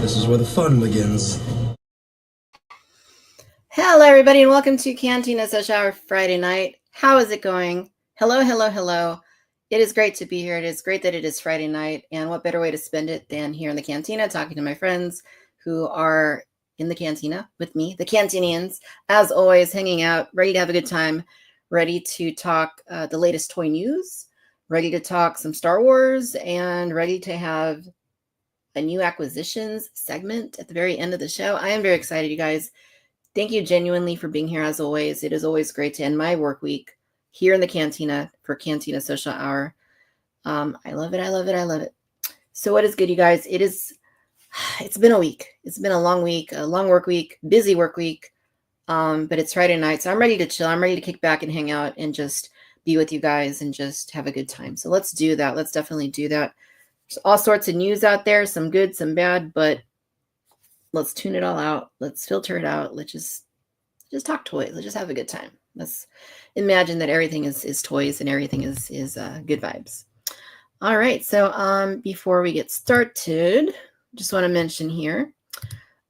This is where the fun begins. Hello, everybody, and welcome to Cantina Social Hour Friday night. How is it going? Hello, hello, hello. It is great to be here. It is great that it is Friday night, and what better way to spend it than here in the Cantina, talking to my friends who are in the Cantina with me, the Cantinians, as always, hanging out, ready to have a good time, ready to talk the latest toy news, ready to talk some Star Wars, and ready to have a new acquisitions segment at the very end of the show. I am very excited, you guys. Thank you genuinely for being here as always. It is always great to end my work week here in the Cantina for Cantina Social Hour. I love it. I love it. I love it. So what is good, you guys? It's been a week. It's been a long week, a long work week, busy work week. But it's Friday night, so I'm ready to chill. I'm ready to kick back and hang out and just be with you guys and just have a good time. So let's do that. Let's definitely do that. There's all sorts of news out there, some good, some bad, but let's tune it all out. Let's filter it out. Let's just talk toys. Let's just have a good time. Let's imagine that everything is toys and everything is good vibes. All right. So before we get started, just want to mention here,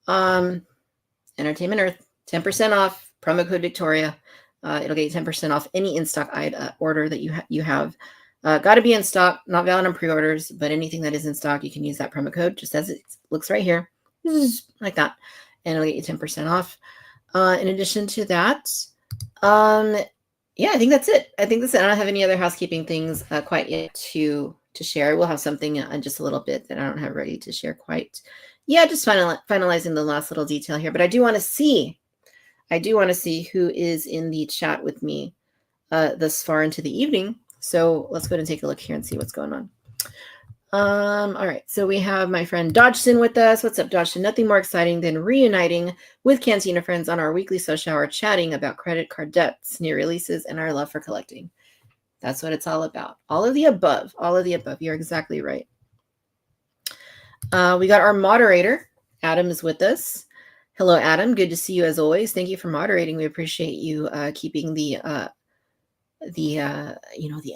Entertainment Earth, 10% off, promo code Victoria. It'll get you 10% off any in-stock order that you have. Got to be in stock, not valid on pre-orders, but anything that is in stock, you can use that promo code just as it looks right here, like that, and it'll get you 10% off. In addition to that, yeah, I think that's it. I think that's it. I don't have any other housekeeping things quite yet to share. We'll have something in just a little bit that I don't have ready to share quite. Yeah, just finalizing the last little detail here, but I do want to see who is in the chat with me thus far into the evening. So let's go ahead and take a look here and see what's going on. All right, so we have my friend Dodgson with us. What's up, Dodgson? Nothing more exciting than reuniting with Cantina friends on our weekly social hour, chatting about credit card debts, new releases, and our love for collecting. That's what it's all about. All of the above. All of the above. You're exactly right. We got our moderator. Adam is with us. Hello, Adam. Good to see you as always. Thank you for moderating. We appreciate you keeping the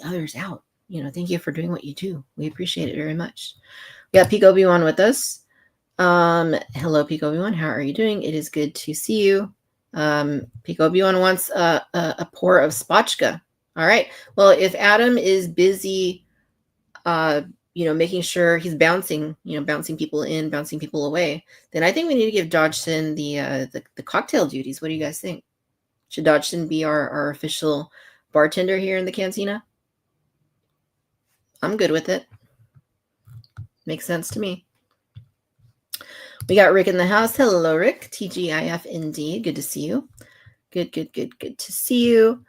others out. Thank you for doing what you do. We appreciate it very much. We got Peak Obi-Wan with us. Hello, Peak Obi-Wan. How are you doing? It is good to see you. Peak Obi-Wan wants a pour of spotchka. All right. Well, if Adam is busy, making sure he's bouncing people in, bouncing people away, then I think we need to give Dodgson the cocktail duties. What do you guys think? Should Dodgson be our official bartender here in the Cantina? I'm good with it. Makes sense to me. We got Rick in the house. Hello, Rick. TGIF indeed. Good to see you. Good to see you.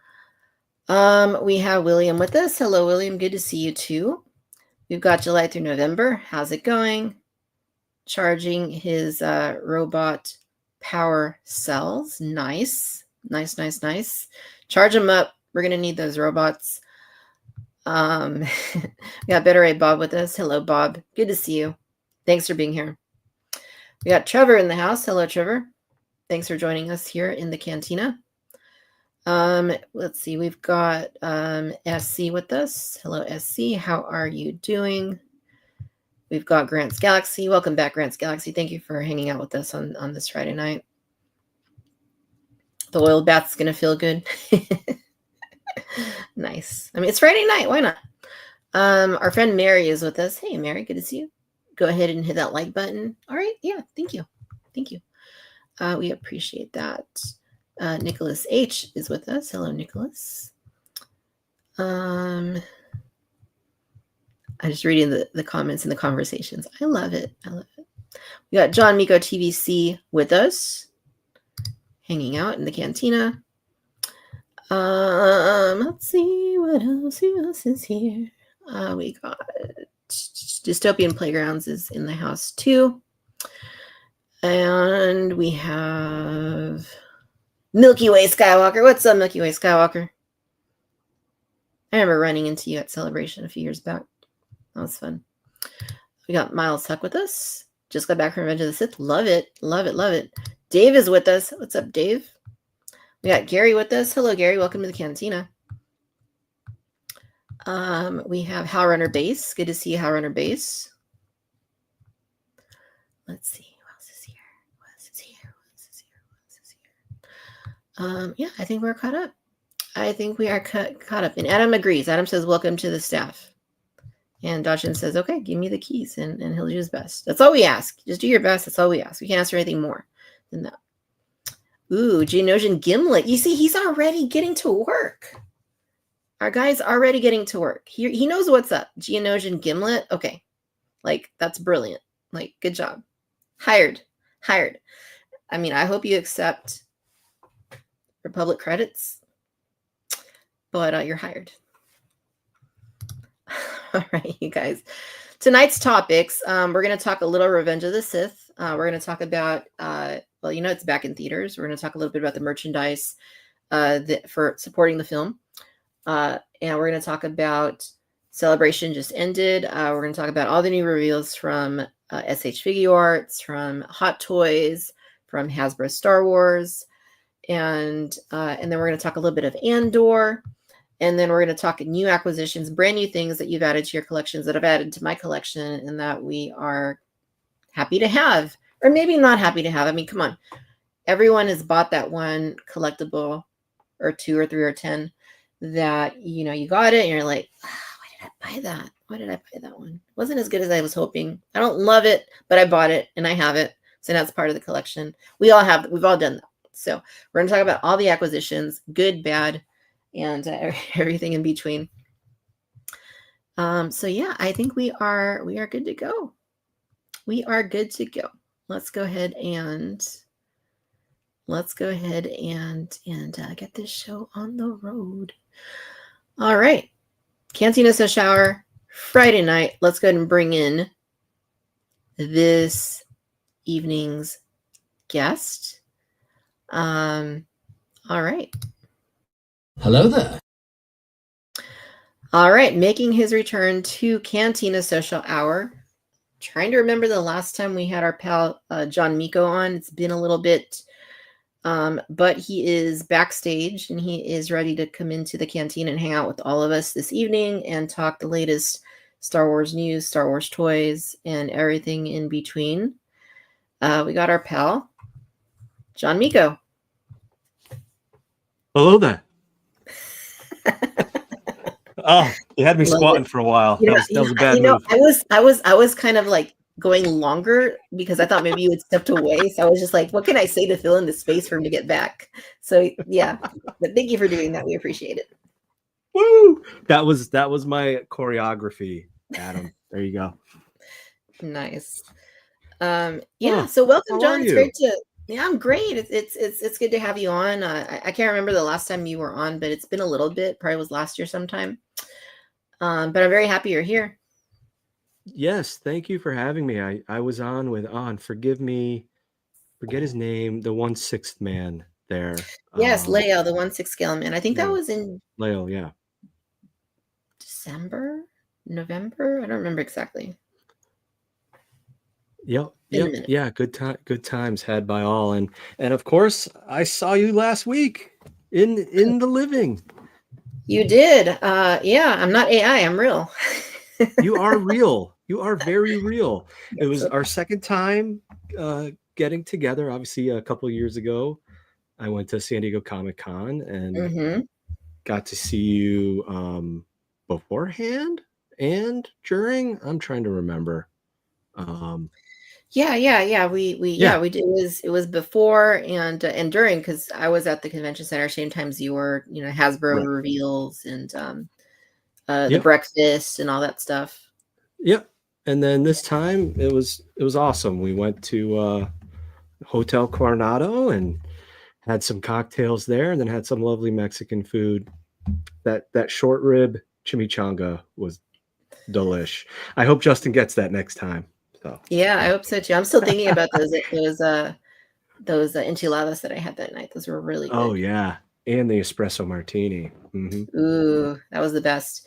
We have William with us. Hello, William. Good to see you too. We've got July through November. How's it going? Charging his robot power cells. Nice. Charge them up. We're going to need those robots. We got Better Ray Bob with us. Hello, Bob. Good to see you. Thanks for being here. We got Trevor in the house. Hello, Trevor. Thanks for joining us here in the Cantina. Let's see. We've got SC with us. Hello, SC. How are you doing? We've got Grant's Galaxy. Welcome back, Grant's Galaxy. Thank you for hanging out with us on this Friday night. The oil bath's going to feel good. Nice. I mean, it's Friday night. Why not? Our friend Mary is with us. Hey, Mary, good to see you. Go ahead and hit that like button. All right. Yeah. Thank you. Thank you. We appreciate that. Nicholas H is with us. Hello, Nicholas. I'm just reading the comments and the conversations. I love it. I love it. We got John Miko TVC with us, hanging out in the cantina. Let's see what else. Who else is here? We got Dystopian Playgrounds is in the house too. And we have Milky Way Skywalker. What's up, Milky Way Skywalker? I remember running into you at Celebration a few years back. That was fun. We got Miles Huck with us. Just got back from Revenge of the Sith. Love it. Love it. Love it. Dave is with us. What's up, Dave? We got Gary with us. Hello, Gary. Welcome to the Cantina. We have Howrunner Base. Good to see you, Howrunner Base. Let's see. Who else is here? Who else is here? Who else is here? Who else is here? Yeah, I think we're caught up. I think we are caught up. And Adam agrees. Adam says, welcome to the staff. And Dodgen says, okay, give me the keys. And he'll do his best. That's all we ask. Just do your best. That's all we ask. We can't ask for anything more than that. Ooh, Geonosian Gimlet. You see, he's already getting to work. Our guy's already getting to work. He knows what's up. Geonosian Gimlet. Okay. Like, that's brilliant. Like, good job. Hired. I mean, I hope you accept Republic credits, but you're hired. All right, you guys. Tonight's topics, we're going to talk a little Revenge of the Sith. We're going to talk about, well, you know, it's back in theaters. We're going to talk a little bit about the merchandise for supporting the film. And we're going to talk about Celebration just ended. We're going to talk about all the new reveals from SH Figure Arts, from Hot Toys, from Hasbro Star Wars. And then we're going to talk a little bit of Andor. And then we're going to talk new acquisitions, brand new things that you've added to your collections that I've added to my collection and that we are happy to have, or maybe not happy to have. I mean, come on. Everyone has bought that one collectible or 2 or 3 or 10 that, you know, you got it and you're like, why did I buy that? Why did I buy that one? It wasn't as good as I was hoping. I don't love it, but I bought it and I have it. So that's part of the collection. We've all done that. So we're going to talk about all the acquisitions, good, bad, and everything in between. So yeah, I think we are good to go. We are good to go. Let's go ahead and get this show on the road. All right, Cantina Shower Friday night. Let's go ahead and bring in this evening's guest. All right. Hello there. All right, making his return to Cantina Social Hour. Trying to remember the last time we had our pal John Miko on. It's been a little bit, but he is backstage and he is ready to come into the cantina and hang out with all of us this evening and talk the latest Star Wars news, Star Wars toys, and everything in between. We got our pal, John Miko. Hello there. Oh, you had me squatting for a while. That was a bad move. I was kind of like going longer because I thought maybe you had stepped away. So I was just like, what can I say to fill in the space for him to get back? So yeah, but thank you for doing that. We appreciate it. Woo! That was my choreography, Adam. There you go. Nice. Yeah. So welcome, John. It's great to. Yeah, I'm great. It's good to have you on. I can't remember the last time you were on, but it's been a little bit. Probably was last year sometime. But I'm very happy you're here. Yes, thank you for having me. I was on with forgive me, forget his name, the 1/6 man there. Yes, Leo, the 1/6 scale man. I think that was in Leo, yeah. December, November. I don't remember exactly. Yep. Yeah. Good times had by all. And of course I saw you last week in the living. You did. Yeah, I'm not AI, I'm real. You are real. You are very real. It was So, our second time getting together. Obviously, a couple of years ago, I went to San Diego Comic-Con and mhm. got to see you beforehand and during. I'm trying to remember. Yeah. Yeah, We did. It was before and during because I was at the convention center same times you were. Hasbro right. reveals and the Yep, breakfast and all that stuff. yep. And then this time it was awesome. We went to Hotel Coronado and had some cocktails there, and then had some lovely Mexican food. That short rib chimichanga was delish. I hope Justin gets that next time. So, Yeah, I hope so too. I'm still thinking about those enchiladas that I had that night. Those were really oh good. yeah, and the espresso martini. Ooh, that was the best.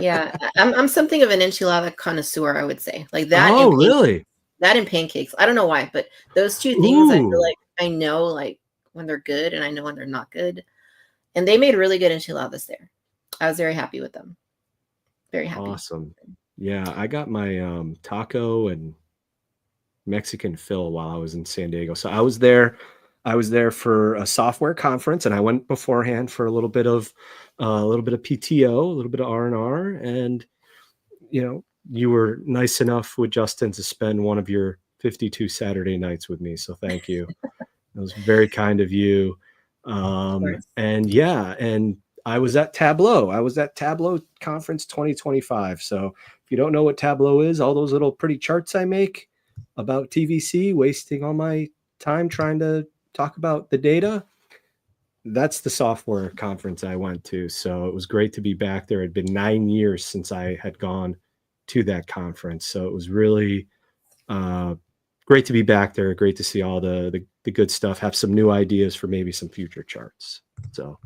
Yeah, I'm something of an enchilada connoisseur, I would say. Like Oh really? that and pancakes. I don't know why, but those two things I feel Ooh, like I know like when they're good and I know when they're not good. And they made really good enchiladas there. I was very happy with them. Very happy. awesome. Yeah, I got my taco and Mexican fill while I was in San Diego. So I was there. I was there for a software conference, and I went beforehand for a little bit of PTO, a little bit of R&R, and you were nice enough with Justin to spend one of your 52 Saturday nights with me. So thank you. It was very kind of you. Of course. And yeah, and I was at Tableau. I was at Tableau Conference 2025. So if you don't know what Tableau is, all those little pretty charts I make about TVC, wasting all my time trying to talk about the data, that's the software conference I went to. So it was great to be back there. It had been 9 years since I had gone to that conference. So it was really great to be back there. Great to see all the good stuff. Have some new ideas for maybe some future charts. So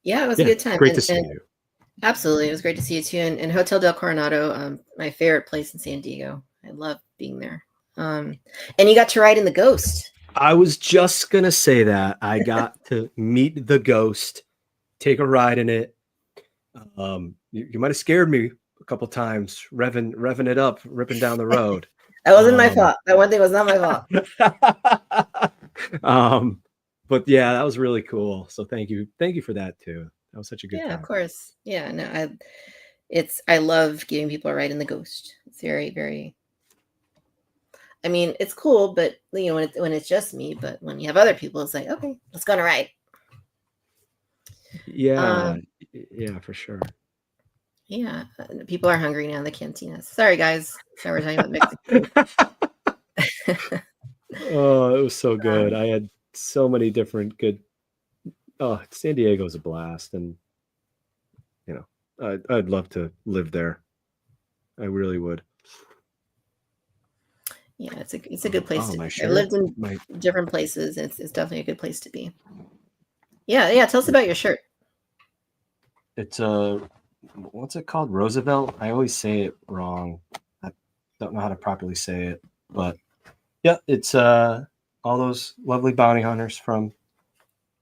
Yeah, it was a yeah, good time. great to see And you. absolutely, it was great to see you too. And Hotel del Coronado, my favorite place in San Diego. I love being there. And you got to ride in the Ghost. I was just gonna say that I got to meet the Ghost, take a ride in it. You might have scared me a couple times, revving it up, ripping down the road. That wasn't my Um, fault. That one thing was not my fault. um, but yeah, that was really cool. So thank you for that too. That was such a good Yeah, of time. course. Yeah, no, I love giving people a ride in the Ghost. It's very, very. I mean, it's cool, but when it's just me, but when you have other people, it's like, okay, let's go on a ride. Yeah, Um, yeah, for sure. yeah, people are hungry now in the cantinas. Sorry, guys. So we're talking about Mexican food. Oh, it was so good. Um, I had so many different good. Oh, San Diego's a blast, and I'd love to live there. I really would. yeah, it's a good place Oh, to my be. I've shirt, lived in my different places. It's definitely a good place to be. Yeah, yeah. Tell us about your shirt. it's a what's it called? Roosevelt. I always say it wrong. I don't know how to properly say it, but yeah, it's all those lovely bounty hunters from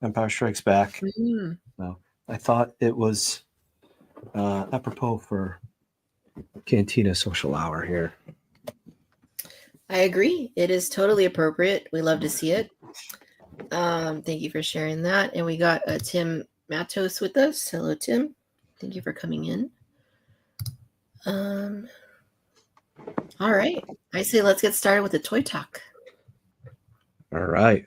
Empire Strikes Back. Mm, So I thought it was apropos for Cantina social hour here. I agree. It is totally appropriate. We love to see it. Thank you for sharing that. And we got Tim Matos with us. Hello, Tim. Thank you for coming in. Um, all right. I say let's get started with the toy talk. All right.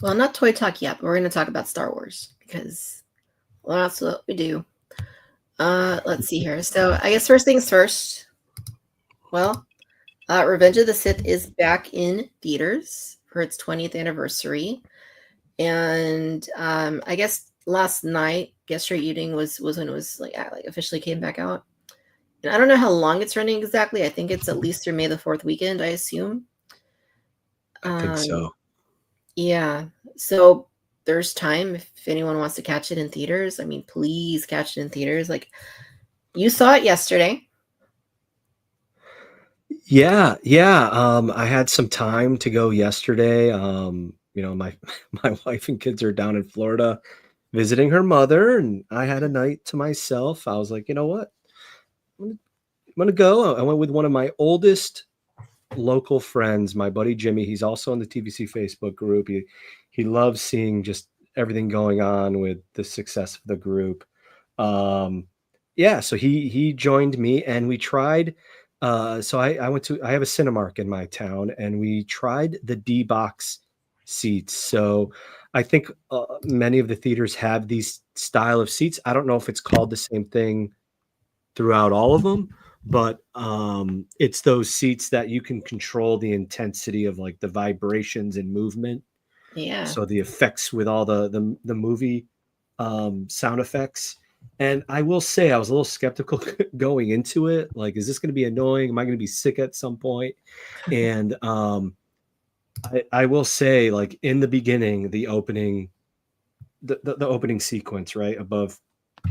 Well, not toy talk yet, but we're going to talk about Star Wars because well, that's what we do. Let's see here. So I guess first things first. Well, Revenge of the Sith is back in theaters for its 20th anniversary. And I guess last night, yesterday evening was when it was like officially came back out. And I don't know how long it's running exactly. I think it's at least through May the 4th weekend, I assume. I think Um, so. yeah. So there's time if anyone wants to catch it in theaters. I mean, please catch it in theaters. Like you saw it yesterday. Yeah, yeah. I had some time to go yesterday. My my wife and kids are down in Florida visiting her mother, and I had a night to myself. I was like, you know what? going to go. I went with one of my oldest local friends, my buddy Jimmy. He's also in the TVC Facebook group. He loves seeing just everything going on with the success of the group. Yeah, so he joined me, and we tried. So I have a Cinemark in my town, and we tried the D box seats. So I think many of the theaters have these style of seats. I don't know if it's called the same thing throughout all of them, but it's those seats that you can control the intensity of like the vibrations and movement. Yeah. So the effects with all the movie sound effects. And I will say I was a little skeptical going into it. Like, is this going to be annoying? Am I going to be sick at some point? And I will say, like in the beginning, the opening sequence, right above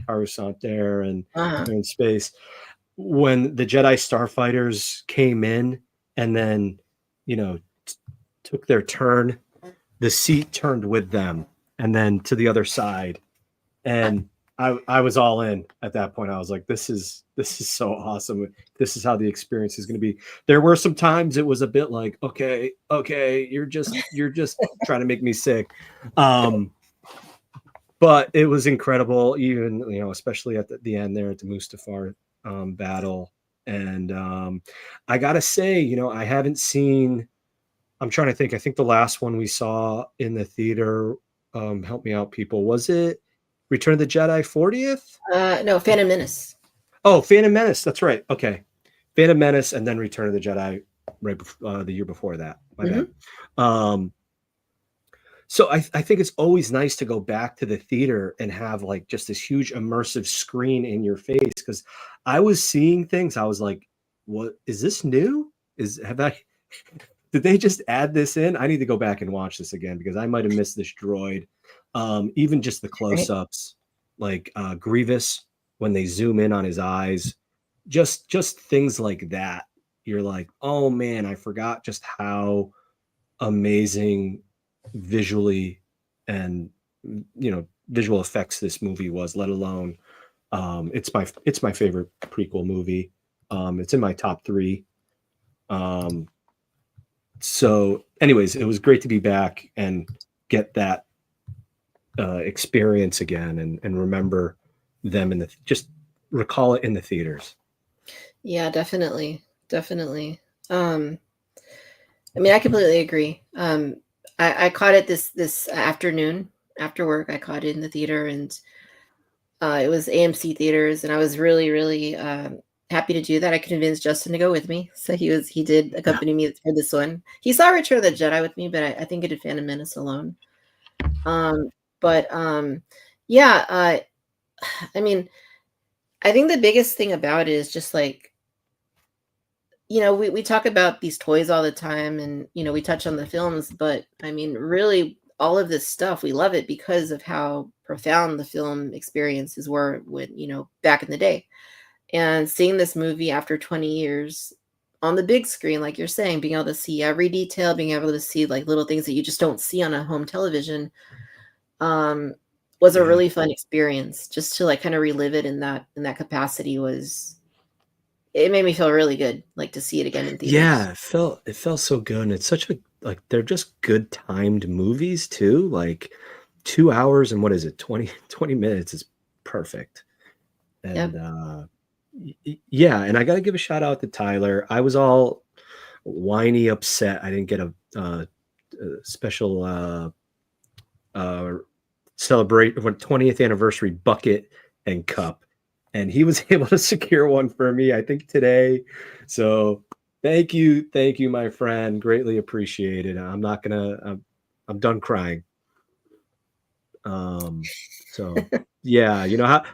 Coruscant there, and they're in space, when the Jedi starfighters came in and then, took their turn, the seat turned with them and then to the other side. And I was all in at that point. I was like, this is so awesome. This is how the experience is going to be. There were some times it was a bit like, okay, you're just trying to make me sick. But it was incredible, even, especially at the end there at the Mustafar battle. And I got to say, I haven't seen, I'm trying to think. I think the last one we saw in the theater, help me out, people. Was it Return of the Jedi 40th? No, Phantom Menace. Oh, Phantom Menace. That's right. Okay. Phantom Menace and then Return of the Jedi right before, the year before that. My bad. So I think it's always nice to go back to the theater and have like just this huge immersive screen in your face. Because I was seeing things. I was like, what is this new? Did they just add this in? I need to go back and watch this again because I might have missed this droid. Even just the close-ups, like Grievous when they zoom in on his eyes, just things like that. You're like, oh man, I forgot just how amazing visually and visual effects this movie was. Let alone, it's my favorite prequel movie. It's in my top 3. So anyways, it was great to be back and get that experience again and remember them just recall it in the theaters. Yeah, definitely. I mean, I completely agree. I caught it this afternoon after work. I caught it in the theater, and it was AMC theaters, and I was really, really happy to do that. I convinced Justin to go with me, so he did accompany me for this one. He saw Return of the Jedi with me, but I think I did Phantom Menace alone. Yeah. I mean, I think the biggest thing about it is just like, we talk about these toys all the time, and we touch on the films, but I mean, really, all of this stuff, we love it because of how profound the film experiences were when back in the day. And seeing this movie after 20 years on the big screen, like you're saying, being able to see every detail, being able to see like little things that you just don't see on a home television, was a really fun experience. Just to like kind of relive it in that capacity it made me feel really good, like to see it again in theaters. Yeah, it felt so good. And it's such a, like, they're just good timed movies too. Like 2 hours and what is it? 20 minutes is perfect. And yeah. And I got to give a shout out to Tyler. I was all whiny, upset. I didn't get a special celebrate 20th anniversary bucket and cup. And he was able to secure one for me, I think today. So thank you, my friend. Greatly appreciated. I'm done crying. So yeah,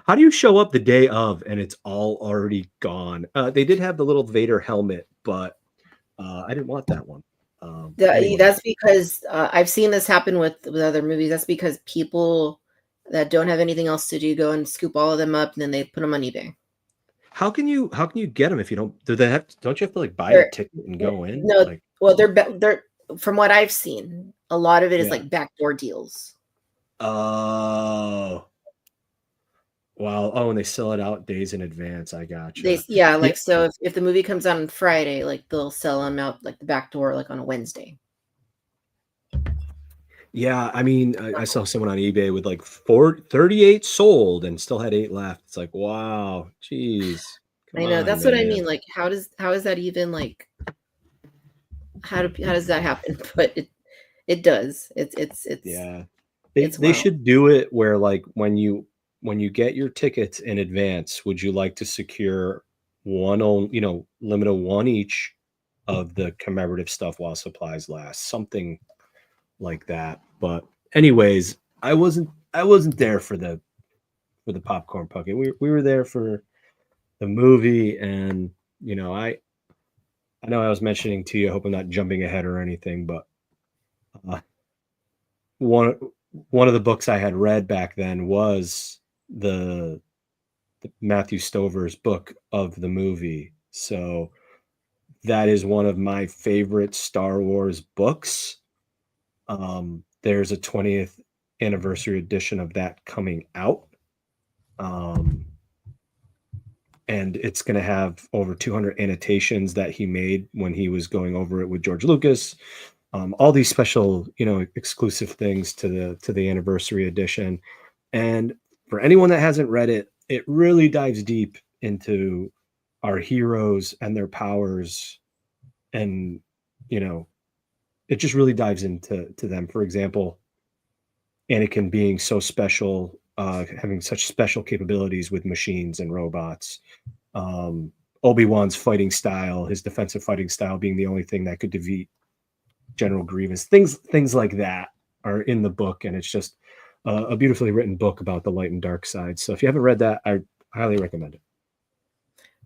how do you show up the day of and it's all already gone? They did have the little Vader helmet, but I didn't want that one. Anyway. That's because I've seen this happen with other movies. That's because people that don't have anything else to do go and scoop all of them up, and then they put them on eBay. How can you get them if you don't? Don't you have to like buy a ticket and go in? No, well, they're from what I've seen, a lot of it is like backdoor deals. Oh, Wow. Oh, and they sell it out days in advance. I gotcha. Like so if the movie comes out on Friday, like they'll sell them out like the back door like on a Wednesday. Yeah, I mean, I saw someone on eBay with like 38 sold and still had 8 left. It's like, wow, geez, come I know, on, that's what I man. mean. Like, how is that even like how does that happen? But it does. Yeah, It's they wild. should do it where like when you get your tickets in advance, would you like to secure limit of one each of the commemorative stuff while supplies last, something like that. But anyways, I wasn't there for the popcorn bucket. We were there for the movie, and I know I was mentioning to you. I hope I'm not jumping ahead or anything, but uh, one one of the books I had read back then was the Matthew Stover's book of the movie. So that is one of my favorite Star Wars books. There's a 20th anniversary edition of that coming out. Um, and it's going to have over 200 annotations that he made when he was going over it with George Lucas. All these special, exclusive things to the anniversary edition. And for anyone that hasn't read it, it really dives deep into our heroes and their powers, and it just really dives into them. For example, Anakin being so special, having such special capabilities with machines and robots. Obi-Wan's fighting style, his defensive fighting style being the only thing that could defeat General Grievous. Things like that are in the book, and it's just a beautifully written book about the light and dark side. So if you haven't read that, I highly recommend it.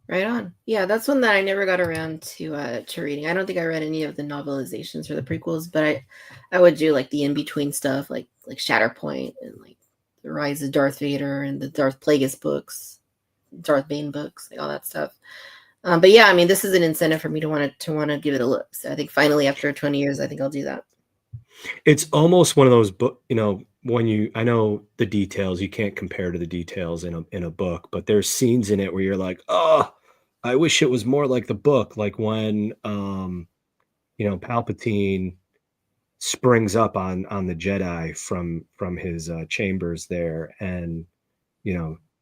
Right on. Yeah, that's one that I never got around to reading. I don't think I read any of the novelizations or the prequels, but I would do like the in between stuff, like Shatterpoint and like the Rise of Darth Vader and the Darth Plagueis books, Darth Bane books, like all that stuff. But yeah, I mean, this is an incentive for me to want to give it a look. So I think finally, after 20 years, I think I'll do that. It's almost one of those book, I know the details, you can't compare to the details in a book, but there's scenes in it where you're like, oh, I wish it was more like the book, like when Palpatine springs up on the Jedi from his chambers there, and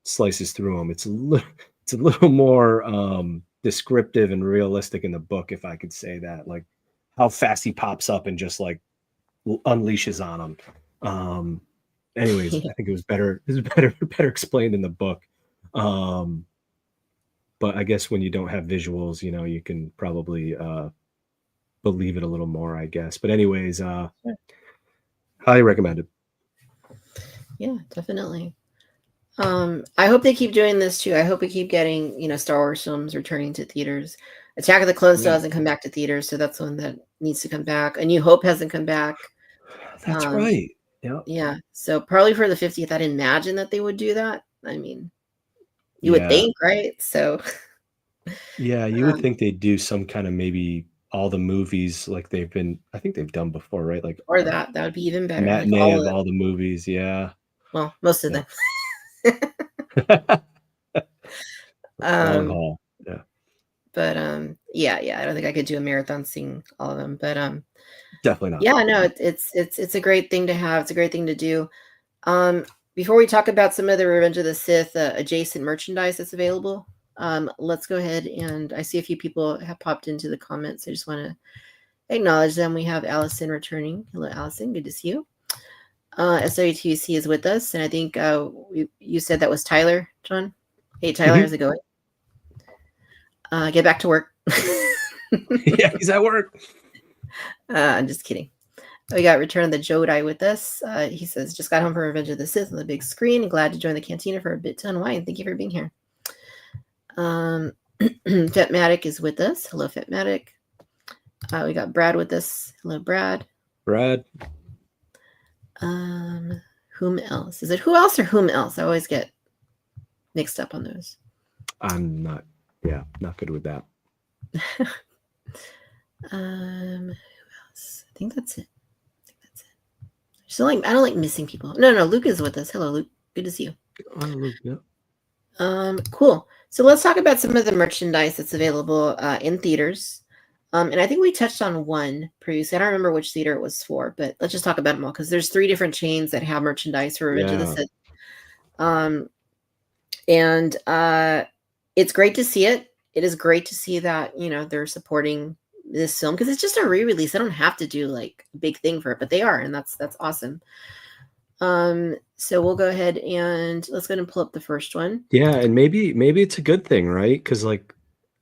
slices through them. It's a little more descriptive and realistic in the book, if I could say that, like how fast he pops up and just like unleashes on them. Anyways, I think it was better. It was better explained in the book. But I guess when you don't have visuals, you can probably believe it a little more, I guess. But anyways, highly recommended. Yeah, definitely. I hope they keep doing this too. I hope we keep getting, Star Wars films returning to theaters. Attack of the Clones still hasn't come back to theaters, so that's one that needs to come back. A New Hope hasn't come back. That's right. Yeah. Yeah. So probably for the 50th, I'd imagine that they would do that. I mean, you would think, right? So yeah, you would think they'd do some kind of maybe all the movies like I think they've done before, right? Like or that would be even better. Like matinee all of of them. all the movies. Yeah. Well, most of them. Long haul. Yeah. But yeah, I don't think I could do a marathon seeing all of them. But Definitely not. yeah, no, it's a great thing to have. It's a great thing to do. Before we talk about some of the Revenge of the Sith adjacent merchandise that's available, let's go ahead, and I see a few people have popped into the comments. I just want to acknowledge them. We have Allison returning. Hello, Allison. Good to see you. SWTC is with us, and I think you said that was Tyler, John. Hey, Tyler, how's it going? Get back to work. Yeah, he's at work. I'm just kidding. We got Return of the Jedi with us. He says, just got home from Revenge of the Sith on the big screen and glad to join the Cantina for a bit to unwind. Thank you for being here. Fetmatic is with us. Hello, Fetmatic. We got Brad with us. Hello, Brad. Brad. Whom else? Is it who else or whom else? I always get mixed up on those. I'm not good with that. Who else? I think that's it. I don't like missing people. No, Luke is with us. Hello, Luke. Good to see you. Luke, yeah. Cool. So let's talk about some of the merchandise that's available in theaters. And I think we touched on one previously. I don't remember which theater it was for, but let's just talk about them all because there's 3 different chains that have merchandise for Revenge of the Yeah. Sith. And it's great to see it. It is great to see that, they're supporting this film because it's just a re-release. They don't have to do like a big thing for it, but they are, and that's awesome. So we'll go ahead and let's go ahead and pull up the first one. Yeah, and maybe it's a good thing, right? Because like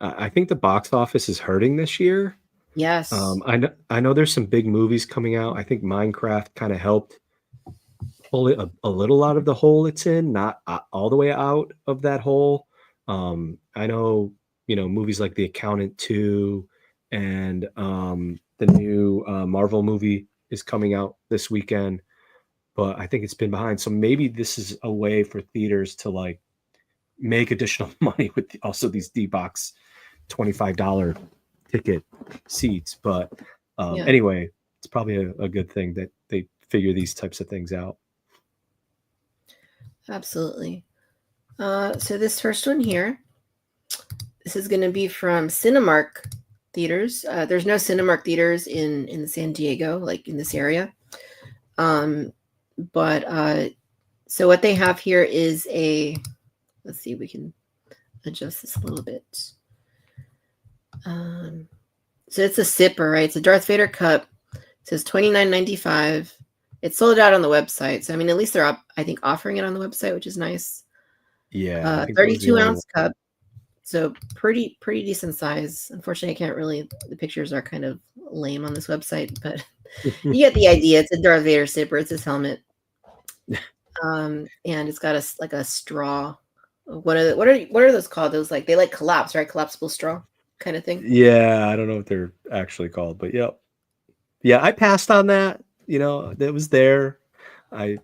I think the box office is hurting this year. Yes. I know there's some big movies coming out. I think Minecraft kind of helped pull it a little out of the hole it's in, not all the way out of that hole. I know, movies like The Accountant 2 and the new Marvel movie is coming out this weekend, but I think it's been behind. So maybe this is a way for theaters to like make additional money with also these D-Box $25 ticket seats. But anyway, it's probably a good thing that they figure these types of things out. Absolutely. So this first one here, this is going to be from Cinemark theaters. There's no Cinemark theaters in San Diego, like in this area. But so what they have here is let's see if we can adjust this a little bit. So it's a sipper, right? It's a Darth Vader cup. It says $29.95. It's sold out on the website. So, I mean, at least they're, I think, offering it on the website, which is nice. Yeah. 32-ounce cup. So pretty decent size. Unfortunately, I can't really, the pictures are kind of lame on this website, but you get the idea. It's a Darth Vader sipper. It's his helmet. And it's got a straw. What are those called? Those like, they like collapse, right? Collapsible straw kind of thing. Yeah. I don't know what they're actually called, but yep. Yeah. I passed on that. That was there. Again,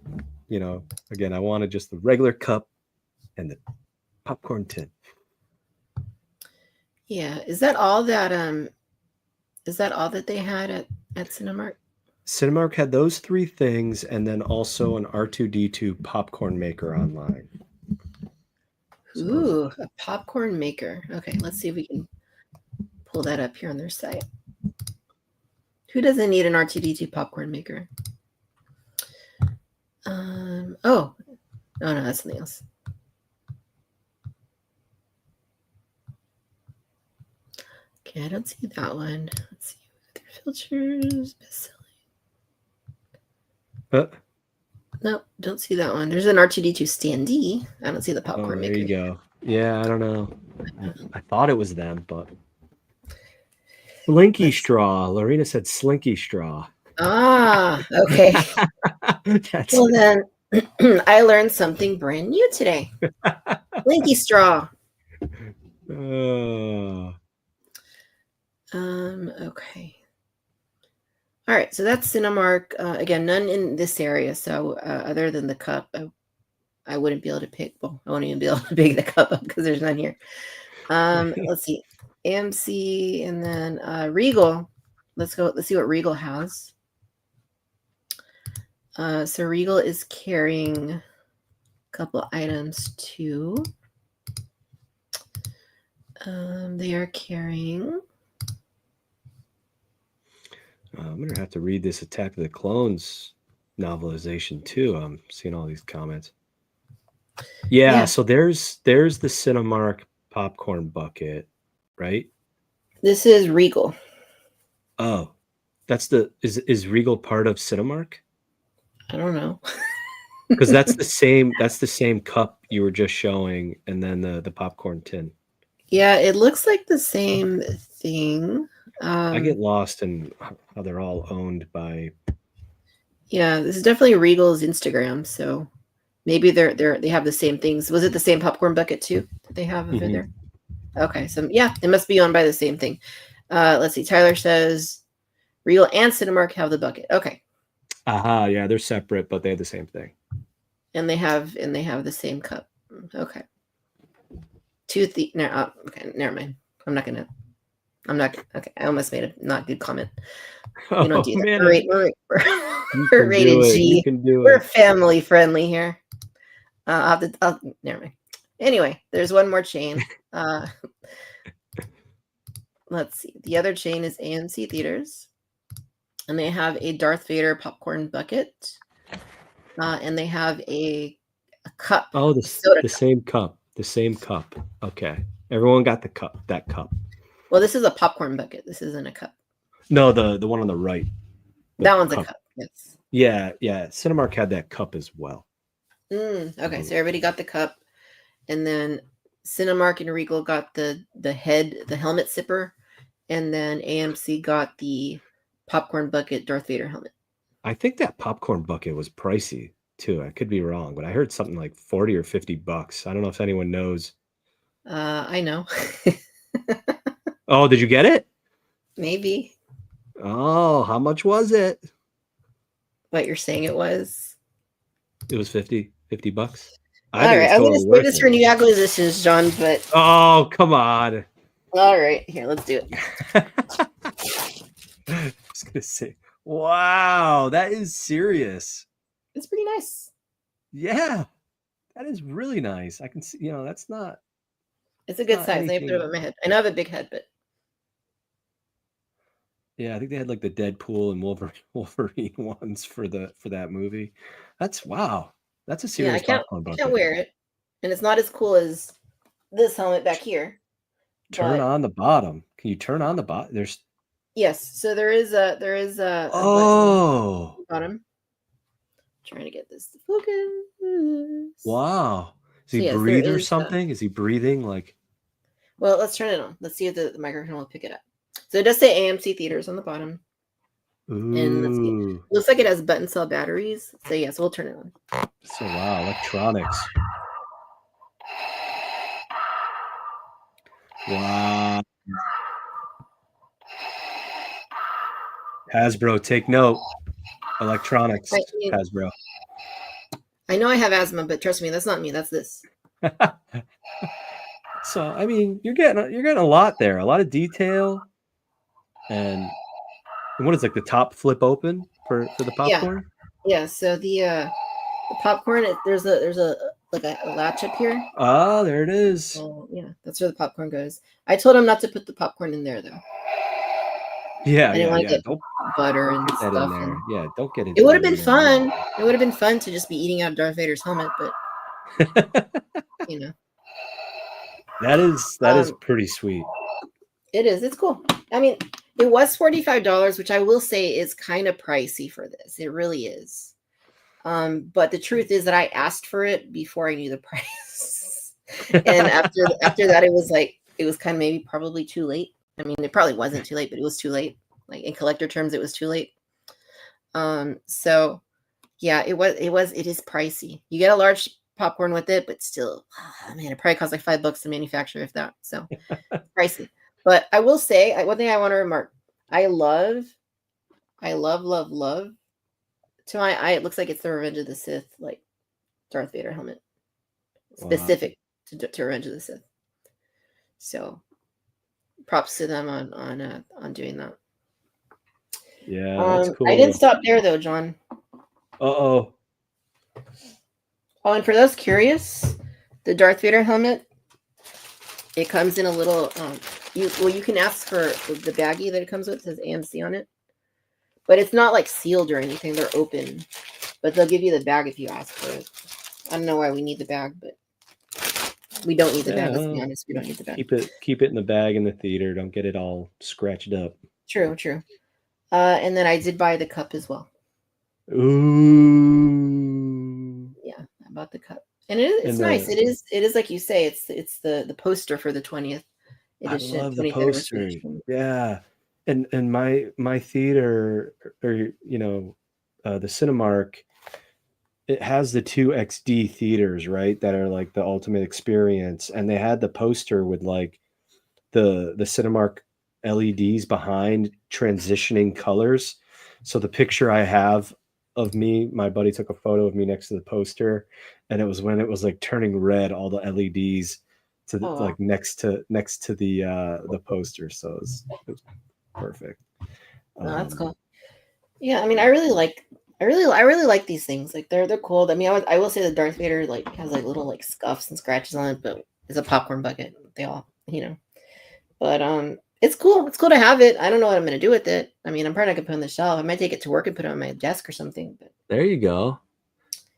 I wanted just the regular cup and the popcorn tin. Yeah. Is that all that they had at Cinemark? Cinemark had those 3 things and then also an R2D2 popcorn maker online. Ooh, a popcorn maker. Okay, let's see if we can pull that up here on their site. Who doesn't need an R2D2 popcorn maker? Oh, no, that's something else. Okay, I don't see that one. Let's see. Their filters, best-selling. Nope, don't see that one. There's an R2D2 standee. I don't see the popcorn maker. There you go. Yeah, I don't know. I thought it was them, but Slinky straw. Lorena said Slinky straw. Ah, okay. Well, then I learned something brand new today. Slinky straw. Okay. All right, so that's Cinemark. Again, none in this area. So other than the cup, I wouldn't be able to pick. Well, I won't even be able to pick the cup up because there's none here. Let's see, AMC and then Regal. Let's see what Regal has. So Regal is carrying a couple items too. They are carrying. I'm gonna have to read this Attack of the Clones novelization too. I'm seeing all these comments. Yeah. So there's the Cinemark popcorn bucket, right? This is Regal. Oh, that's is Regal part of Cinemark? I don't know. Because that's the same cup you were just showing, and then the popcorn tin. Yeah, it looks like the same thing. I get lost in how they're all owned by. Yeah, this is definitely Regal's Instagram, so maybe they have the same things. Was it the same popcorn bucket too that they have over there? Okay, so yeah, it must be owned by the same thing. Let's see. Tyler says Regal and Cinemark have the bucket. Okay. Aha, yeah, they're separate, but they have the same thing. And they have the same cup. Okay. Okay, never mind. Okay, I almost made a not good comment. You don't do that. We're rated G. We're family friendly here. Never mind. Anyway, there's one more chain. Let's see. The other chain is AMC Theaters, and they have a Darth Vader popcorn bucket, and they have a cup. Oh, a soda the cup. same cup. The same cup. Okay. Everyone got the cup. That cup. Well, this is a popcorn bucket. This isn't a cup. No, the one on the right. That one's a cup. Yes. Yeah. Cinemark had that cup as well. Okay, so everybody got the cup, and then Cinemark and Regal got the helmet sipper, and then AMC got the popcorn bucket Darth Vader helmet. I think that popcorn bucket was pricey too. I could be wrong, but I heard something like $40 or $50. I don't know if anyone knows. I know. Oh, did you get it? Maybe. Oh, how much was it? What you're saying it was? It was $50. All right, I'm going to save this for new acquisitions, John, but... Oh, come on. All right, here, let's do it. I was going to say, wow, that is serious. It's pretty nice. Yeah, that is really nice. I can see, that's not... It's a good size. I put it on my head. I know I have a big head, but... Yeah, I think they had like the Deadpool and Wolverine ones for that movie. Wow. That's a serious popcorn bucket. I can't wear it, and it's not as cool as this helmet back here. Turn on the bottom. Can you turn on the bottom? Yes. So there is a bottom. Trying to get this to focus. Wow. Is he breathe or something? Is he breathing like? Well, let's turn it on. Let's see if the microphone will pick it up. So it does say AMC Theaters on the bottom. Ooh. And let's see. Looks like it has button cell batteries. So yes, we'll turn it on. So wow, electronics. Wow. Hasbro, take note. Electronics. Hasbro. I know I have asthma, but trust me, that's not me. That's this. So I mean, you're getting a lot there, a lot of detail, and what is like the top flip open for the popcorn? Yeah. So the popcorn, there's a latch up here. Oh, there it is. Yeah, that's where the popcorn goes. I told him not to put the popcorn in there though. Yeah, I didn't want to get butter and stuff in there. Yeah, don't get it. It would have been fun. It would have been fun to just be eating out Darth Vader's helmet, but that is pretty sweet. It is. It's cool. I mean, it was $45, which I will say is kind of pricey for this. It really is. But the truth is that I asked for it before I knew the price, and after that, it was kind of maybe probably too late. I mean, it probably wasn't too late, but it was too late. Like in collector terms, it was too late. So yeah, it is pricey. You get a large popcorn with it, but still, man, it probably costs like $5 to manufacture, if that. So pricey. But I will say, one thing I want to remark: I love. To my eye, it looks like it's the Revenge of the Sith, like Darth Vader helmet, specific to Revenge of the Sith. So, props to them on doing that. Yeah, that's cool. I didn't stop there though, John. Oh, and for those curious, the Darth Vader helmet, it comes in a little. You can ask for the baggie that it comes with. It says AMC on it, but it's not like sealed or anything. They're open, but they'll give you the bag if you ask for it. I don't know why we need the bag, but we don't need the bag. Let's be honest, we don't need the bag. Keep it in the bag in the theater. Don't get it all scratched up. True. And then I did buy the cup as well. Ooh. Yeah, I bought the cup, and it's nice. It is like you say. It's the poster for the 20th edition. I love the poster. Yeah, and my theater, or the Cinemark, it has the 2XD theaters, right? That are like the ultimate experience, and they had the poster with like the Cinemark LEDs behind transitioning colors. So the picture I have of me, my buddy took a photo of me next to the poster, and it was when it was like turning red, all the LEDs to the, like next to the poster. So it was perfect. That's cool. Yeah, I mean, I really like I really like these things. Like they're cool. I mean, I will say the Darth Vader like has like little like scuffs and scratches on it, but it's a popcorn bucket. They all, But it's cool. It's cool to have it. I don't know what I'm gonna do with it. I mean, I'm probably not gonna put it on the shelf. I might take it to work and put it on my desk or something. But There you go.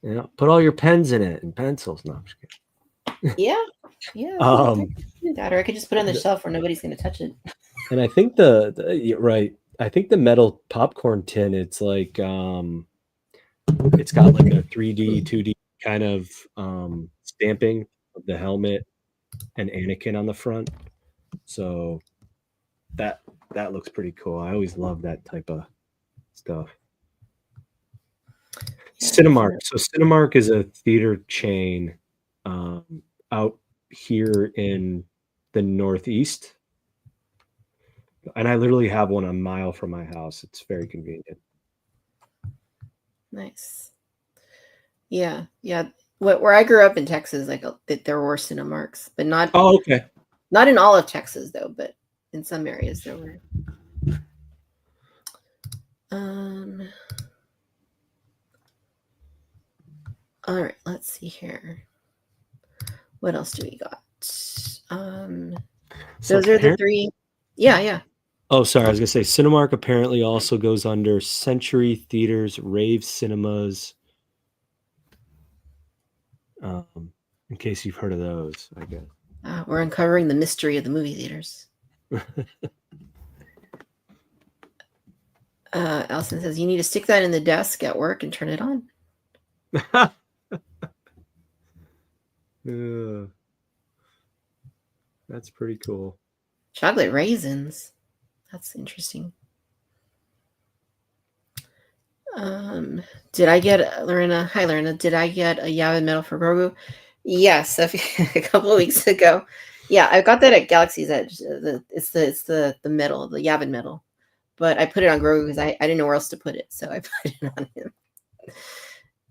Yeah, put all your pens in it and pencils. No, I'm just kidding. yeah. I could do that, or I could just put it on the shelf where nobody's gonna touch it. And I think you're right. I think the metal popcorn tin, it's like it's got like a 3D, 2D kind of stamping of the helmet and Anakin on the front. So that looks pretty cool. I always love that type of stuff. Yeah, Cinemark. So Cinemark is a theater chain out here in the Northeast. And I literally have one a mile from my house. It's very convenient. Nice. Yeah. Where I grew up in Texas, like there were Cinemarks, but not. Oh, okay. Not in all of Texas though, but in some areas there were. All right, let's see here. What else do we got? Those are the three. Yeah. Oh, sorry. I was going to say Cinemark apparently also goes under Century Theaters, Rave Cinemas. In case you've heard of those, I guess. We're uncovering the mystery of the movie theaters. Allison says, you need to stick that in the desk at work and turn it on. That's pretty cool. Chocolate raisins. That's interesting. Did I get Lorena? Hi, Lorena. Did I get a Yavin medal for Grogu? Yes, a couple of weeks ago. Yeah, I got that at Galaxy's Edge. It's the medal, the Yavin medal. But I put it on Grogu because I didn't know where else to put it, so I put it on him.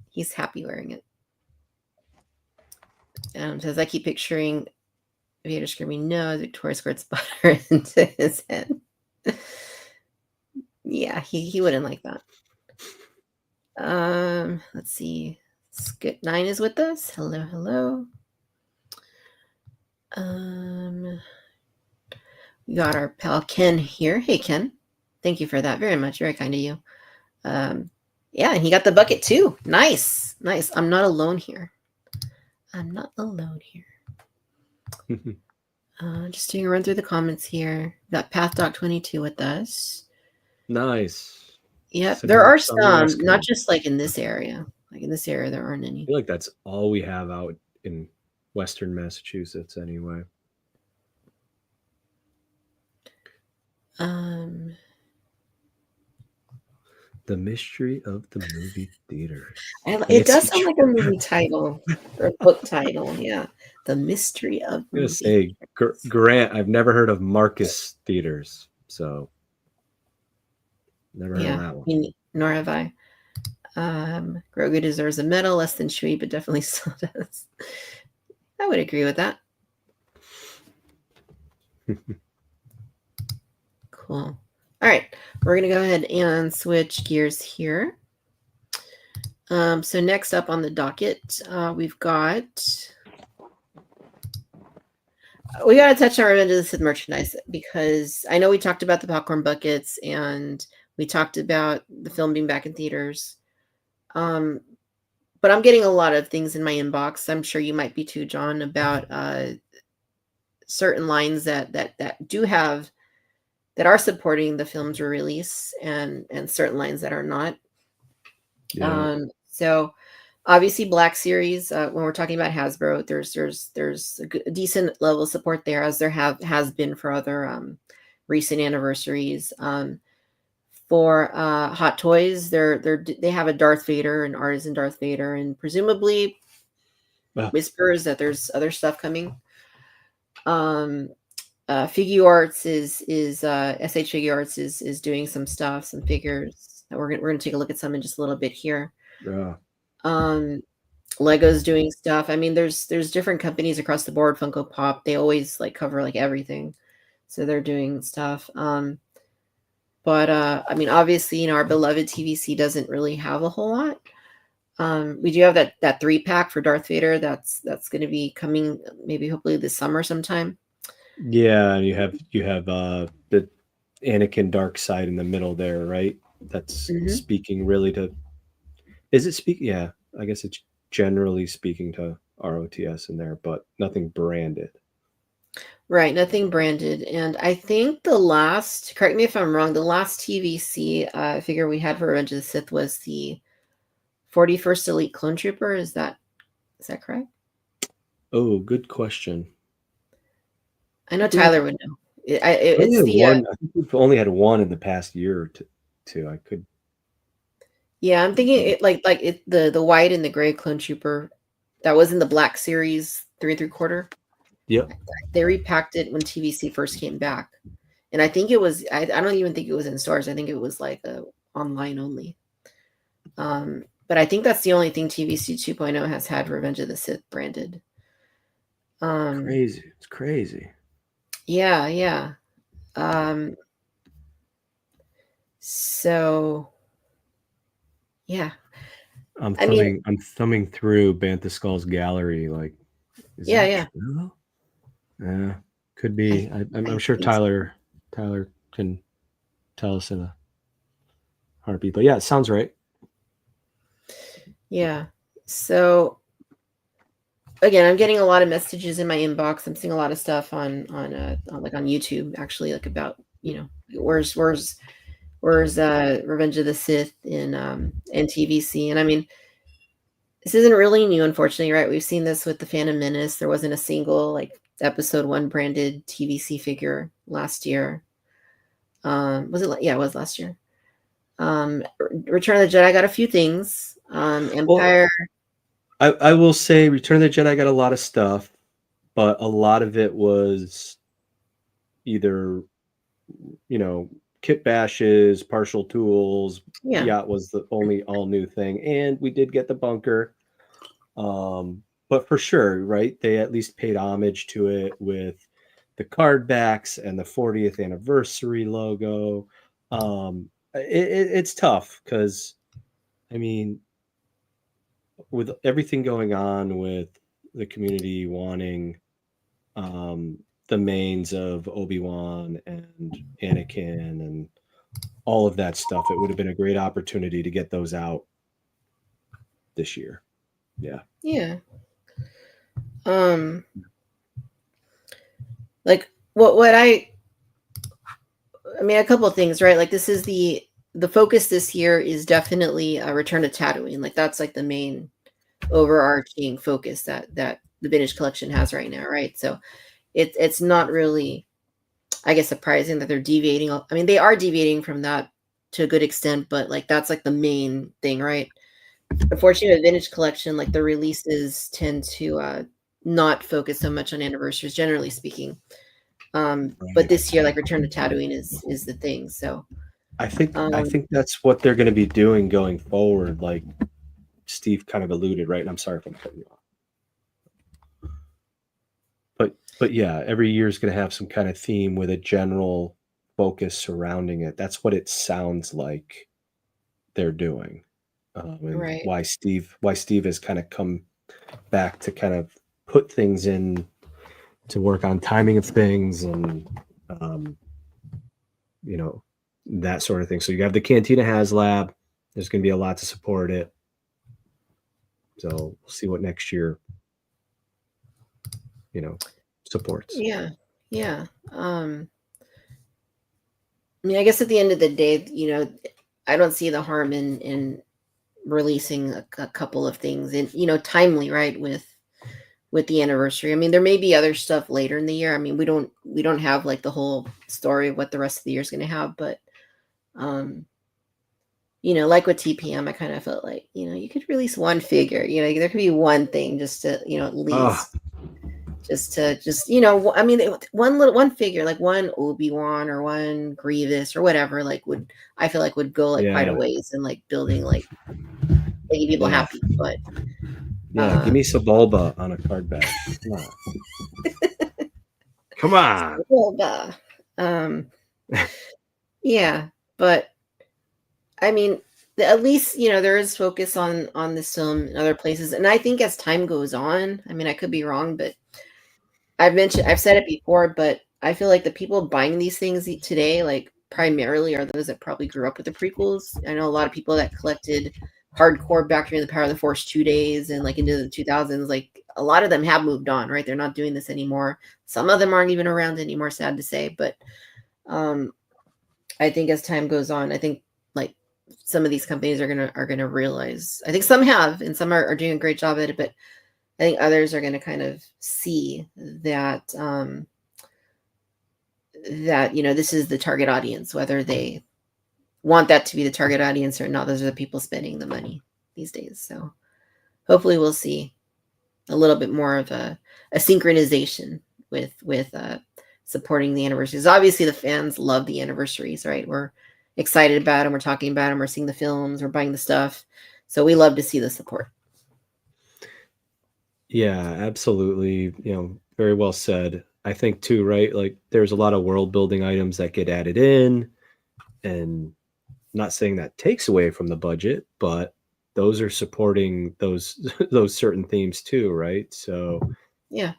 He's happy wearing it. Says I keep picturing Vader screaming, "No!" as Victoria squirts butter into his head. Yeah, he wouldn't like that. Let's see. Skip 9 is with us. Hello. We got our pal Ken here. Hey Ken, thank you for that very much. Very kind of you. Yeah, and he got the bucket too. Nice. I'm not alone here. Just doing a run through the comments here. We got PathDoc22 with us. Nice. Yeah, there are some, not just like in this area. Like in this area, there aren't any. I feel like that's all we have out in Western Massachusetts anyway. The mystery of the movie theater. It does sound like a movie title or a book title. Yeah, the mystery of. I'm gonna say Grant. I've never heard of Marcus Theaters, so never heard of that one. Nor have I. Grogu deserves a medal, less than Chewie, but definitely still does. I would agree with that. Cool. All right, we're going to go ahead and switch gears here. So next up on the docket, we've got... We got to touch on Revenge of the Sith merchandise because I know we talked about the popcorn buckets and we talked about the film being back in theaters. But I'm getting a lot of things in my inbox. I'm sure you might be too, John, about certain lines that do have... that are supporting the film's release and certain lines that are not. Yeah. So obviously Black Series, when we're talking about Hasbro, there's a decent level of support there, as there has been for other recent anniversaries. For Hot Toys, they have a Darth Vader, an artisan Darth Vader, and presumably whispers that there's other stuff coming. Figure Arts is SH Figure Arts is doing some stuff, some figures. We're gonna take a look at some in just a little bit here. Yeah. Lego's doing stuff. I mean, there's different companies across the board. Funko Pop, they always like cover like everything, so they're doing stuff. But I mean, obviously, you know, our beloved TVC doesn't really have a whole lot. We do have that 3-pack for Darth Vader. That's going to be coming maybe hopefully this summer sometime. Yeah, and you have the Anakin dark side in the middle there, right? That's speaking really to. Is it speaking? Yeah, I guess it's generally speaking to ROTS in there, but nothing branded. Right, nothing branded. And I think the last, correct me if I'm wrong, the last TVC figure we had for Revenge of the Sith was the 41st Elite Clone Trooper. Is that correct? Oh, good question. I know Tyler would know. It's the one. I think we've only had one in the past year or two. I could. Yeah, I'm thinking it like the white and the gray Clone Trooper that was in the black series 3 3/4. Yep. They repacked it when TVC first came back. And I think it was I don't even think it was in stores. I think it was like online only. But I think that's the only thing TVC 2.0 has had Revenge of the Sith branded. Crazy. It's crazy. Yeah, yeah. So yeah. I'm thumbing through Bantha Skull's gallery. Like, is that true? Yeah, could be. I'm sure Tyler can tell us in a heartbeat. But yeah, it sounds right. Yeah. So again, I'm getting a lot of messages in my inbox. I'm seeing a lot of stuff on YouTube, actually, like about, you know, where's Revenge of the Sith in TVC. And I mean, this isn't really new, unfortunately, right? We've seen this with the Phantom Menace. There wasn't a single like episode 1 branded TVC figure last year. Was it? Yeah, it was last year. Return of the Jedi got a few things. Empire. Well, I will say Return of the Jedi got a lot of stuff, but a lot of it was either, you know, kit bashes, partial tools. Yacht was the only all new thing, and we did get the bunker. But for sure, right? They at least paid homage to it with the card backs and the 40th anniversary logo. It's tough because, I mean, with everything going on with the community wanting the mains of Obi-Wan and Anakin and all of that stuff, it would have been a great opportunity to get those out this year. Yeah. Yeah. Like what I mean, a couple of things, right? Like this is the focus this year is definitely a Return to Tatooine. Like that's like the main overarching focus that the vintage collection has right now, right? So it's not really, I guess, surprising that they're deviating. I mean, they are deviating from that to a good extent, but like that's like the main thing, right? Unfortunately, with vintage collection, like the releases tend to not focus so much on anniversaries, generally speaking. But this year, like Return to Tatooine is the thing. So I think that's what they're going to be doing going forward. Like Steve kind of alluded, right? And I'm sorry if I'm cutting you off. But yeah, every year is going to have some kind of theme with a general focus surrounding it. That's what it sounds like they're doing. And right. why Steve has kind of come back to kind of put things in to work on timing of things and you know, that sort of thing. So you have the Cantina HasLab. There's going to be a lot to support it. So we'll see what next year, you know, supports. Yeah. I mean, I guess at the end of the day, you know, I don't see the harm in releasing a couple of things and, you know, timely, right, with the anniversary. I mean, there may be other stuff later in the year. I mean, we don't have like the whole story of what the rest of the year is going to have, but you know, like with TPM, I kind of felt like, you know, you could release one figure, you know, there could be one thing just to, you know, at least just, you know, I mean, one figure, like one Obi-Wan or one Grievous or whatever, like I feel like would go like quite a ways in like building, like making people happy. But give me Sebulba on a card back. Come on. Sebulba. Yeah. But I mean, at least there is focus on this film in other places, and I think as time goes on, I mean, I could be wrong, but I've said it before, but I feel like the people buying these things today, like primarily, are those that probably grew up with the prequels. I know a lot of people that collected hardcore back during the Power of the Force 2 days and like into the 2000s. Like a lot of them have moved on, right? They're not doing this anymore. Some of them aren't even around anymore, sad to say. But I think as time goes on, I think like some of these companies are gonna realize. I think some have, and some are doing a great job at it, but I think others are going to kind of see that this is the target audience, whether they want that to be the target audience or not. Those are the people spending the money these days. So hopefully we'll see a little bit more of a synchronization with supporting the anniversaries. Obviously the fans love the anniversaries, right? We're excited about them. We're talking about them. We're seeing the films. We're buying the stuff. So we love to see the support. Yeah, absolutely. Very well said. I think too, right? Like there's a lot of world building items that get added in, and I'm not saying that takes away from the budget, but those are supporting those those certain themes too, right? So yeah,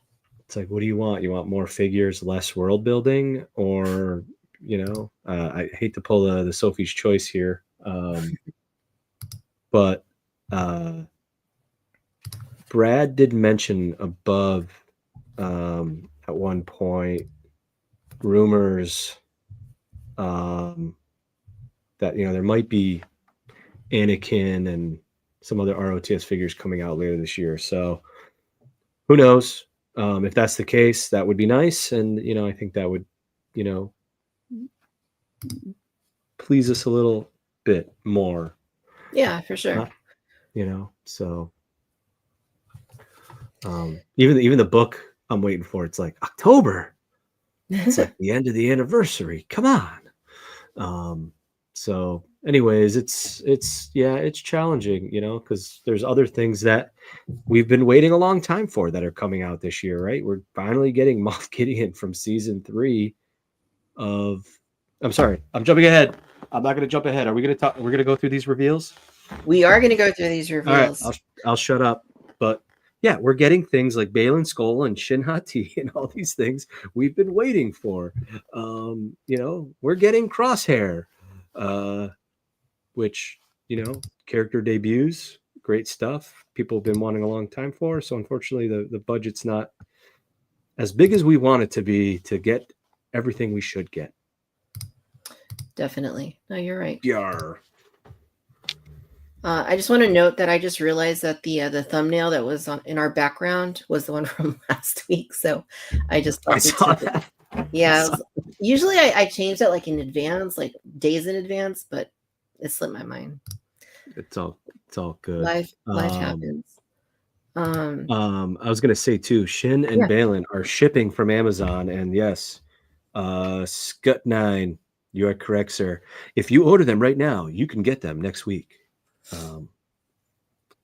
it's like, what do you want? You want more figures, less world building, or I hate to pull the Sophie's Choice here, but Brad did mention above at one point rumors that there might be Anakin and some other ROTS figures coming out later this year. So who knows? If that's the case, that would be nice, and I think that would please us a little bit more. Yeah, for sure. So even the book I'm waiting for, it's like October. It's like the end of the anniversary. Come on. So anyways, it's challenging, because there's other things that we've been waiting a long time for that are coming out this year, right? We're finally getting Moff Gideon from season 3 of. I'm sorry, I'm jumping ahead. I'm not going to jump ahead. Are we going to talk? We're going to go through these reveals. We are going to go through these reveals. All right, I'll shut up. But yeah, we're getting things like Balin Skull and Shin Hati and all these things we've been waiting for. We're getting Crosshair, which, character debuts, great stuff. People have been wanting a long time for. So unfortunately, the budget's not as big as we want it to be to get everything we should get. Definitely. No, you're right. Yar. I just want to note that I just realized that the thumbnail that was in our background was the one from last week. So I saw that. Yeah. Usually I change that like in advance, like days in advance, but it slipped my mind. It's all good. Life happens. I was gonna say too, Shin and Balin are shipping from Amazon, and yes, Scut9, you are correct, sir. If you order them right now, you can get them next week.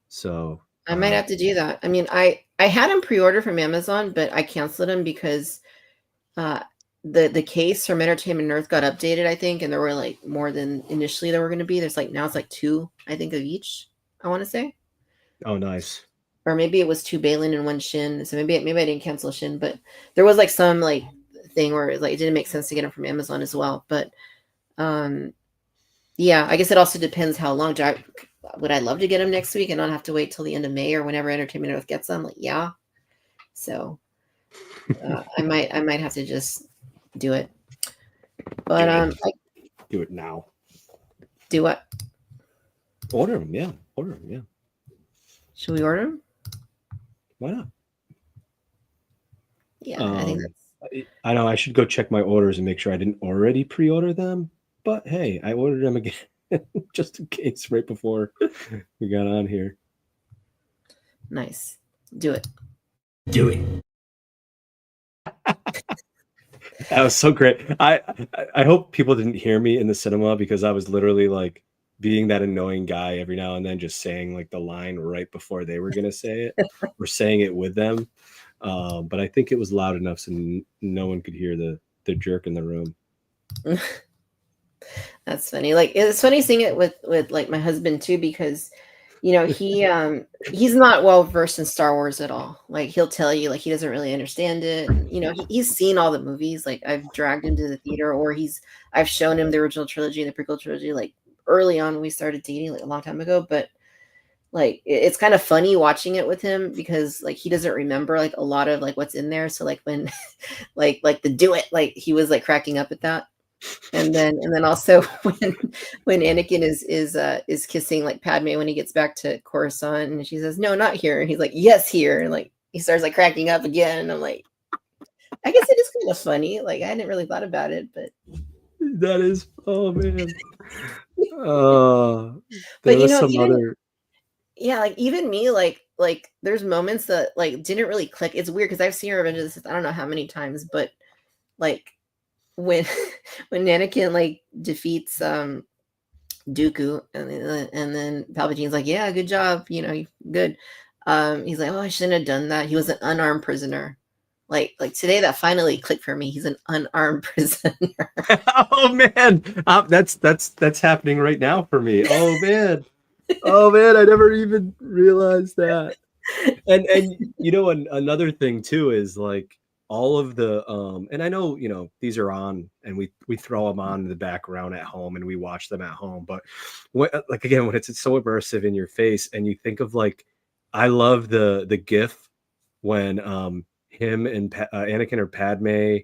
So I might have to do that. I mean, I had them pre-order from Amazon, but I canceled them because the case from Entertainment Earth got updated, I think, and there were like more than initially there were going to be. There's like now it's like 2, I think, of each. I want to say. Oh, nice. Or maybe it was 2 Balin and 1 Shin. So maybe I didn't cancel Shin, but there was like some like thing where it didn't make sense to get them from Amazon as well. But yeah, I guess it also depends how long. Would I love to get them next week and not have to wait till the end of May or whenever Entertainment Earth gets them? Like, yeah. So I might have to just do it. But do it now. Do what? Order them, yeah. Should we order them? Why not? Yeah, I think that's. I know I should go check my orders and make sure I didn't already pre-order them. But hey, I ordered them again just in case right before we got on here. Nice. Do it. Do it. That was so great. I hope people didn't hear me in the cinema because I was literally like being that annoying guy every now and then, just saying like the line right before they were going to say it or saying it with them. But I think it was loud enough so no one could hear the jerk in the room. That's funny. Like it's funny seeing it with like my husband too, because he's not well versed in Star Wars at all. Like he'll tell you like he doesn't really understand it. He's seen all the movies. Like I've dragged him to the theater, or I've shown him the original trilogy and the prequel trilogy like early on when we started dating, like a long time ago. But like it's kind of funny watching it with him because like he doesn't remember like a lot of like what's in there. So like when like the do it, like he was like cracking up at that. And then also when Anakin is kissing like Padme when he gets back to Coruscant, and she says, "No, not here," and he's like, "Yes, here," and like he starts like cracking up again, and I'm like, I guess it is kind of funny. Like I hadn't really thought about it, but that is, oh man. But there was some even other. yeah, like even me, like there's moments that like didn't really click. It's weird because I've seen Revenge of the Sith I don't know how many times, but like when when Anakin like defeats Dooku, and then Palpatine's like, "Yeah, good job, good." He's like, "Oh, I shouldn't have done that. He was an unarmed prisoner." Like today, that finally clicked for me. He's an unarmed prisoner. Oh man, that's happening right now for me. Oh man, I never even realized that. And another thing too is like all of the and I know these are on and we throw them on in the background at home and we watch them at home, but like again when it's so immersive in your face and you think of like I love the gif when him and Anakin or Padme,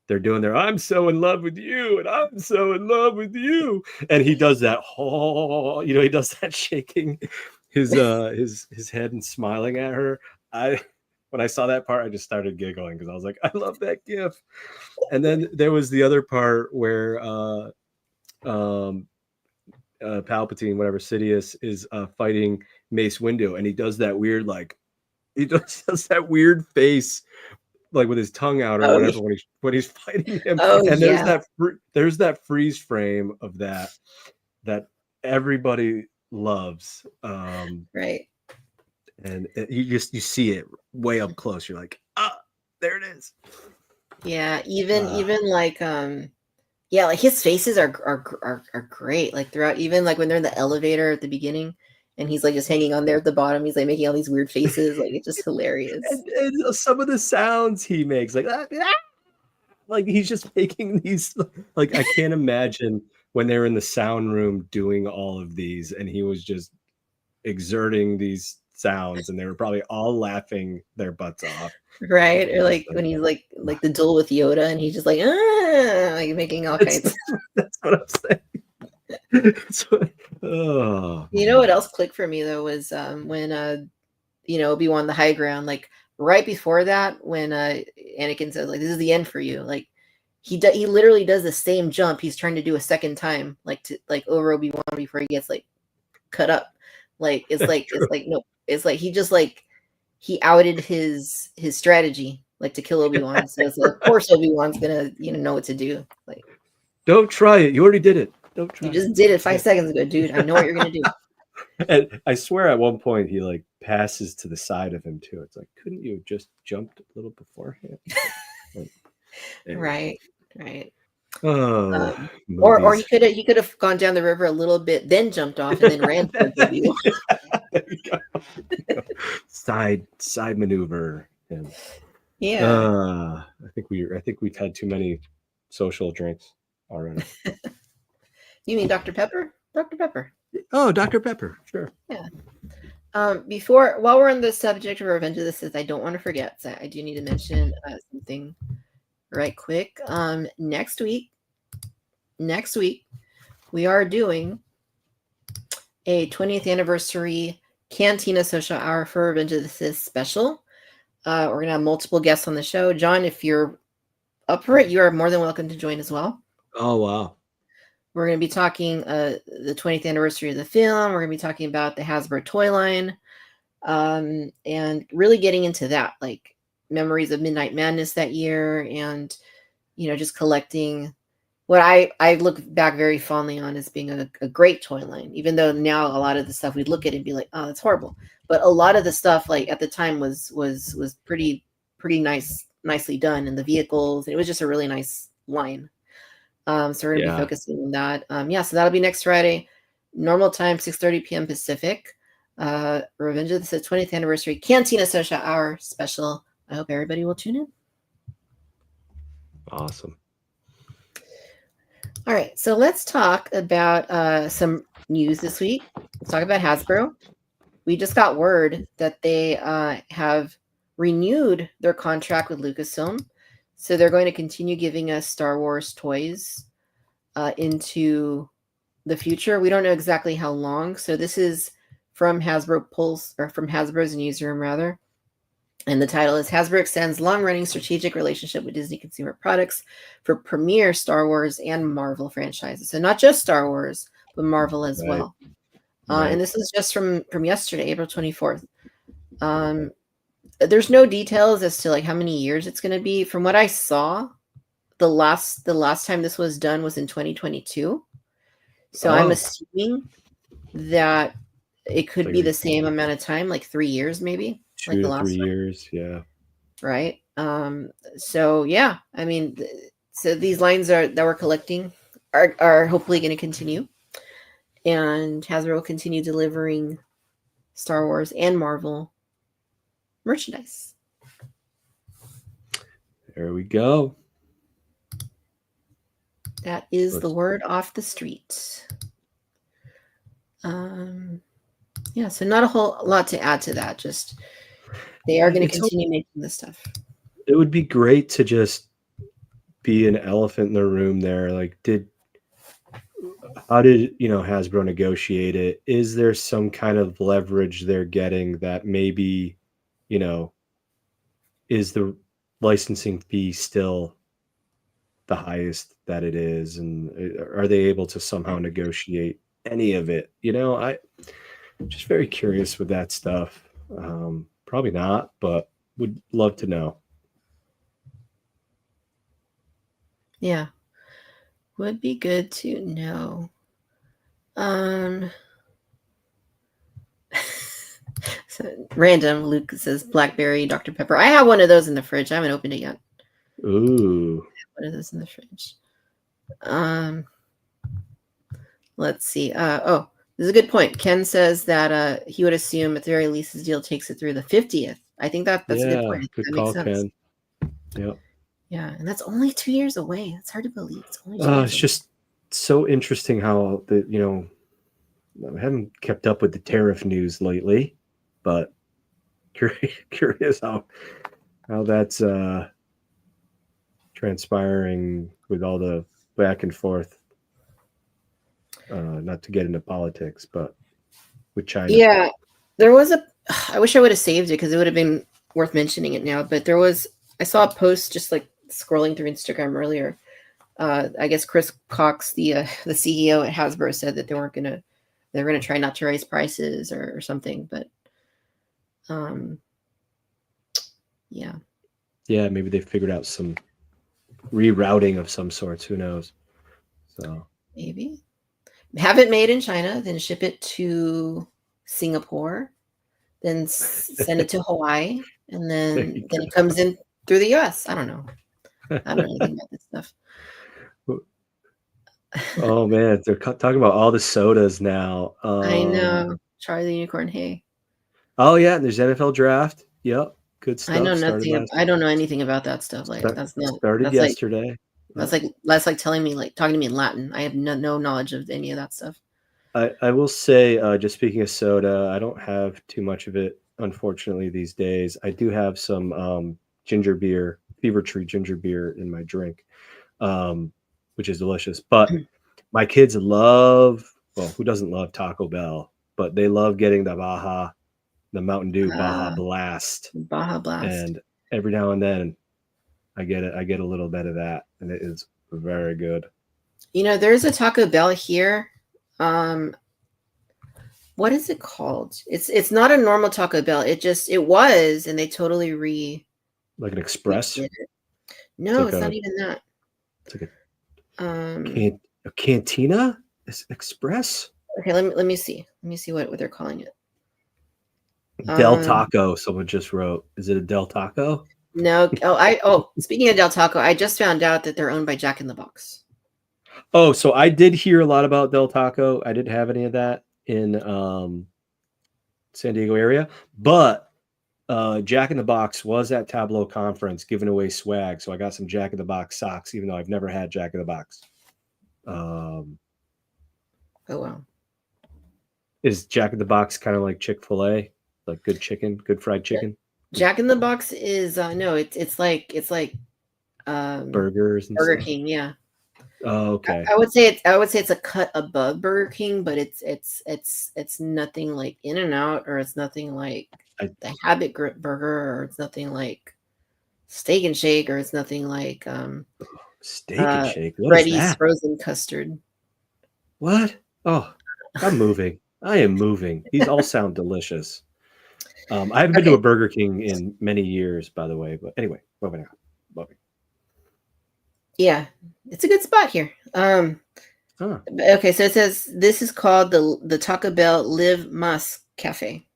they're doing their "I'm so in love with you" and "I'm so in love with you," and he does that whole he does that shaking his head and smiling at her. When I saw that part, I just started giggling because I was like, I love that gif. And then there was the other part where Palpatine, whatever, Sidious is fighting Mace Windu, and he does that weird does that weird face like with his tongue out or whatever when he's fighting him. And there's that freeze frame of that everybody loves. Right. And you see it way up close. You're like, there it is. Yeah, even like like his faces are great. Like throughout, even like when they're in the elevator at the beginning, and he's like just hanging on there at the bottom. He's like making all these weird faces. Like it's just hilarious. And some of the sounds he makes, like he's just making these. Like I can't imagine when they're in the sound room doing all of these, and he was just exerting these sounds and they were probably all laughing their butts off, right? Or like when he's like the duel with Yoda and he's just like making all kinds. That's what I'm saying. You know what else clicked for me though was when Obi-Wan the high ground, like right before that when Anakin says like this is the end for you, like he literally does the same jump he's trying to do a second time, like to like over Obi-Wan before he gets like cut up. Like it's like he just like he outed his strategy like to kill Obi-Wan. So it's like, of course Obi-Wan's gonna know what to do. Like, don't try it. You already did it. Don't try. You just did it 5 seconds ago, dude. I know what you're gonna do. And I swear at one point he like passes to the side of him too. It's like, couldn't you have just jumped a little beforehand? Right. Or he could have gone down the river a little bit, then jumped off, and then ran towards Obi-Wan. There you go. Side maneuver. Yeah. I think we've had too many social drinks already. You mean Dr. Pepper? Dr. Pepper. Oh, Dr. Pepper. Sure. Yeah. While we're on the subject of Revenge of the Sith, I don't want to forget. So I do need to mention something right quick. Next week, we are doing a 20th anniversary Cantina social hour for Revenge of the Sith special. We're going to have multiple guests on the show. John, if you're up for it, you are more than welcome to join as well. Oh, wow. We're going to be talking the 20th anniversary of the film. We're going to be talking about the Hasbro toy line, and really getting into that, like memories of Midnight Madness that year, and just collecting what I look back very fondly on as being a great toy line, even though now a lot of the stuff we'd look at and be like, oh, that's horrible. But a lot of the stuff like at the time was pretty nicely done, and the vehicles, it was just a really nice line. So we're going to be focusing on that. So that'll be next Friday. Normal time, 6:30 p.m. Pacific. Revenge of the Sith 20th anniversary Cantina Social Hour special. I hope everybody will tune in. Awesome. All right, so let's talk about some news this week. Let's talk about Hasbro. We just got word that they have renewed their contract with Lucasfilm. So they're going to continue giving us Star Wars toys into the future. We don't know exactly how long. So this is from Hasbro Pulse, or from Hasbro's newsroom, rather. And the title is Hasbro extends long-running strategic relationship with Disney Consumer Products for premier Star Wars and Marvel franchises. So not just Star Wars, but Marvel as well. And this is just from yesterday, April 24th. There's no details as to like how many years it's going to be. From what I saw, the last time this was done was in 2022. So I'm assuming that it could be the same amount of time, like 3 years, maybe. 2 to 3 years, yeah. Right. So yeah, I mean, so these lines that we're collecting are hopefully going to continue, and Hasbro will continue delivering Star Wars and Marvel merchandise. There we go. That is the word off the street. So not a whole lot to add to that. Just they are going to continue making this stuff. It would be great to just be an elephant in the room there. Like, how did Hasbro negotiate it? Is there some kind of leverage they're getting that maybe, is the licensing fee still the highest that it is, and are they able to somehow negotiate any of it? I'm just very curious with that stuff. Probably not, but would love to know. Yeah, would be good to know. So random Luke says blackberry Dr. Pepper. I have one of those in the fridge. I haven't opened it yet. Ooh, one of those in the fridge. Let's see. This is a good point. Ken says that he would assume at the very least his deal takes it through the 50th. I think that's a good point. Good that call, makes sense. Ken. Yep. Yeah, and that's only 2 years away. It's hard to believe. It's only 2 years It's just so interesting how I haven't kept up with the tariff news lately, but curious how that's transpiring with all the back and forth. Not to get into politics, but with China. Yeah, there was I wish I would have saved it because it would have been worth mentioning it now. But I saw a post just like scrolling through Instagram earlier. I guess Chris Cox, the CEO at Hasbro, said that they're gonna try not to raise prices or something. But maybe they figured out some rerouting of some sorts. Who knows? So maybe have it made in China, then ship it to Singapore, then send it to Hawaii, and then it comes in through the US. I don't know. I don't know anything about this stuff. Oh man, they're talking about all the sodas now. I know. Charlie the Unicorn. Hey. Oh yeah, there's NFL draft. Yep, good stuff. I know nothing. I don't know anything about that stuff. Like that's yesterday. That's like telling me, like talking to me in Latin. I have no knowledge of any of that stuff. I will say, just speaking of soda, I don't have too much of it, unfortunately, these days. I do have some ginger beer, Fever Tree ginger beer in my drink, which is delicious. But my kids who doesn't love Taco Bell? But they love getting the Mountain Dew Baja Blast. Baja Blast. And every now and then I get a little bit of that, and it is very good. There's a Taco Bell here. What is it called? It's not a normal Taco Bell. It was, and they totally like an Express. No, it's not even that. It's like a Cantina Express. Okay, let me see. Let me see what they're calling it. Del Taco. Someone just wrote. Is it a Del Taco? No. Speaking of Del Taco, I just found out that they're owned by Jack in the Box. Oh, so I did hear a lot about Del Taco. I didn't have any of that in San Diego area, but Jack in the Box was at Tableau conference giving away swag. So I got some Jack in the Box socks, even though I've never had Jack in the Box. Oh wow. Is Jack in the Box kind of like Chick-fil-A, like good chicken, good fried chicken? Jack in the Box is no, it's like Burgers and Burger stuff. King, yeah. Oh, okay. I would say it's a cut above Burger King, but it's nothing like In-N-Out, or it's nothing like the Habit Burger, or it's nothing like Steak and Shake, or it's nothing like Steak and Shake. What is Freddy's that? frozen custard. What? Oh, I'm moving. I am moving. These all sound delicious. I haven't been to a Burger King in many years, by the way. But anyway, moving on. Yeah, it's a good spot here. Okay, so it says this is called the Taco Bell Live Más Cafe,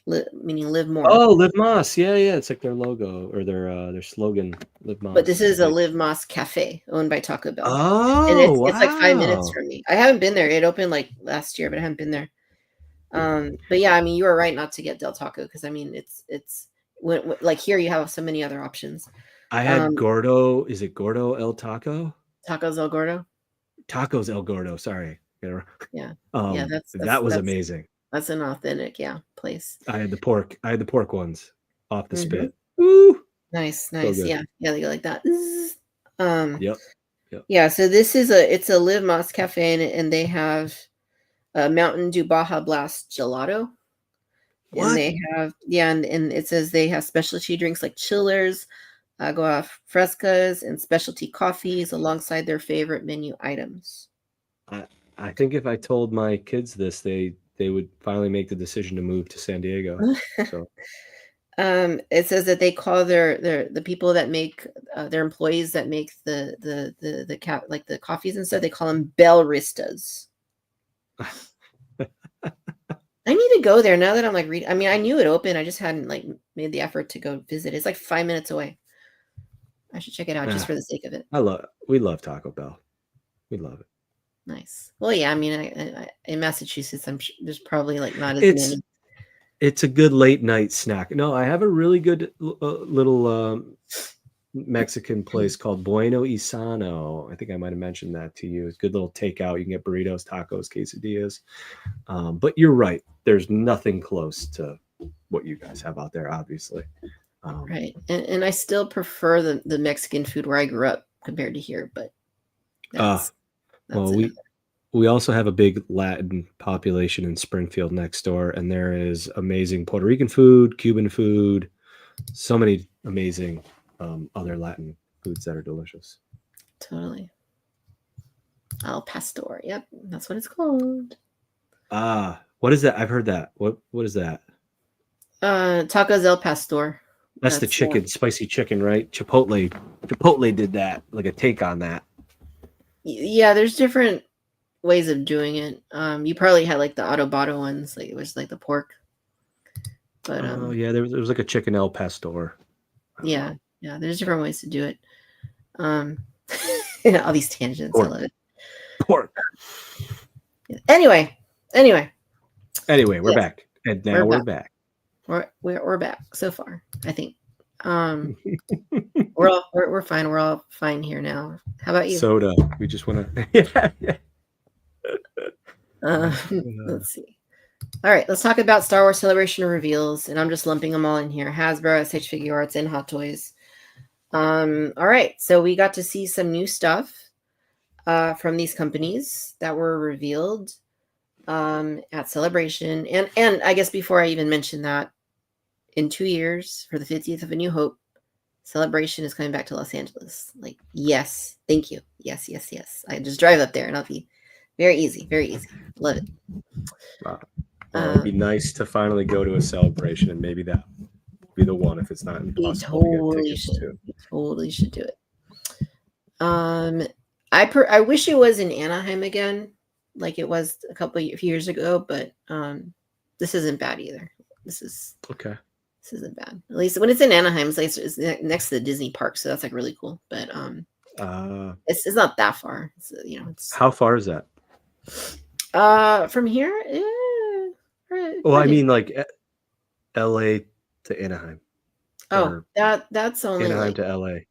meaning live more. Oh, Live Más. Yeah. It's like their logo or their slogan, Live Más. But this is a Live Más Cafe owned by Taco Bell. Oh, and wow. It's like 5 minutes from me. I haven't been there. It opened like last year, but I haven't been there. But yeah, I mean, you were right not to get Del Taco, because I mean, it's like here you have so many other options. I had Gordo. Is it Gordo El Taco? Tacos El Gordo. Tacos El Gordo. Sorry. Yeah. Yeah. That was amazing. That's an authentic, place. I had the pork ones off the spit. Woo! Nice. So Yeah, they go like that. Yep. Yeah, so this is it's a Live Más Cafe, and they have Mountain Dew Baja Blast Gelato. What? And they have, and it says they have specialty drinks like chillers, agua frescas, and specialty coffees alongside their favorite menu items. I think if I told my kids this, they would finally make the decision to move to San Diego. So it says that they call the people that make their employees that make the coffees and stuff, they call them Bellristas. I need to go there now that I'm like reading. I mean, I knew it opened. I just hadn't like made the effort to go visit. It's like 5 minutes away. I should check it out just for the sake of it. We love Taco Bell. We love it. Nice. Well, yeah. I mean, in Massachusetts, I'm sure there's probably like not as many. It's a good late night snack. No, I have a really good little Mexican place called Bueno y Sano. I think I might have mentioned that to you. It's a good little takeout. You can get burritos, tacos, quesadillas. But you're right. There's nothing close to what you guys have out there, obviously. Right. And I still prefer the Mexican food where I grew up compared to here. But we also have a big Latin population in Springfield next door, and there is amazing Puerto Rican food, Cuban food, so many amazing other Latin foods that are delicious. Totally. Al Pastor. Yep, that's what it's called. What is that? I've heard that. What is that? Tacos El Pastor. That's the chicken, spicy chicken, right? Chipotle did that, like a take on that. Yeah, there's different ways of doing it. You probably had like the Autobotto ones, like it was like the pork. But yeah, there was like a chicken El Pastor. Yeah, there's different ways to do it. All these tangents, pork. I love it. Pork. Anyway, we're back, and now we're back. We're back so far, I think. We're fine. We're all fine here now. How about you? Soda. We just want to. Let's see. All right, let's talk about Star Wars Celebration reveals, and I'm just lumping them all in here: Hasbro, SH Figure Arts, and Hot Toys. All right, so we got to see some new stuff from these companies that were revealed at Celebration, and I guess before I even mention that, in 2 years for the 50th of A New Hope, Celebration is coming back to Los Angeles. Like, yes, thank you, yes. I just drive up there, and I'll be very easy. Love it. Wow. Well, it'd be nice to finally go to a Celebration, and maybe that will be the one if it's not impossible to get tickets to. Totally should do it. I wish it was in Anaheim again, like it was a few years ago, but this isn't bad either. This isn't bad. At least when it's in Anaheim, it's next to the Disney park, so that's like really cool. But It's not that far. It's, it's How far is that? from here. Well, I mean, like L.A. to Anaheim. Oh, that's only Anaheim like. to L.A.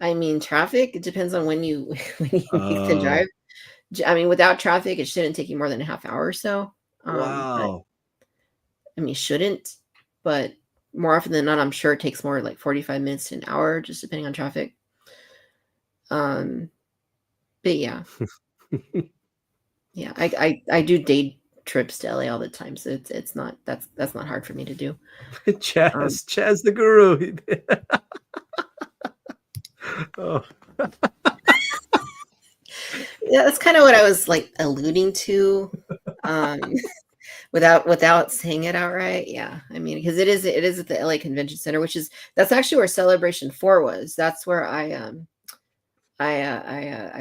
I mean, traffic. It depends on when you can Oh. drive. I mean, without traffic, it shouldn't take you more than a half hour or so. Wow. I mean, shouldn't, but more often than not, I'm sure it takes more like 45 minutes to an hour, just depending on traffic. But yeah, yeah, I do day trips to LA all the time, so it's not that's not hard for me to do. Chaz the guru. Oh. Yeah, that's kind of what I was like alluding to, without saying it outright. Yeah, I mean, because it is at the LA Convention Center, that's actually where Celebration 4 was. That's where I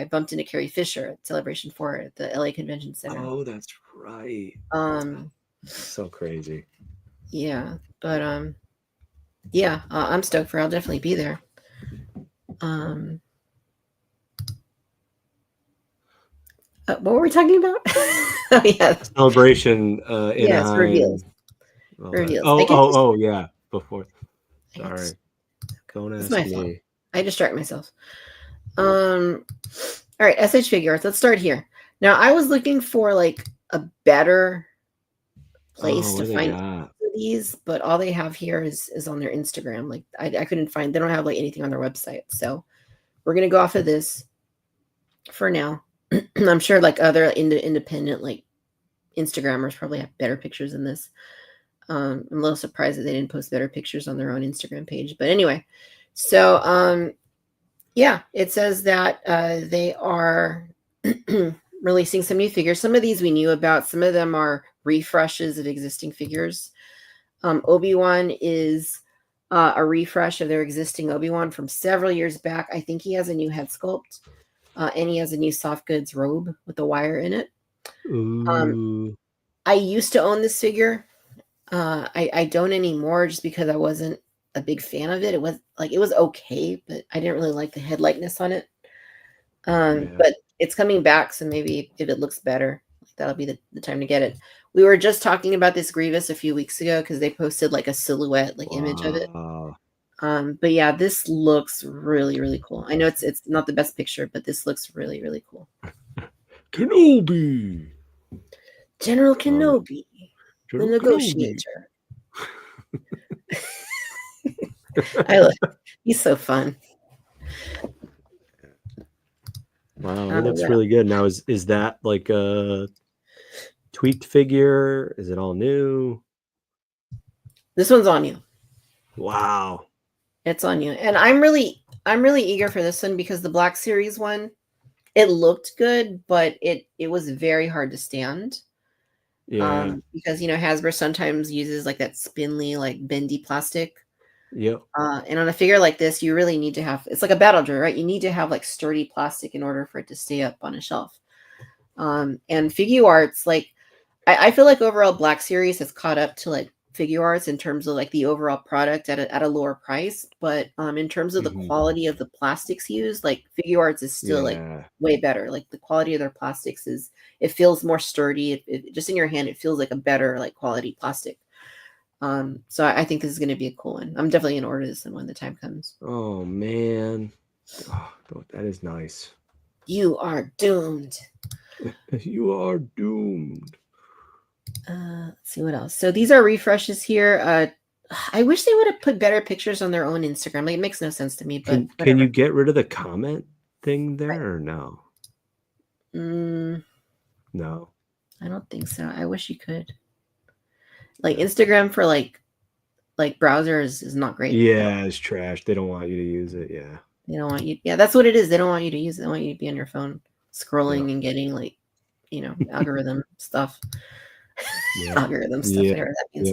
bumped into Carrie Fisher at Celebration 4 at the LA Convention Center. Oh, that's right. So crazy. Yeah, but yeah, I'm stoked for. I'll definitely be there. What were we talking about? Oh yeah, Celebration. yes, Anaheim. reveals. Oh, yeah. Before. Sorry. Don't ask my me. fault. I distract myself. All right, SH Figure Arts. Let's start here. Now, I was looking for like a better place to find these, but all they have here is on their Instagram. Like I couldn't find. They don't have like anything on their website. So we're gonna go off of this for now. I'm sure like other independent like Instagrammers probably have better pictures than this. I'm a little surprised that they didn't post better pictures on their own Instagram page. But anyway, so yeah, it says that they are releasing some new figures. Some of these we knew about. Some of them are refreshes of existing figures. Obi-Wan is a refresh of their existing Obi-Wan from several years back. I think he has a new head sculpt. And he has a new soft goods robe with a wire in it. I used to own this figure. I don't anymore just because I wasn't a big fan of it. It was okay, but I didn't really like the head likeness on it. But it's coming back, so maybe if it looks better, that'll be the time to get it. We were just talking about this Grievous a few weeks ago because they posted like a silhouette image of it. But yeah, this looks really, really cool. I know it's not the best picture, but this looks really, really cool. Kenobi. General Kenobi. The negotiator. He's so fun. Wow, it looks really good. Now, is that like a tweaked figure? Is it all new? This one's on you. Wow. It's on you. And I'm really eager for this one because the Black Series one, it looked good, but it was very hard to stand. Yeah. Because Hasbro sometimes uses like that spindly, like bendy plastic. Yep. And on a figure like this, you really need to have, it's like a battle droid, right? You need to have like sturdy plastic in order for it to stay up on a shelf. And Figuarts, like I feel like overall Black Series has caught up to like Figuarts in terms of like the overall product at a lower price, but in terms of the quality of the plastics used, like Figuarts is still like way better. Like the quality of their plastics it feels more sturdy. It just in your hand, it feels like a better like quality plastic. So I think this is going to be a cool one. I'm definitely going to order this one when the time comes. Oh man, that is nice. You are doomed. You are doomed. Let's see what else. So these are refreshes here. I wish they would have put better pictures on their own Instagram. Like it makes no sense to me. But can you get rid of the comment thing there or no? No, I don't think so. I wish you could. Like Instagram for like browsers is not great. Yeah, it's trash. They don't want you to use it. Yeah. They don't want you. Yeah, that's what it is. They don't want you to use it. They want you to be on your phone scrolling and getting like, algorithm stuff. Algorithm stuff, whatever that means.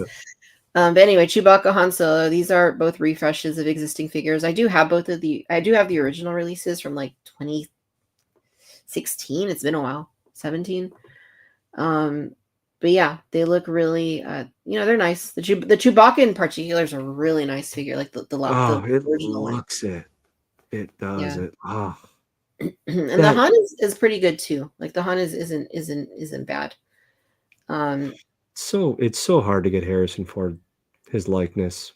But anyway, Chewbacca, Han Solo, these are both refreshes of existing figures. I do have the original releases from like 2016. It's been a while. 17. But yeah, they look really they're nice. The Chewbacca in particular is a really nice figure. Like the it original looks one. it. It does Yeah. it. Oh, And that- the Han is pretty good too. Like the Han isn't bad. it's so hard to get Harrison Ford his likeness.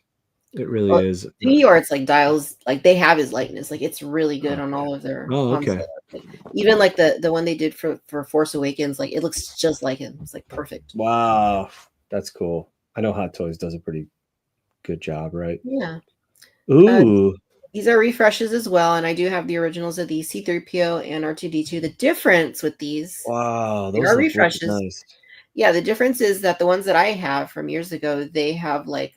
It really Well, is. 3D Arts like dials, like they have his likeness. Like it's really good on all of their Oh, Han okay. Solo. Like, even like the one they did for Force Awakens, like it looks just like him. It's like perfect. Wow, that's cool. I know Hot Toys does a pretty good job, right? Yeah. Ooh, These are refreshes as well, and I do have the originals of these C-3PO and R2-D2. The difference with these, wow, they those are look really refreshes. nice. Yeah, the difference is that the ones that I have from years ago, they have like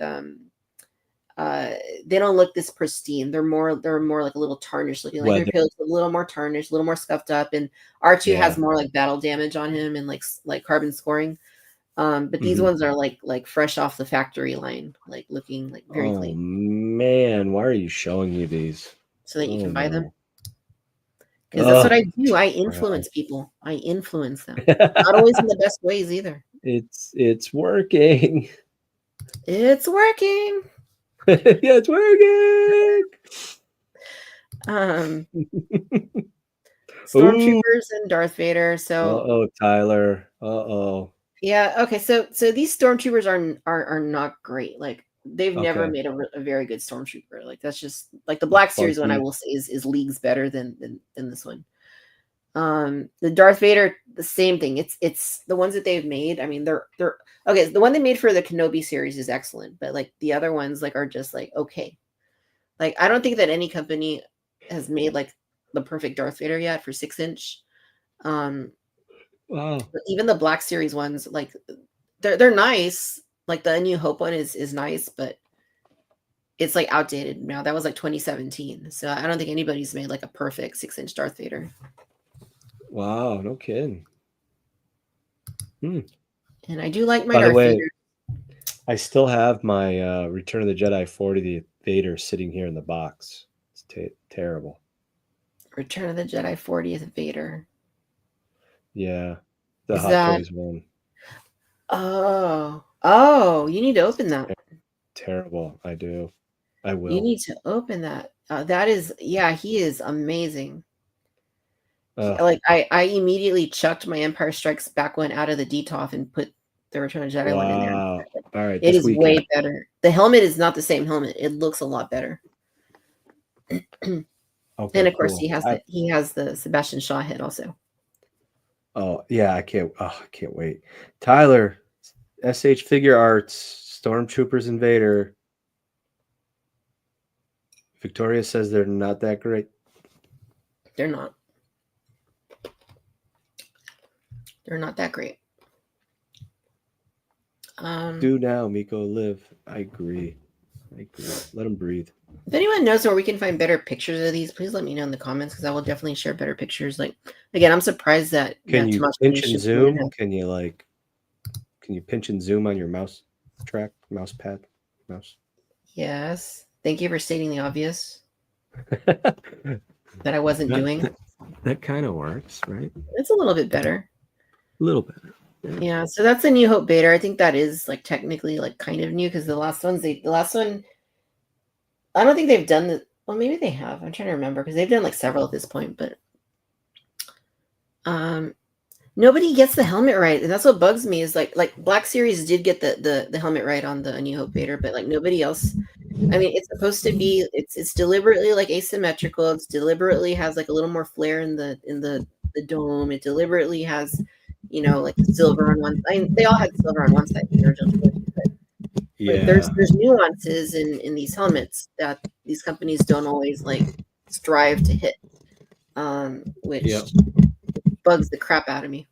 they don't look this pristine. They're more like a little tarnished looking. Like Weather. their pill's a little more tarnished, a little more scuffed up, and R2 Yeah. has more like battle damage on him and like carbon scoring. But these Mhm. ones are like fresh off the factory line, like looking like very Oh clean, man, why are you showing me these? so that you Oh, can buy them. no. Because that's what Oh, I do. I influence people. I influence them. Not always in the best ways either. it's working. It's working. Yeah, it's working. Stormtroopers and Darth Vader. So Uh-oh, Tyler. Uh-oh. yeah, okay. So these stormtroopers are not great. Like they've never Okay. made a very good stormtrooper. Like that's just like the Black Series one. I Funky. will say is leagues better than this one. The Darth Vader, the same thing. It's the ones that they've made. I mean, they're okay. The one they made for the Kenobi series is excellent, but like the other ones like are just like okay. Like I don't think that any company has made like the perfect Darth Vader yet for 6-inch. Wow. But even the Black Series ones, like they're nice. Like the A New Hope one is nice, but it's like outdated now. That was like 2017, so I don't think anybody's made like a perfect 6-inch Darth Vader. Wow, no kidding. And I do like my By the Darth way, Vader. I still have my Return of the Jedi 40th Vader sitting here in the box. It's terrible. Return of the Jedi 40th Vader. Yeah, the Is Hot that? Toys one. Oh, you need to open that. Terrible. I do. I will. You need to open that. That is, yeah, he is amazing. Like I immediately chucked my Empire Strikes Back one out of the DTOF and put the Return of the Jedi one in there. Wow. All right. It This is weekend. way better. The helmet is not the same helmet. It looks a lot better. Okay, And of course, cool. he has the Sebastian Shaw head also. Oh yeah, I can't wait. Tyler, SH Figure Arts, Stormtroopers Invader. Victoria says they're not that great. They're not. They're not that great. Do now, Miko, live. I agree. Let them breathe. If anyone knows where we can find better pictures of these, please let me know in the comments because I will definitely share better pictures. Like again, I'm surprised that Can you Tomash pinch and Leadership zoom? didn't have- Can you pinch and zoom on your mouse pad? Yes. Thank you for stating the obvious that that I wasn't doing. kind of works, right? It's a little bit better. A little better. Yeah, so that's a New Hope Vader. I think that is like technically like kind of new because the last one, I don't think they've done the. Well, maybe they have. I'm trying to remember because they've done like several at this point, but nobody gets the helmet right, and that's what bugs me. Is like Black Series did get the helmet right on the A New Hope Vader, but like nobody else. I mean, it's supposed to be. It's deliberately like asymmetrical. It's deliberately has like a little more flare in the dome. It deliberately has, like silver on one. I mean, they all had silver on one side in the original trilogy, but like there's nuances in these helmets that these companies don't always like strive to hit, which bugs the crap out of me.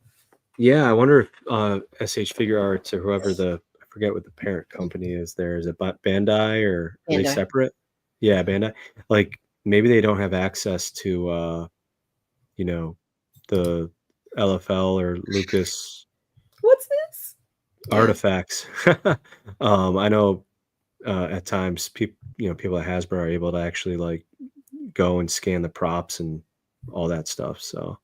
Yeah, I wonder if SH Figure Arts or whoever I forget what the parent company is there. Is it Bandai or are they Bandai. separate? Yeah, Bandai. Like maybe they don't have access to the LFL or Lucas What's this? artifacts. I know at times people at Hasbro are able to actually like go and scan the props and all that stuff. So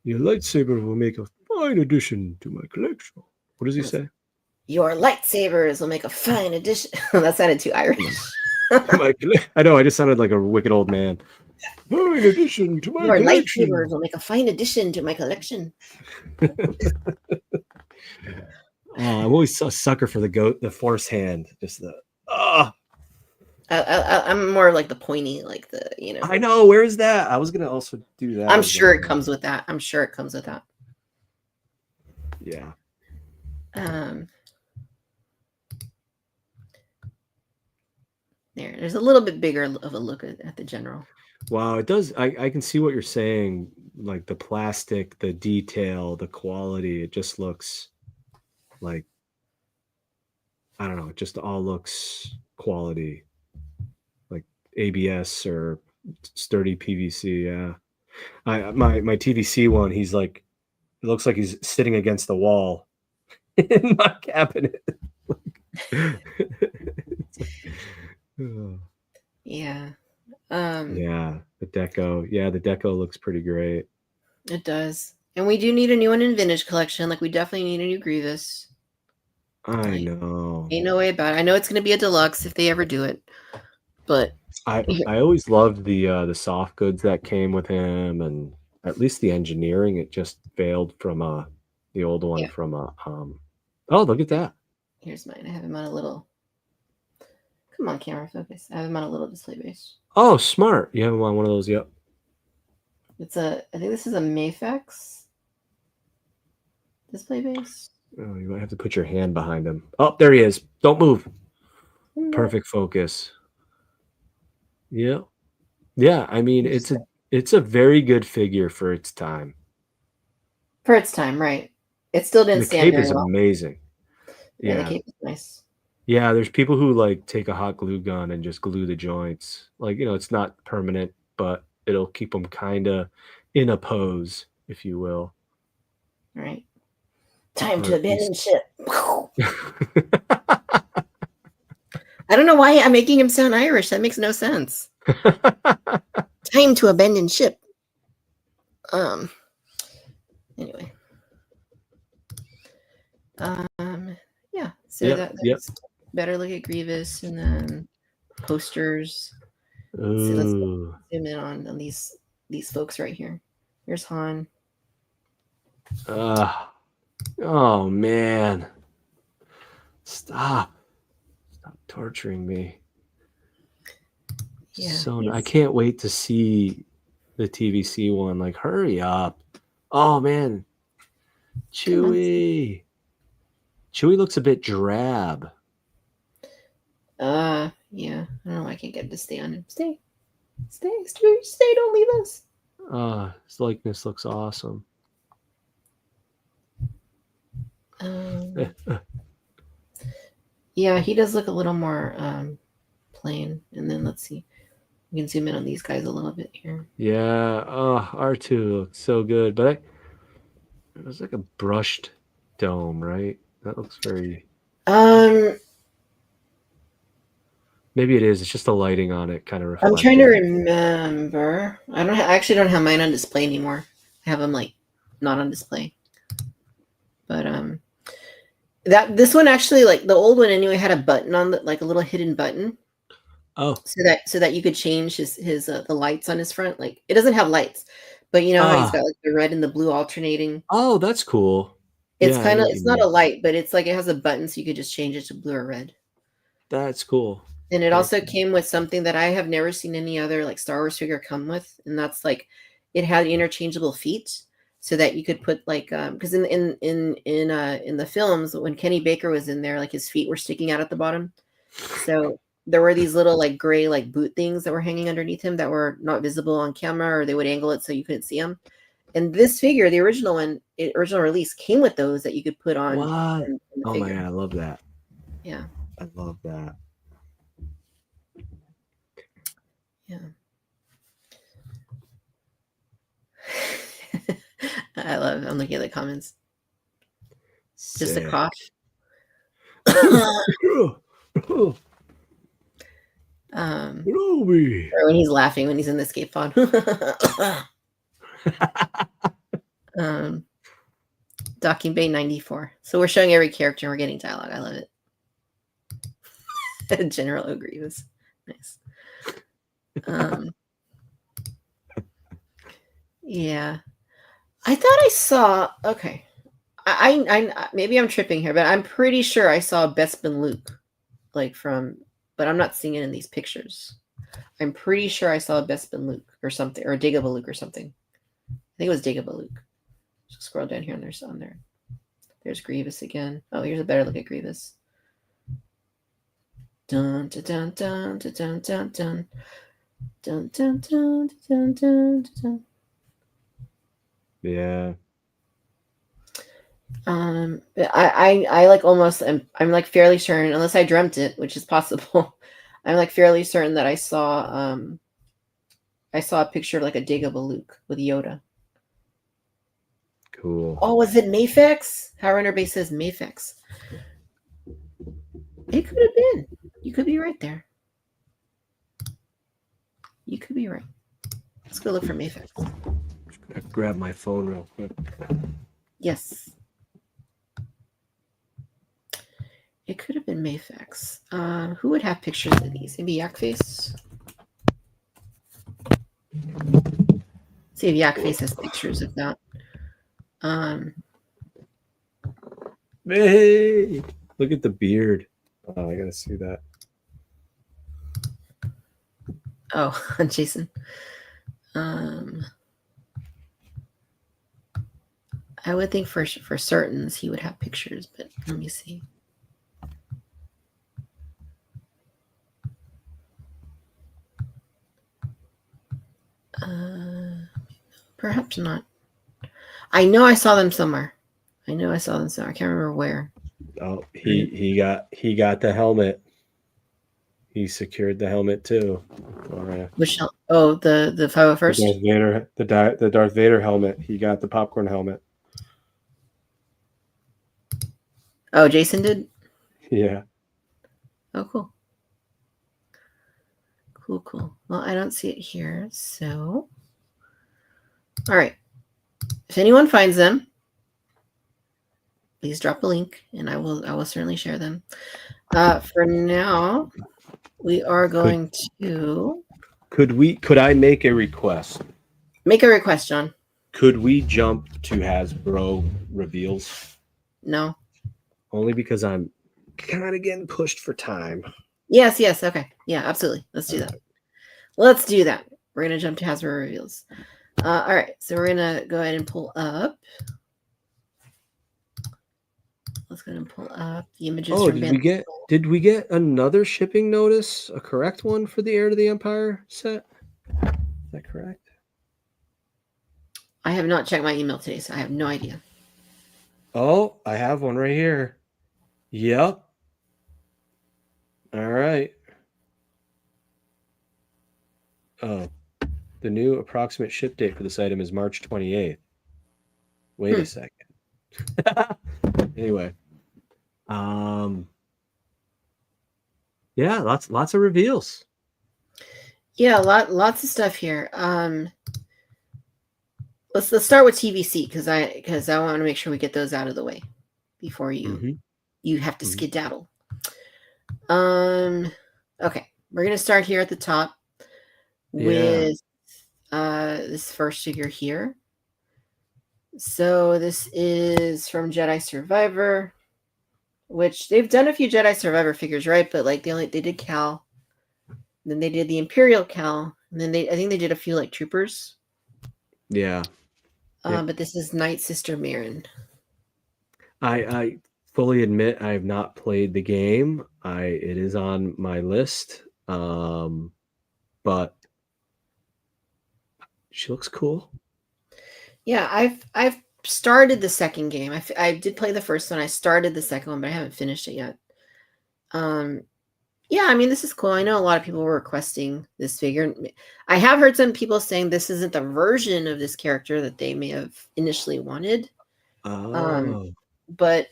your lightsaber will make a fine addition to my collection. What does he say? Your lightsabers will make a fine addition. That sounded too Irish. I know. I just sounded like a wicked old man. Oh, in addition to my Your collection. lightsabers will make a fine addition to my collection. I'm always a sucker for the force hand. Just the I'm more like the pointy, like the I know. Where is that? I was gonna also do that. I'm sure it comes with that. Yeah. There's a little bit bigger of a look at the general. Wow, it does. I can see what you're saying. Like the plastic, the detail, the quality. It just looks like, I don't know. It just all looks quality, like ABS or sturdy PVC. Yeah. My TVC one. He's like, it looks like he's sitting against the wall in my cabinet. Yeah. Yeah, the deco looks pretty great. It does. And we do need a new one in vintage collection. Like we definitely need a new Grievous. I know. Ain't no way about it. I know it's gonna be a deluxe if they ever do it. But I always loved the soft goods that came with him, and at least the engineering. It just failed from the old one from oh, look at that. Here's mine. I have him on a little. Come on, camera focus. I have him on a little display base. Oh, smart. You have him on one of those, yep. I think this is a Mafex display base. Oh, you might have to put your hand behind him. Oh, there he is. Don't move. Perfect focus. Yeah. Yeah, I mean it's a very good figure for its time. For its time, right. It still didn't stand very well. The cape is amazing. Yeah, the cape is nice. Yeah, there's people who like take a hot glue gun and just glue the joints. Like, it's not permanent, but it'll keep them kind of in a pose, if you will. Right. Time to abandon ship. I don't know why I'm making him sound Irish. That makes no sense. Time to abandon ship. Anyway. Yeah. So that's better look at Grievous, and then posters. So let's zoom in on these folks right here. Here's Han. Oh man. Stop torturing me. Yeah. So I can't wait to see the TVC one. Like, hurry up. Oh man. Chewie. Chewie looks a bit drab. Yeah. I don't know why I can't get it to stay on him. Stay, don't leave us. His likeness looks awesome. Yeah, he does look a little more plain. And then let's see. We can zoom in on these guys a little bit here. Yeah. R2 looks so good, but it was like a brushed dome, right? That looks very. Maybe it is. It's just the lighting on it kind of reflects. I'm trying to remember. I actually don't have mine on display anymore. I have them like not on display. But this one actually, like the old one anyway, had a button on like a little hidden button. Oh. So that you could change his the lights on his front. Like it doesn't have lights, but you know how he's got like the red and the blue alternating. Oh, that's cool. It's kind of, it's not a light, but it's like it has a button so you could just change it to blue or red. That's cool. And it also came with something that I have never seen any other like Star Wars figure come with, and that's like it had interchangeable feet, so that you could put like because in the films when Kenny Baker was in there, like his feet were sticking out at the bottom, so there were these little like gray like boot things that were hanging underneath him that were not visible on camera, or they would angle it so you couldn't see them. And this figure, the original one, original release, came with those that you could put on. What? Oh my god, I love that. Yeah, I love that. Yeah. I'm looking at the comments. Sick. Just a cough. Or when he's laughing when he's in the escape pod. Docking Bay 94. So we're showing every character and we're getting dialogue. I love it. General Grievous. Nice. Yeah. I thought I saw. Okay. I maybe I'm tripping here, but I'm pretty sure I saw Bespin Luke, like from, but I'm not seeing it in these pictures. I'm pretty sure I saw a Bespin Luke or something, or a Dagobah Luke or something. I think it was Dagobah Luke. Just scroll down here and there's on there. There's Grievous again. Oh, here's a better look at Grievous. Dun dun dun dun dun dun dun dun dun dun dun dun dun. Yeah. I like almost I'm like fairly certain, unless I dreamt it, which is possible. I'm like fairly certain that I saw a picture of like a Dagobah Luke with Yoda. Cool. Oh, was it Mafex? Howrunner Base says Mafex. It could have been. You could be right there. You could be right. Let's go look for Mafex. Just gonna grab my phone real quick. Yes. It could have been Mafex. Who would have pictures of these? Maybe Yakface? See if Yakface has pictures of that. Hey, look at the beard. Oh, I gotta see that. Oh, Jason. I would think for certain he would have pictures, but let me see. Perhaps not. I know I saw them somewhere. I can't remember where. Oh, he got the helmet. He secured the helmet too. Which the 501st? The Darth Vader helmet. He got the popcorn helmet. Oh, Jason did? Yeah. Oh, cool. Cool. Well, I don't see it here, so all right. If anyone finds them, please drop a link and I will certainly share them. For now, we are going to Could I make a request? Make a request, John. Could we jump to Hasbro reveals? No. Only because I'm kind of getting pushed for time. Yes. Okay. Yeah, absolutely. Let's do that. Let's do that. We're going to jump to Hasbro reveals. All right. So we're going to go ahead and pull up. Let's go ahead and pull up the images. Oh, did we get another shipping notice? A correct one for the Heir to the Empire set? Is that correct? I have not checked my email today, so I have no idea. Oh, I have one right here. Yep. All right. Oh, the new approximate ship date for this item is March 28th. Wait a second. Anyway. Yeah, lots of reveals. Yeah, lots of stuff here. Let's start with TVC because I want to make sure we get those out of the way before you have to skedaddle. Okay, we're gonna start here at the top with this first figure here. So this is from Jedi Survivor, which they've done a few Jedi Survivor figures, right? But like they did Cal, then they did the Imperial Cal, and then I think they did a few like troopers. Yeah. But this is Night Sister Mirren. I fully admit I have not played the game. It is on my list. But she looks cool. Yeah, I've started the second game. I did play the first one. I started the second one, but I haven't finished it yet. Yeah, I mean, this is cool. I know a lot of people were requesting this figure. I have heard some people saying this isn't the version of this character that they may have initially wanted. But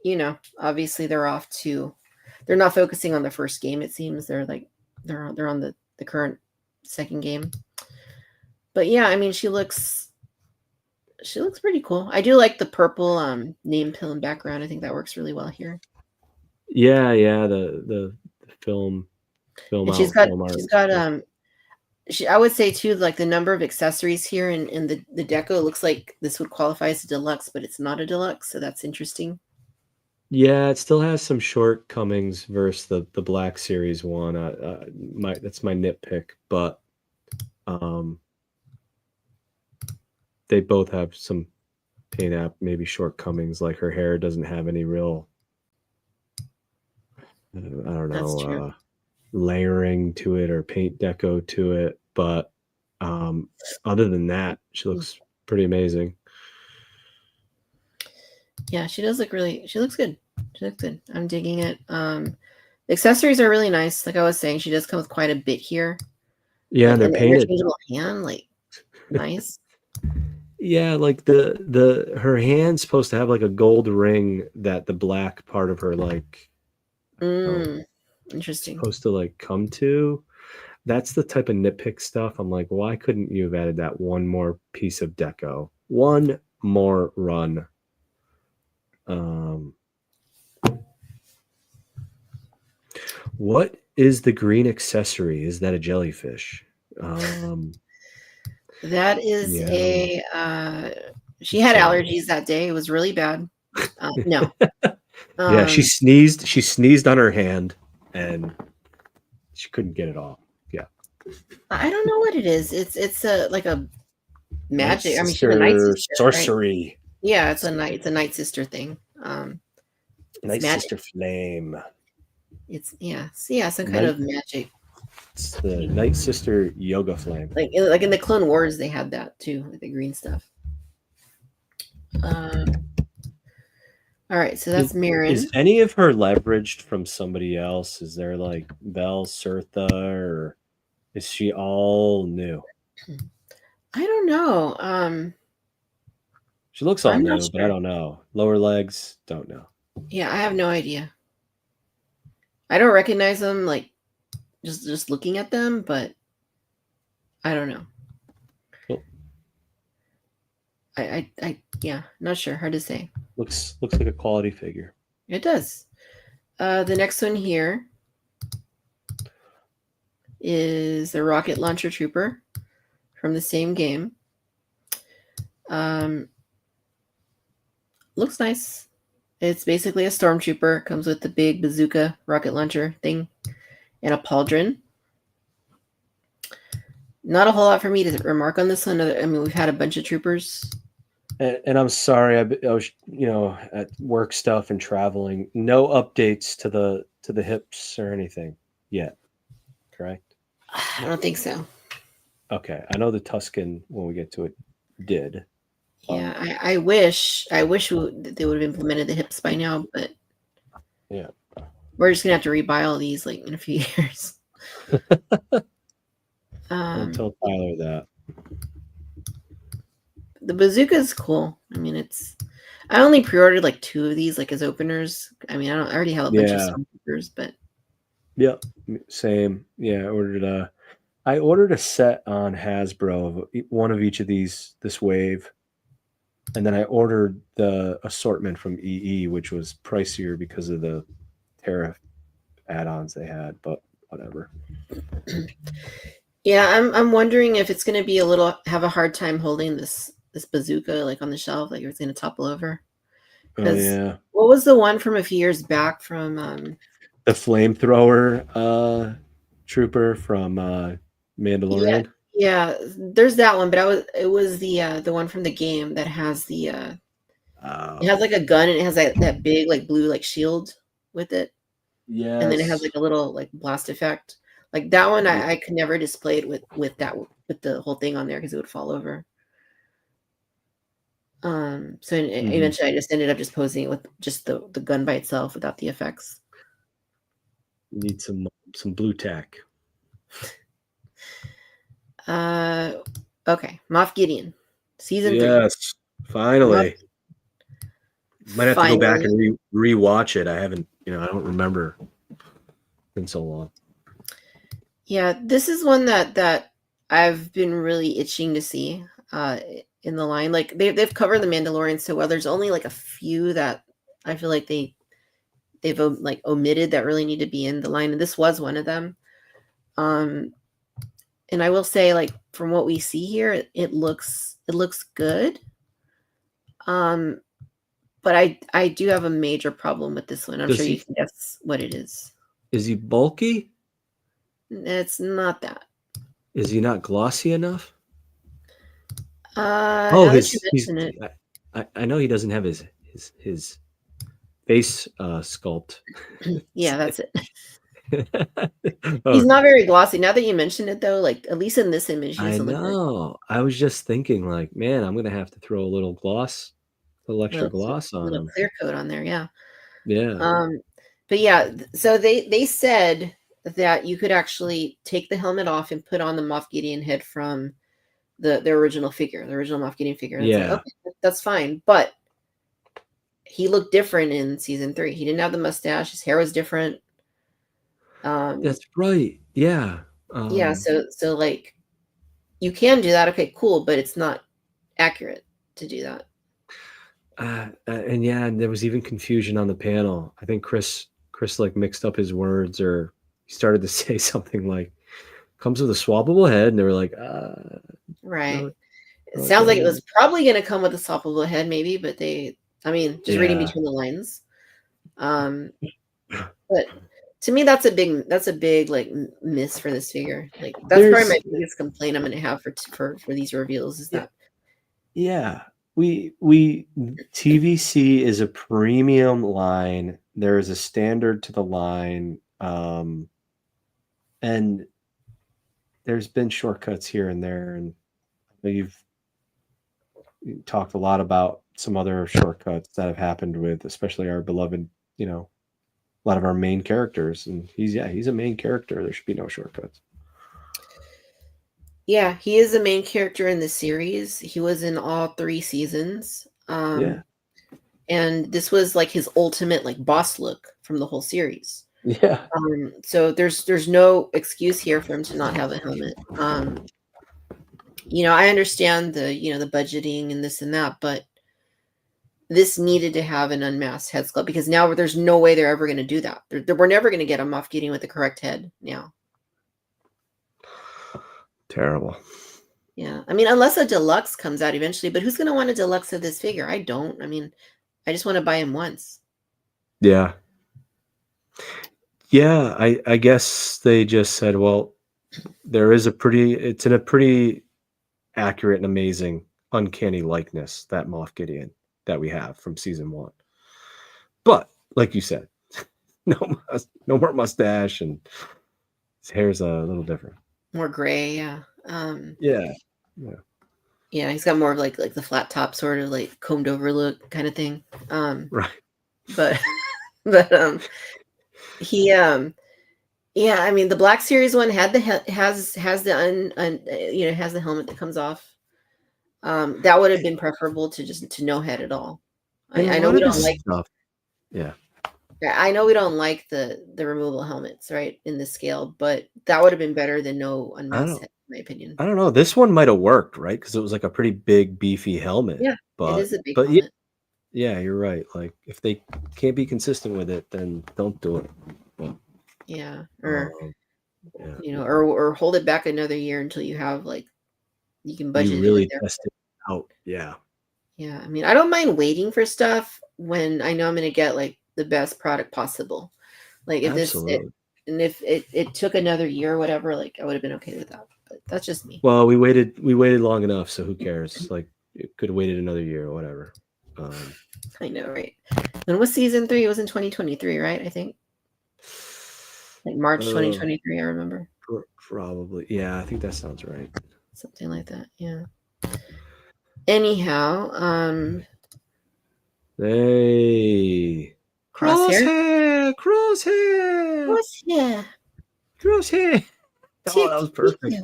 you know, obviously they're not focusing on the first game. It seems they're on the current second game. But yeah, I mean, she looks pretty cool. I do like the purple name pill in background. I think that works really well here. Yeah, the film Film And out, film art. I would say too, like the number of accessories here in the deco looks like this would qualify as a deluxe, but it's not a deluxe, so that's interesting. Yeah, it still has some shortcomings versus the Black Series one. That's my nitpick, but they both have some paint app maybe shortcomings. Like her hair doesn't have any real, I don't know, layering to it or paint deco to it. But other than that, she looks pretty amazing. Yeah, she looks good. She looks good. I'm digging it. The accessories are really nice. Like I was saying, she does come with quite a bit here. Yeah, like, they're painted. Interchangeable hand, like nice. Yeah, like her hand's supposed to have like a gold ring that the black part of her like interesting. Supposed to like come to. That's the type of nitpick stuff. I'm like, why couldn't you have added that one more piece of deco? One more run. What is the green accessory? Is that a jellyfish? That is she had allergies that day. It was really bad. No. Yeah, she sneezed on her hand and she couldn't get it off. Yeah. I don't know what it is. It's like a magic. Night she's a night sister, sorcery. Right? Yeah, it's a night sister thing. Night sister flame. It's some kind of magic. It's the Night Sister yoga flame. Like in the Clone Wars, they had that too, with the green stuff. All right, so that's Mirren. Is any of her leveraged from somebody else? Is there like Belle Cirtha, or is she all new? I don't know. She looks all new, but I don't know. Lower legs, don't know. Yeah, I have no idea. I don't recognize them, like just looking at them, but I don't know. Cool. I not sure. Hard to say. Looks like a quality figure. It does. The next one here is the rocket launcher trooper from the same game. Looks nice. It's basically a stormtrooper. Comes with the big bazooka rocket launcher thing and a pauldron. Not a whole lot for me to remark on this one. We've had a bunch of troopers. And I'm sorry, I was at work stuff and traveling. No updates to the hips or anything yet, correct? I don't think so. Okay, I know the Tusken, when we get to it, did. Yeah, I wish they would have implemented the hips by now, but yeah, we're just gonna have to rebuy all these like in a few years. I'll tell Tyler that. The bazooka is cool. I only pre-ordered like 2 of these like as openers. I already have a bunch of stormtroopers, but yeah, same. Yeah, I ordered a set on Hasbro of one of each of these this wave. And then I ordered the assortment from EE, which was pricier because of the tariff add-ons they had, but whatever. Yeah, I'm wondering if it's going to be have a hard time holding this bazooka like on the shelf, like it's going to topple over. Oh yeah. What was the one from a few years back from the flamethrower trooper from Mandalorian? Yeah, there's that one, but it was the one from the game that has the it has like a gun and it has that big like blue like shield with it. Yeah. And then it has like a little like blast effect. Like that one I could never display it with the whole thing on there because it would fall over. So eventually I just ended up just posing it with just the gun by itself without the effects. You need some blue tack. Okay, Moff Gideon, season 3. Yes, finally. Might have to go back and rewatch it. I haven't, I don't remember. It's been so long. Yeah, this is one that I've been really itching to see in the line. Like they've covered the Mandalorian so well. There's only like a few that I feel like they've like omitted that really need to be in the line, and this was one of them. And I will say, like, from what we see here, it looks good. But I do have a major problem with this one. I'm sure you can guess what it is. Is he bulky? It's not that. Is he not glossy enough? Now that you mention it. I know he doesn't have his face sculpt. Yeah, that's it. He's not very glossy. Now that you mention it, though, like at least in this image, he I doesn't look very know. I was just thinking, like, man, I'm gonna have to throw a little extra gloss on him. Clear coat on there, yeah. Yeah. But yeah, so they said that you could actually take the helmet off and put on the Moff Gideon head from the original figure, the original Moff Gideon figure. And it's like, okay, that's fine. But he looked different in season 3. He didn't have the mustache. His hair was different. That's right. Yeah. Yeah. So like, you can do that. Okay, cool. But it's not accurate to do that. And yeah, and there was even confusion on the panel. I think Chris like mixed up his words, or he started to say something like comes with a swappable head, and they were like, right. No, it sounds like it was probably going to come with a swappable head, maybe, but reading between the lines. But to me, that's a big like miss for this figure. Like that's probably my biggest complaint I'm going to have for these reveals is that. Yeah. We TVC is a premium line. There is a standard to the line, and there's been shortcuts here and there, and you've talked a lot about some other shortcuts that have happened with, especially our beloved, a lot of our main characters, and he's a main character. There should be no shortcuts. Yeah, he is the main character in the series. He was in all 3 seasons. And this was like his ultimate like boss look from the whole series. Yeah. So there's no excuse here for him to not have a helmet. I understand the budgeting and this and that, but this needed to have an unmasked head sculpt because now there's no way they're ever going to do that. We're never going to get a Moff Gideon with the correct head now. Terrible. Yeah. I mean, unless a deluxe comes out eventually, but who's going to want a deluxe of this figure? I don't. I mean, I just want to buy him once. Yeah. Yeah. I guess they just said, well, it's in a pretty accurate and amazing uncanny likeness, that Moff Gideon that we have from season 1. But like you said, no more mustache, and his hair's a little different. More gray, yeah. Yeah, he's got more of like the flat top sort of like combed over look kind of thing. Right. But he I mean the Black Series one had has the helmet that comes off. That would have been preferable to no head at all. I know we don't like stuff. Yeah. I know we don't like the removable helmets, right, in the scale, but that would have been better than no unmasked head, in my opinion. I don't know. This one might have worked, right? Because it was like a pretty big, beefy helmet. Yeah, but it is a big helmet. Yeah, you're right. Like if they can't be consistent with it, then don't do it. But, or hold it back another year until you have like you can budget. You really test it out. Yeah. Yeah, I mean, I don't mind waiting for stuff when I know I'm going to get like the best product possible. Like if if it took another year or whatever, like I would have been okay with that. But that's just me. Well, we waited long enough, so who cares? Like it could have waited another year or whatever. I know, right? And was season 3? It was in 2023, right? I think like March 2023. I remember. Probably, yeah. I think that sounds right. Something like that, yeah. Anyhow, hey. Crosshair. Oh, that was perfect.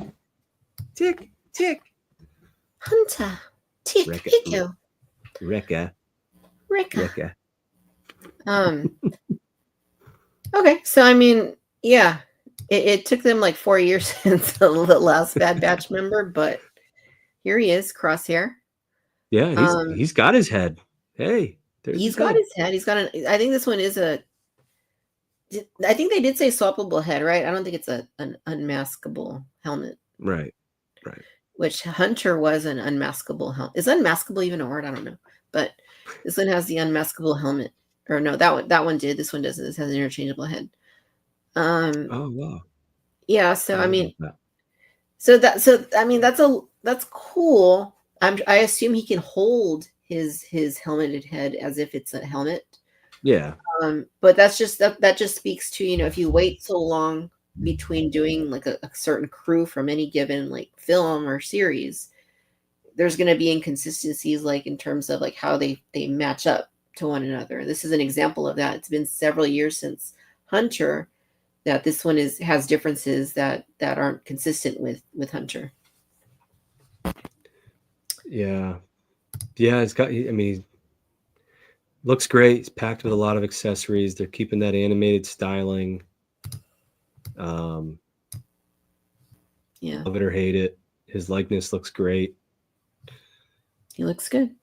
Tick. Hunter. Tick. Pico. Rekka. Okay, so I mean, yeah, it took them like 4 years since the last Bad Batch member, but here he is, Crosshair. Yeah, he's got his head. Hey, he's got his head. He's got I think this one is I think they did say swappable head, right? I don't think it's an unmaskable helmet. Right. Which Hunter was an unmaskable helmet. Is unmaskable even a word? I don't know. But this one has the unmaskable helmet. Or no, that one did. This one doesn't. This has an interchangeable head. Oh wow. Yeah, so I mean, that. that's cool. I assume he can hold his helmeted head as if it's a helmet. Yeah. But that just speaks to, if you wait so long between doing like a certain crew from any given like film or series, there's going to be inconsistencies like in terms of like how they match up to one another. This is an example of that. It's been several years since Hunter that this one has differences that aren't consistent with Hunter. Yeah. It's got, I mean, looks great. It's packed with a lot of accessories. They're keeping that animated styling. Yeah. Love it or hate it. His likeness looks great. He looks good.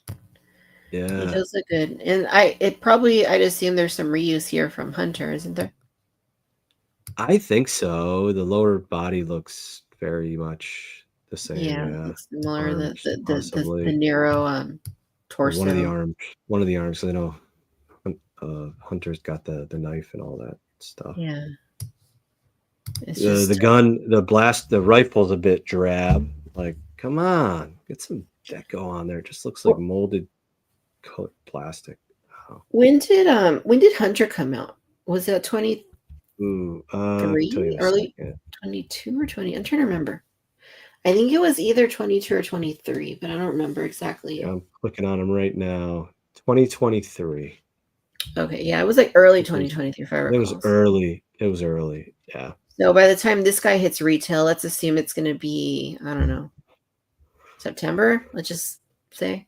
Yeah. He does look good. And I'd assume there's some reuse here from Hunter, isn't there? I think so. The lower body looks very much the same. Yeah. Looks similar. Arms, The narrow torso. One of the arms. I know Hunter's got the knife and all that stuff. Yeah. The gun, the rifle's a bit drab. Like, come on, get some deco on there. It just looks like molded colored plastic. Oh. When did Hunter come out? Was that 23? Early 22 or 20? I'm trying to remember. I think it was either 22 or 23, but I don't remember exactly. Yeah, I'm clicking on them right now. 2023. Okay, yeah, it was like early 2023 if I recall. It was early. Yeah. So by the time this guy hits retail, let's assume it's going to be, I don't know, September, let's just say.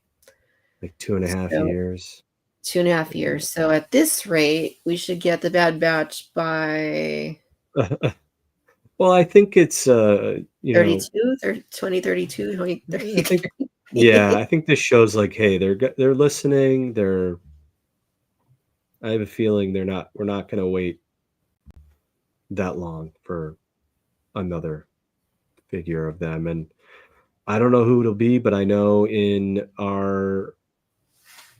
Like 2.5 years. 2.5 years. So at this rate, we should get the Bad Batch by... Well, I think it's 32, 2032, 2033. I think this shows like, hey, they're listening. I have a feeling we're not going to wait that long for another figure of them. And I don't know who it'll be, but I know in our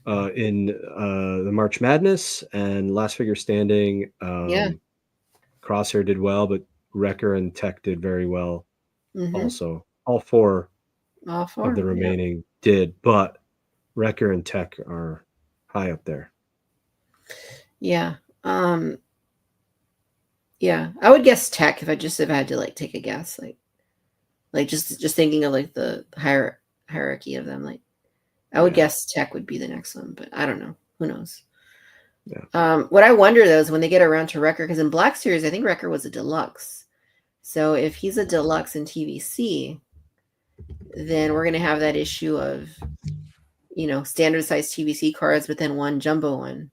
the March Madness and Last Figure Standing, Crosshair did well, but Wrecker and Tech did very well. Also, all four of the remaining did, but Wrecker and Tech are high up there. Yeah. Yeah, I would guess Tech if I had to like take a guess, like just thinking of like the hierarchy of them. Like, I would guess Tech would be the next one, but I don't know. Who knows? Yeah. What I wonder though is when they get around to Wrecker, because in Black Series I think Wrecker was a deluxe. So if he's a deluxe in TVC, then we're gonna have that issue of, standard size TVC cards, but then one jumbo one,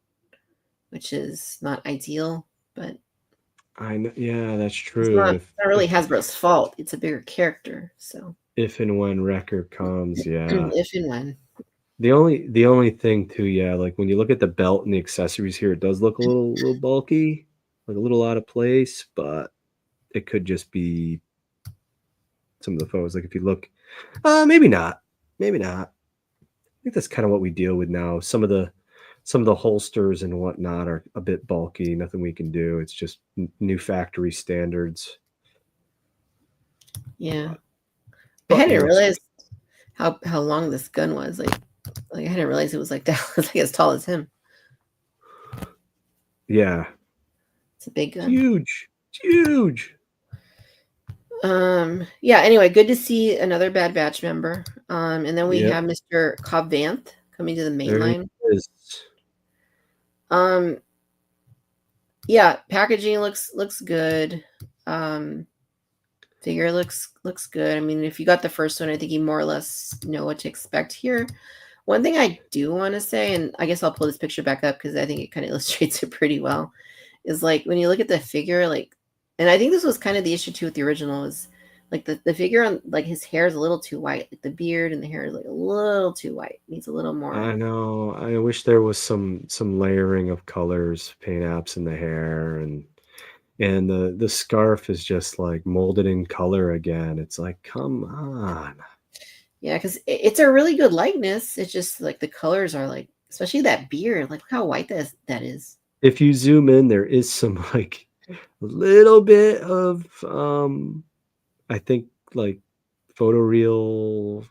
which is not ideal, but. I know, yeah, that's true. It's not really Hasbro's fault. It's a bigger character. So if and when Wrecker comes, if and when. The only thing too, like when you look at the belt and the accessories here, it does look a little bulky, like a little out of place, but it could just be some of the photos. Like if you look, maybe not. I think that's kind of what we deal with now. Some of the holsters and whatnot are a bit bulky. Nothing we can do. It's just new factory standards. Yeah, I hadn't realized how long this gun was. Like I hadn't realized it was like that. It was like as tall as him. Yeah, it's a big gun. Huge. Yeah. Anyway, good to see another Bad Batch member. And then we have Mr. Cobb Vanth coming to the main line. Yeah, packaging looks good. Figure looks good. I mean, if you got the first one, I think you more or less know what to expect here. One thing I do want to say, and I guess I'll pull this picture back up because I think it kind of illustrates it pretty well, is like when you look at the figure, like, and I think this was kind of the issue too with the original, is like the figure on, like, his hair is a little too white. Like the beard and the hair is like a little too white. Needs a little more. I know. I wish there was some layering of colors, paint apps in the hair, and And the scarf is just like molded in color again. It's like, come on. Yeah, because it's a really good likeness. It's just like the colors are like, especially that beard. Like, look how white that is. If you zoom in, there is some like a little bit of I think like photoreal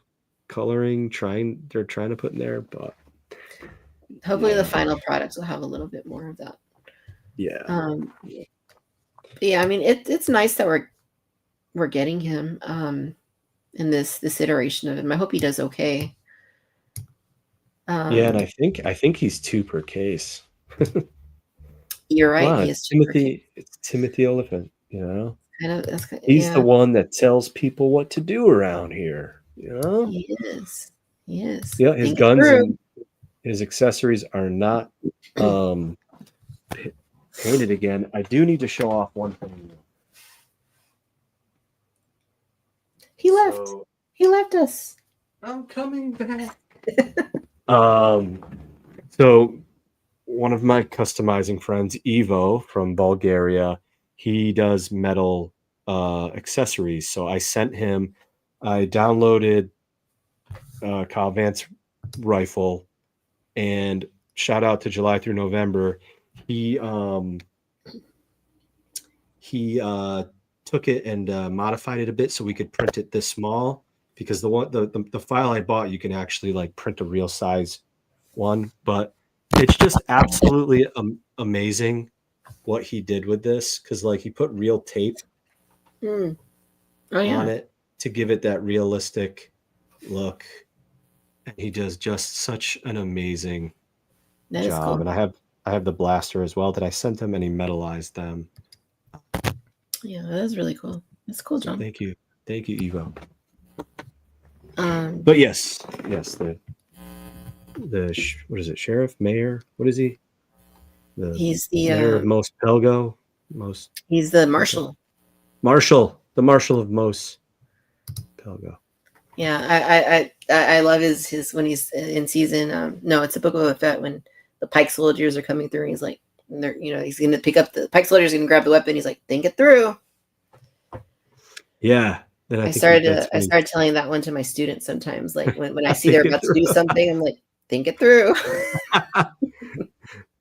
coloring they're trying to put in there, but Hopefully the final products will have a little bit more of that. yeah. Yeah, I mean it's nice that we're getting him in this iteration of him. I hope he does okay. Yeah, and I think he's 2 per case. You're Come right. on, He is super cute. it's Timothy Oliphant, you know? He's the Yeah, one that tells people what to do around here, you know? he is. He is. Yeah, his Think it guns through. and his accessories are not painted again. I do need to show off one thing. He left. He left us. I'm coming back. So one of my customizing friends, Ivo from Bulgaria, he does metal accessories. So I sent him, I downloaded Kyle Vance rifle, and shout out to July through November. He took it and modified it a bit so we could print it this small, because the file I bought, you can actually like print a real size one, but it's just absolutely amazing what he did with this, because like he put real tape on it to give it that realistic look, and he does just such an amazing job. Cool. And I have the blaster as well that I sent him, and he metallized them. Yeah, that's really cool. That's cool, John. Thank you, Evo. But But yes, the what is it, sheriff, mayor? What is he? He's the mayor of Mos Pelgo. He's the marshal. The marshal of Mos Pelgo. Yeah, I love his when he's in season. No, it's a Book of Fett when the Pike soldiers are coming through. And he's like, he's going to pick up the Pike soldiers, going to grab the weapon. He's like, think it through. Yeah. Then I started telling that one to my students sometimes. Like when I see they're about to do something, I'm like, think it through.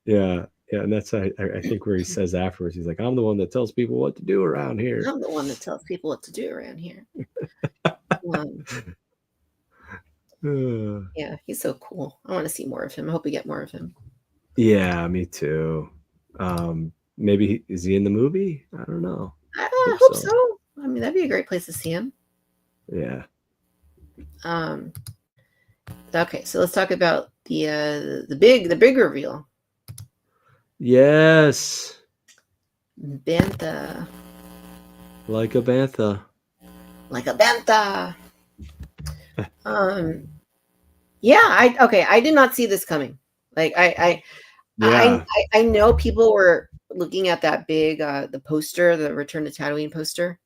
Yeah. Yeah, and that's I think where he says afterwards, he's like, I'm the one that tells people what to do around here. I'm the one that tells people what to do around here. Yeah, he's so cool. I want to see more of him. I hope we get more of him. Yeah, me too. Maybe is he in the movie? I don't know. I hope so. I mean, that'd be a great place to see him. Yeah. Okay, so let's talk about the big reveal. Yes. Bantha. Like a bantha. Like a bantha. Yeah, I did not see this coming. Like I know people were looking at that big the poster, the Return to Tatooine poster,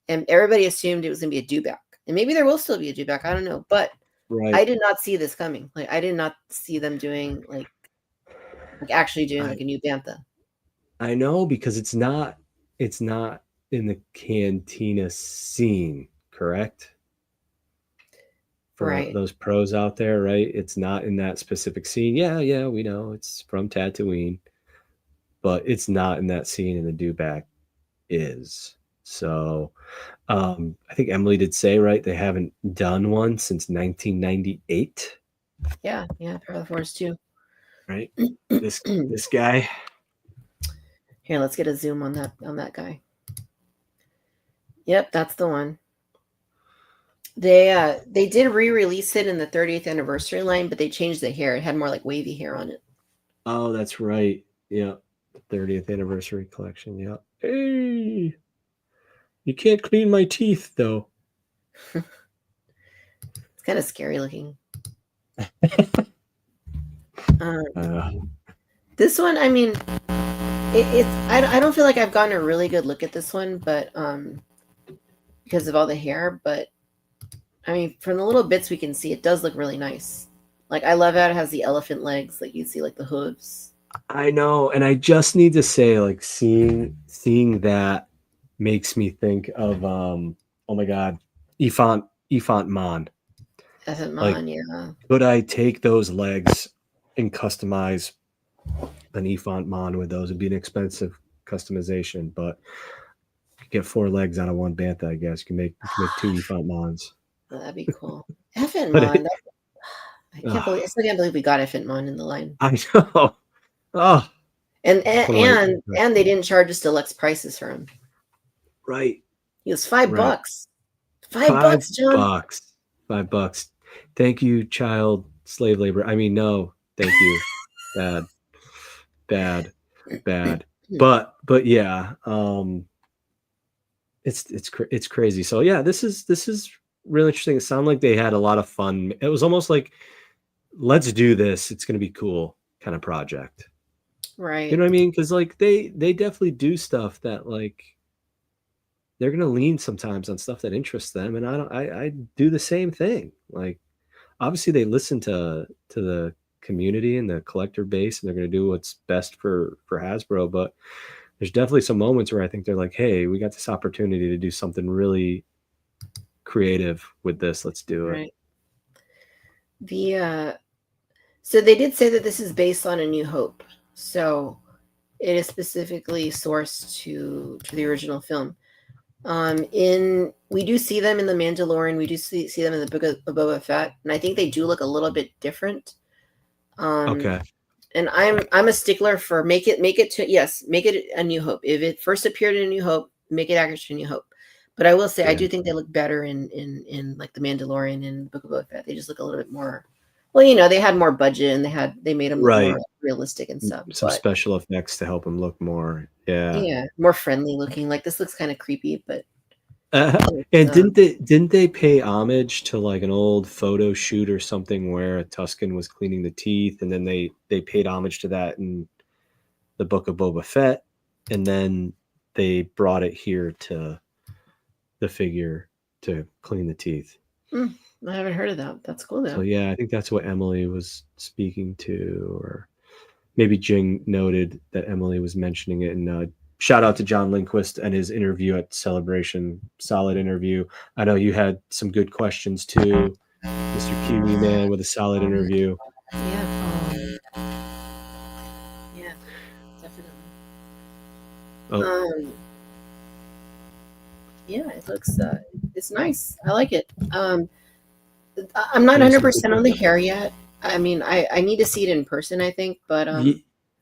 and everybody assumed it was gonna be a dewback. And maybe there will still be a dewback, I don't know. But I did not see this coming. Like I did not see them doing like actually doing like a new bantha. I know, because it's not in the Cantina scene, correct? For those pros out there, right? It's not in that specific scene. Yeah, we know it's from Tatooine, but it's not in that scene, and the dewback is. So I think Emily did say, right, they haven't done one since 1998. Yeah, Power of the Force 2. Right? This guy. Here, let's get a zoom on that guy. Yep, that's the one. They did re-release it in the 30th anniversary line, but they changed the hair. It had more like wavy hair on it. Oh, that's right. Yeah. 30th anniversary collection. Yeah. Hey, you can't clean my teeth though. It's kind of scary looking. This one, I mean, I don't feel like I've gotten a really good look at this one, but because of all the hair, but I mean, from the little bits we can see, it does look really nice. Like I love how it has the elephant legs, like you see like the hooves. I know, and I just need to say, like, seeing that makes me think of oh my god, Ifant Mon. Evan Like, Mon, yeah. could I take those legs and customize an Ifant Mon with those? It'd be an expensive customization, but you get 4 legs out of one bantha, I guess. You can make 2 Ifant Mons. That'd be cool. Evan But Mon, I oh, still can't believe we got Evan Mon in the line. I know. Oh, And one of my and they didn't charge us deluxe prices for him. right, He was $5. right. $5, John. $5. $5. Thank you, child slave labor. I mean, no, thank you. Bad, bad, bad. But yeah, it's crazy. So yeah, this is really interesting. It sounded like they had a lot of fun. It was almost like, let's do this. It's gonna be cool kind of project. You Right. know what I mean? Because like they definitely do stuff that like they're gonna lean sometimes on stuff that interests them, and I do the same thing. Like obviously they listen to the community and the collector base, and they're gonna do what's best for Hasbro. But there's definitely some moments where I think they're like, hey, we got this opportunity to do something really creative with this. Let's do it. Right. So they did say that this is based on A New Hope. So it is specifically sourced to the original film. In we do see them in the Mandalorian. We do see them in the Book of Boba Fett, and I think they do look a little bit different. Okay. And I'm a stickler for make it A New Hope. If it first appeared in A New Hope, make it accurate to A New Hope. But I will say I Yeah. do think they look better in like the Mandalorian and Book of Boba Fett. They just look a little bit more. Well, they had more budget and they made them look more Right. like, realistic and stuff. Some But special effects to help them look more. Yeah. yeah, more friendly looking. Like this looks kind of creepy, but And it's, didn't they pay homage to like an old photo shoot or something where a Tusken was cleaning the teeth, and then they paid homage to that in the Book of Boba Fett, and then they brought it here to the figure to clean the teeth. I haven't heard of that. That's cool So though. yeah, I think that's what Emily was speaking to, or maybe Jing noted that Emily was mentioning it. And shout out to John Lindquist and his interview at Celebration. Solid interview. I know you had some good questions too, Mr. Kiwi Man, with a solid interview. Yeah. Yeah, definitely. Oh, Yeah, it looks it's nice. I like it. I'm not nice looking 100% on the pickup. hair yet. I mean, I need to see it in person, I think, but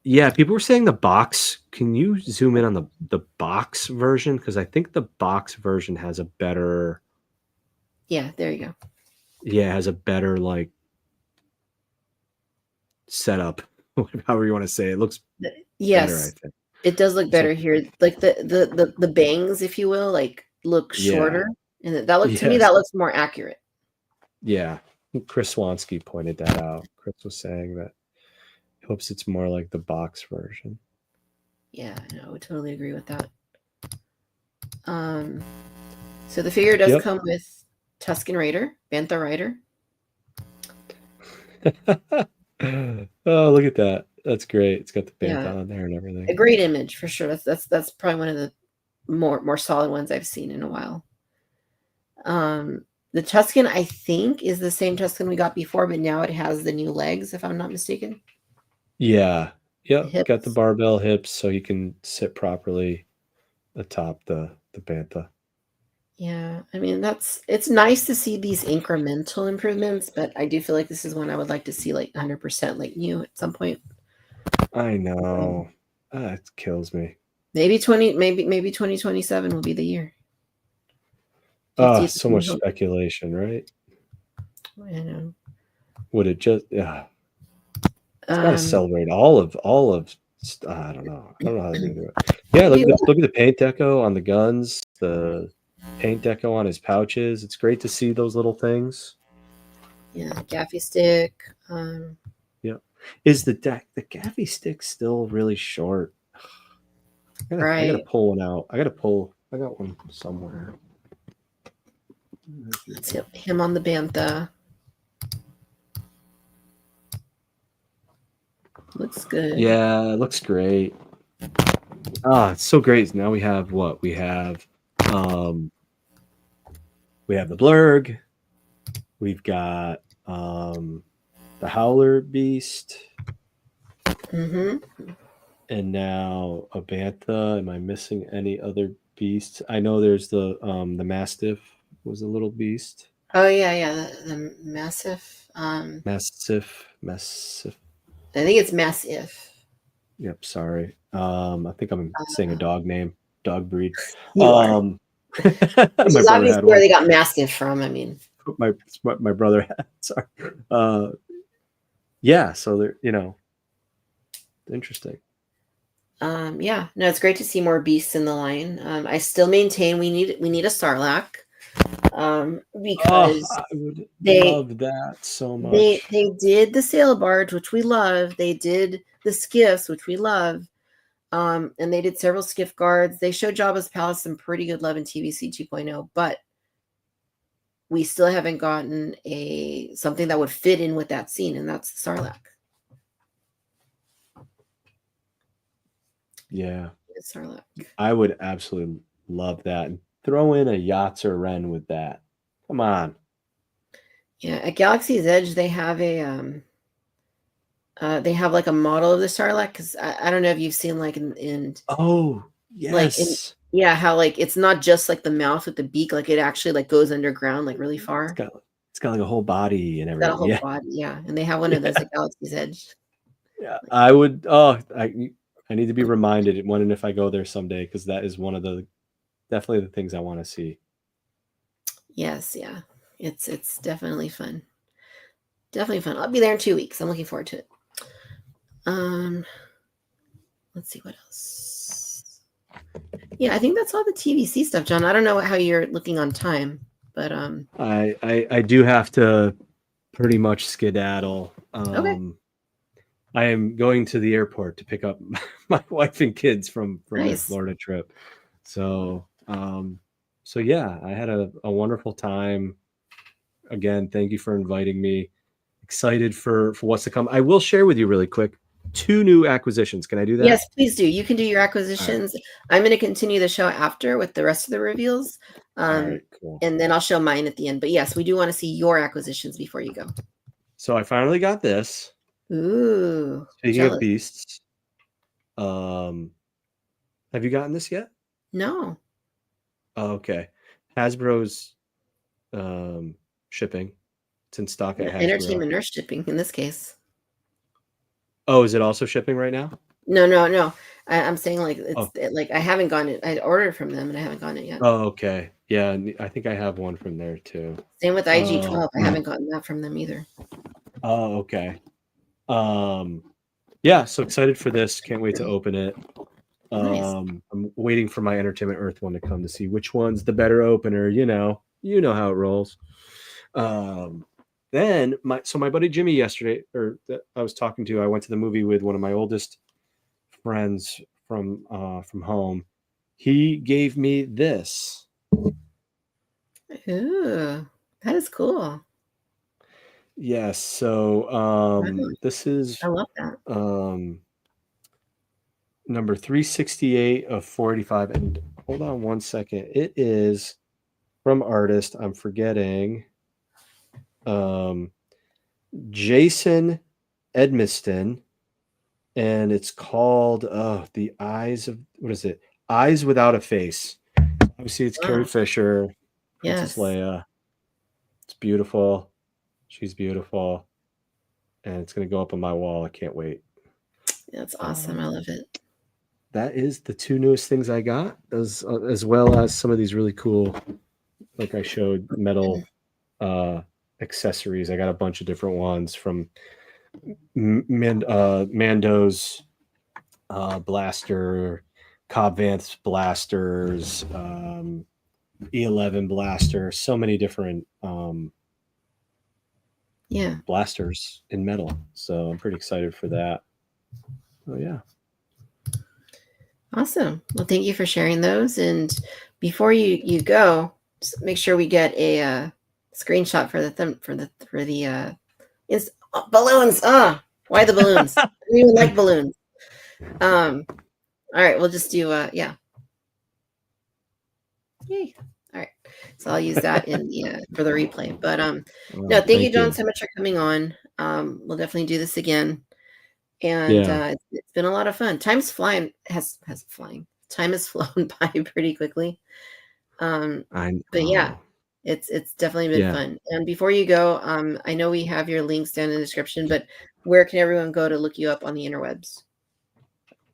Yeah, people were saying the box. Can you zoom in on the box version? Because I think the box version has a better, yeah, there you go. has a better like setup. However you want to say it, looks better. I Yes, think it does look it's like, better here. Like the bangs, if you will, like look yeah, shorter, and that look to me yes, that looks more accurate. yeah. Chris Swansky pointed that out. Chris was saying that he hopes it's more like the box version. Yeah, I would totally agree with that. So the figure does Yep. come with Tusken Raider, Bantha Rider. Oh, look at that. That's great. It's got the band Yeah, on there and a everything. great image for sure. That's probably one of the more solid ones I've seen in a while. The Tusken, I think, is the same Tusken we got before, but now it has the new legs, if I'm not mistaken. Yeah. The Yep. Got the hips. barbell hips so you can sit properly atop the bantha. Yeah, I mean it's nice to see these incremental improvements, but I do feel like this is one I would like to see like 100% like new at some point. I Um, know. It kills me. maybe 2027 will be the year. Oh, 50th. so much speculation, right? I know. Would it just? Yeah, it's got to Um, celebrate all of. I don't know. I don't know how they're gonna do it. Yeah, maybe look at the paint deco on the guns. The paint deco on his pouches. It's great to see those little things. yeah, gaffy stick. Yeah. Is the gaffy stick still really short? I gotta Right. pull one out. I got one somewhere. That's him on the bantha. Looks good. Yeah, it looks great. It's so great. Now we have what? We have the Blurg. We've got the Howler Beast. Mm-hmm. And now a Bantha. Am I missing any other beasts? I know there's the Mastiff was a little beast. Oh yeah. The massive. Mastiff. I think it's massive. Yep, sorry. I think I'm saying a dog name, dog breed. You are. My Which is brother obviously had where one. they got mastiff from. I mean, My brother had. Sorry. Yeah. So they're interesting. yeah. No, it's great to see more beasts in the line. I still maintain we need a Sarlacc. Because I would they love that so much. they did the sail barge, which we love. They did the skiffs, which we love. And they did several skiff guards. They showed Jabba's palace some pretty good love in TVC 2.0, but we still haven't gotten something that would fit in with that scene, and that's the Sarlacc. Yeah. Sarlacc. I would absolutely love that. And throw in a Yatzer Ren with that. Come on. Yeah, at Galaxy's Edge, they have they have like a model of the Sarlacc, because I don't know if you've seen like in Oh, yes. yeah, how like it's not just like the mouth with the beak, like it actually like goes underground like really far. It's got like a whole body and It's got a everything. whole body, yeah. And they have one of those at Galaxy's Edge. Yeah. I would I need to be reminded when and if I go there someday, because that is one of definitely the things I want to see. Yes, yeah. It's definitely fun. Definitely fun. I'll be there in 2 weeks. I'm looking forward to it. Let's see what else. Yeah, I think that's all the TVC stuff, John. I don't know how you're looking on time, but I do have to pretty much skedaddle. Okay. I am going to the airport to pick up my wife and kids from their Nice. Florida trip. So yeah, I had a wonderful time. Again, thank you for inviting me. Excited for what's to come. I will share with you really quick 2 new acquisitions. Can I do that? Yes, please do. You can do your acquisitions. Right. I'm going to continue the show after with the rest of the reveals. All right, cool. And then I'll show mine at the end. But yes, we do want to see your acquisitions before you go. So I finally got this. Ooh. Speaking of beasts, have you gotten this yet? No. Oh, okay. Hasbro's shipping. It's in stock at Hasbro. Entertainment Nurse shipping in this case. Oh, is it also shipping right now? No. I'm saying like like I haven't gotten it. I ordered from them and I haven't gotten it yet. Oh, okay. Yeah, I think I have one from there too. Same with IG-12. I haven't gotten that from them either. Oh, okay. Yeah, so excited for this. Can't wait to open it. Nice. I'm waiting for my Entertainment Earth one to come to see which one's the better opener. You know how it rolls. Then my buddy Jimmy yesterday, I was talking to, I went to the movie with one of my oldest friends from home. He gave me this. Ooh, that is cool. Yes. So this is, I love that. Number 368 of 485. And hold on one second. It is from artist. I'm forgetting. Jason Edmiston, and it's called The Eyes of, what is it? Eyes Without a Face. Obviously, it's Carrie Fisher, Princess Leia. It's beautiful. She's beautiful, and it's going to go up on my wall. I can't wait. That's awesome. I love it. That is the 2 newest things I got, as well as some of these really cool, like I showed, metal accessories. I got a bunch of different ones from Mando's blaster, Cobb Vanth blasters, E11 blaster, so many different blasters in metal. So I'm pretty excited for that. Oh yeah. Awesome. Well, thank you for sharing those. And before you go, just make sure we get a screenshot for the balloons. Why the balloons? I don't even like balloons. All right, we'll just do yeah. Yay. All right. So I'll use that in the for the replay. But no, thank you, John, so much for coming on. We'll definitely do this again. And it's been a lot of fun. Time has flown by pretty quickly. But yeah, it's definitely been fun. And before you go, I know we have your links down in the description, but where can everyone go to look you up on the interwebs?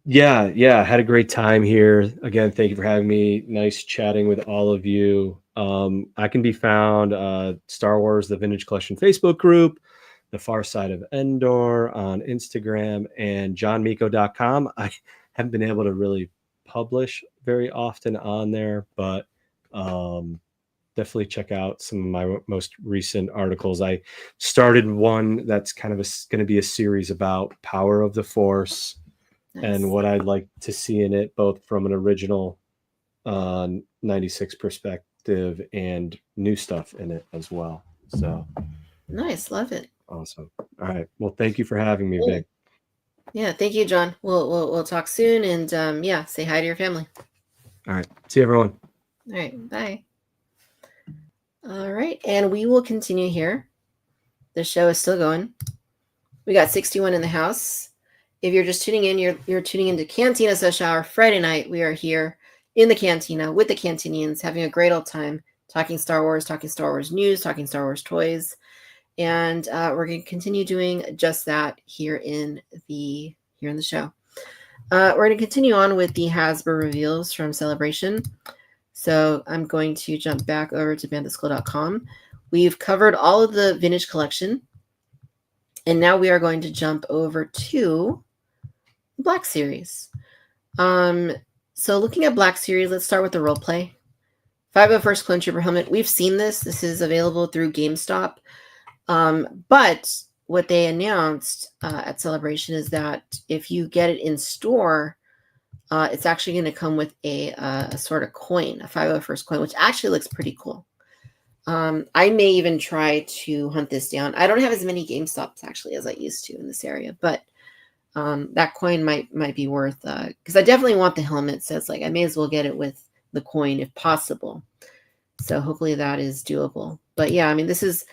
Yeah. Had a great time here. Again, thank you for having me. Nice chatting with all of you. I can be found Star Wars, the Vintage Collection Facebook group, The Far Side of Andor on Instagram, and johnmiko.com. I haven't been able to really publish very often on there, but definitely check out some of my most recent articles. I started one that's kind of going to be a series about Power of the Force. Nice. And what I'd like to see in it, both from an original 96 perspective and new stuff in it as well. So nice. Love it. Awesome. All right. Well, thank you for having me, Vic. Yeah, thank you, John. We'll talk soon, and yeah, say hi to your family. All right. See you, everyone. All right. Bye. All right, and we will continue here. The show is still going. We got 61 in the house. If you're just tuning in, you're tuning into Cantina Social Hour Friday night. We are here in the Cantina with the Cantinians, having a great old time, talking Star Wars news, talking Star Wars toys. And we're going to continue doing just that here in the show. We're going to continue on with the Hasbro reveals from Celebration. So I'm going to jump back over to banditschool.com. We've covered all of the vintage collection. And now we are going to jump over to Black Series. So looking at Black Series, let's start with the role play. 501st Clone Trooper helmet. We've seen this. This is available through GameStop. But what they announced at Celebration is that if you get it in store, it's actually going to come with a sort of coin, a 501st coin, which actually looks pretty cool. I may even try to hunt this down. I don't have as many GameStops actually as I used to in this area, but that coin might be worth, because I definitely want the helmet. So it's like I may as well get it with the coin if possible. So hopefully that is doable. But yeah, I mean, this is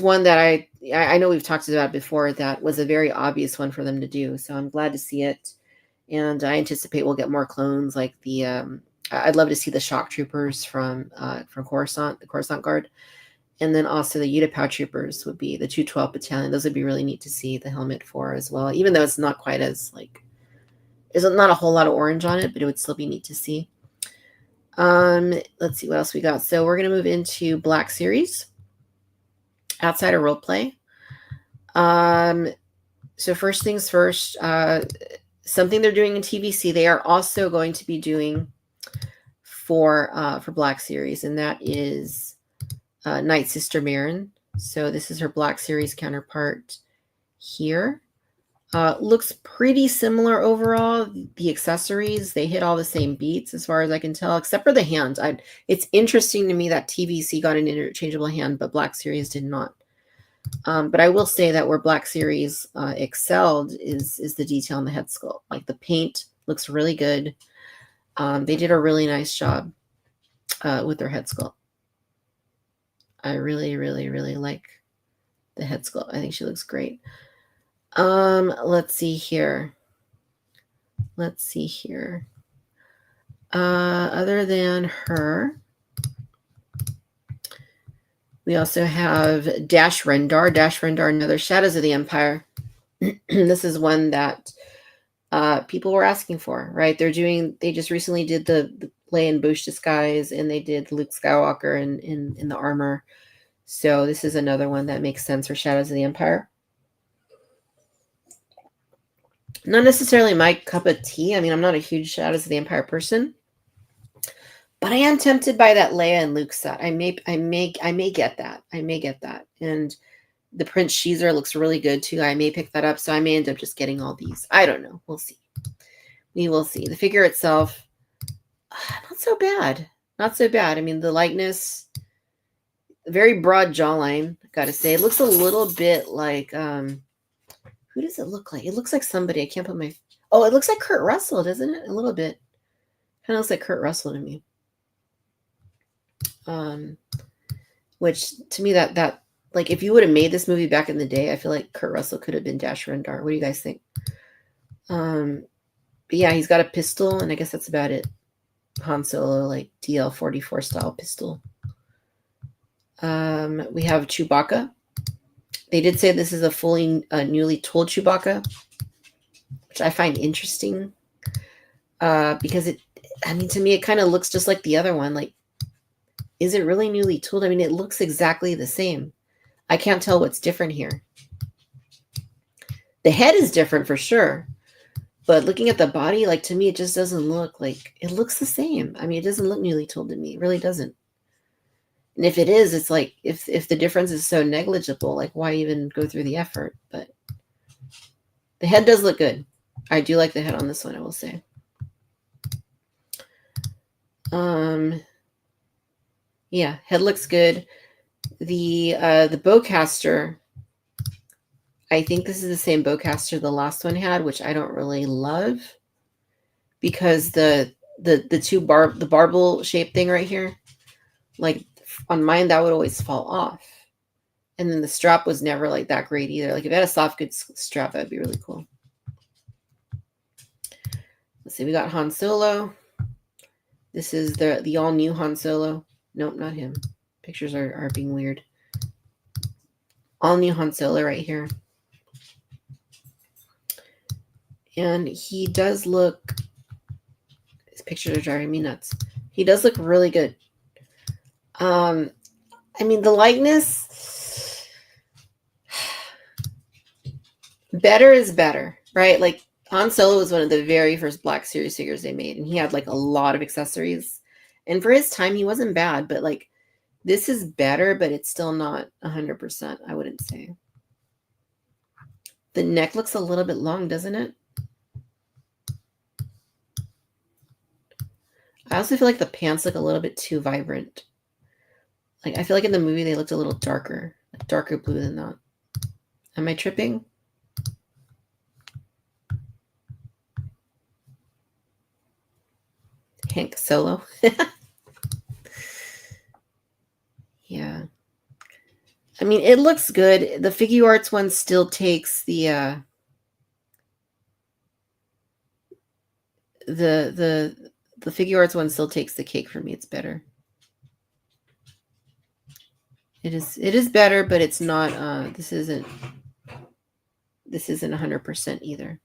one that I know we've talked about before. That was a very obvious one for them to do. So I'm glad to see it. And I anticipate we'll get more clones like the, I'd love to see the shock troopers from Coruscant, the Coruscant Guard. And then also the Utapau troopers would be the 212 battalion. Those would be really neat to see the helmet for as well, even though it's not quite as there's not a whole lot of orange on it, but it would still be neat to see. Let's see what else we got. So we're going to move into Black Series outside of role play. So first things first, something they're doing in TVC, they are also going to be doing for Black Series, and that is Night Sister Marin. So this is her Black Series counterpart here. Looks pretty similar overall. The accessories, they hit all the same beats as far as I can tell, except for the hand. It's interesting to me that TVC got an interchangeable hand, but Black Series did not. But I will say that where Black Series excelled is the detail in the head sculpt. Like the paint looks really good. They did a really nice job with their head sculpt. I really, really, really like the head sculpt. I think she looks great. Let's see here. Other than her, we also have Dash Rendar. Dash Rendar, another Shadows of the Empire. This is one that people were asking for, right? They just recently did the Leia and Boushh disguise, and they did Luke Skywalker in the armor. So this is another one that makes sense for Shadows of the Empire. Not necessarily my cup of tea. I mean, I'm not a huge Shadows of the Empire person, but I am tempted by that Leia and Luke set. I may get that. And the Prince Sheezer looks really good too. I may pick that up, so I may end up just getting all these. I don't know. We'll see. We will see. The figure itself, not so bad. I mean, the likeness, very broad jawline. Got to say, it looks a little bit like Who does it look like? It looks like somebody. I can't put my... Oh, it looks like Kurt Russell, doesn't it? A little bit. Kind of looks like Kurt Russell to me. Which to me that like if you would have made this movie back in the day, I feel like Kurt Russell could have been Dasher and Dar. What do you guys think? But yeah, he's got a pistol, and I guess that's about it. Han Solo, like DL-44 style pistol. We have Chewbacca. They did say this is a fully newly tooled Chewbacca, which I find interesting because to me, it kind of looks just like the other one. Like, is it really newly tooled? I mean, it looks exactly the same. I can't tell what's different here. The head is different for sure, but looking at the body, like to me, it just doesn't look like it looks the same. I mean, it doesn't look newly tooled to me. It really doesn't. And if it is, it's like if the difference is so negligible, like why even go through the effort? But the head does look good. I do like the head on this one, I will say. Yeah, head looks good. The bowcaster, I think this is the same bowcaster the last one had, which I don't really love because the barbel shaped thing right here, like on mine, that would always fall off. And then the strap was never like that great either. Like if it had a soft, good strap, that'd be really cool. Let's see, we got Han Solo. This is the all new Han Solo. Nope, not him. Pictures are being weird. All new Han Solo right here. And he does look, his pictures are driving me nuts. He does look really good. I mean, the likeness, better is better, right? Like Han Solo was one of the very first Black Series figures they made, and he had like a lot of accessories. And for his time, he wasn't bad, but like this is better, but it's still not 100%, I wouldn't say. The neck looks a little bit long, doesn't it? I also feel like the pants look a little bit too vibrant. Like, I feel like in the movie, they looked a little darker, like darker blue than that. Am I tripping? Hank Solo. Yeah. I mean, it looks good. The Figure Arts one still takes the Figure Arts one still takes the cake for me. It's better. It is better, but it's not this isn't 100% either.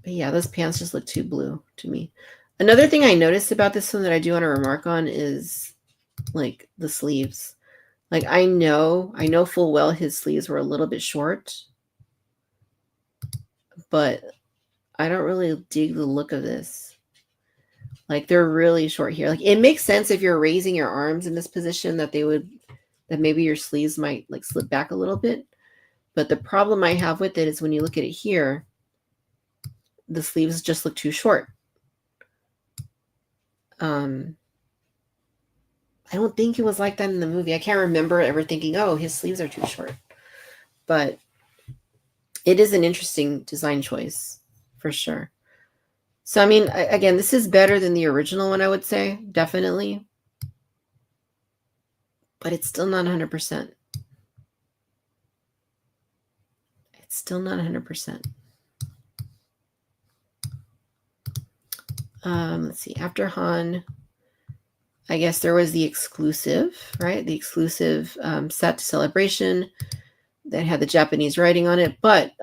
But yeah, those pants just look too blue to me. Another thing I noticed about this one that I do want to remark on is like the sleeves. Like I know full well his sleeves were a little bit short, but I don't really dig the look of this. Like they're really short here. Like it makes sense if you're raising your arms in this position that maybe your sleeves might like slip back a little bit. But the problem I have with it is when you look at it here, the sleeves just look too short. I don't think it was like that in the movie. I can't remember ever thinking, oh, his sleeves are too short. But it is an interesting design choice for sure. So, I mean, again, this is better than the original one, I would say, definitely. But it's still not 100%. It's still not 100%. Let's see. After Han, I guess there was the exclusive, right? The exclusive set to Celebration that had the Japanese writing on it. But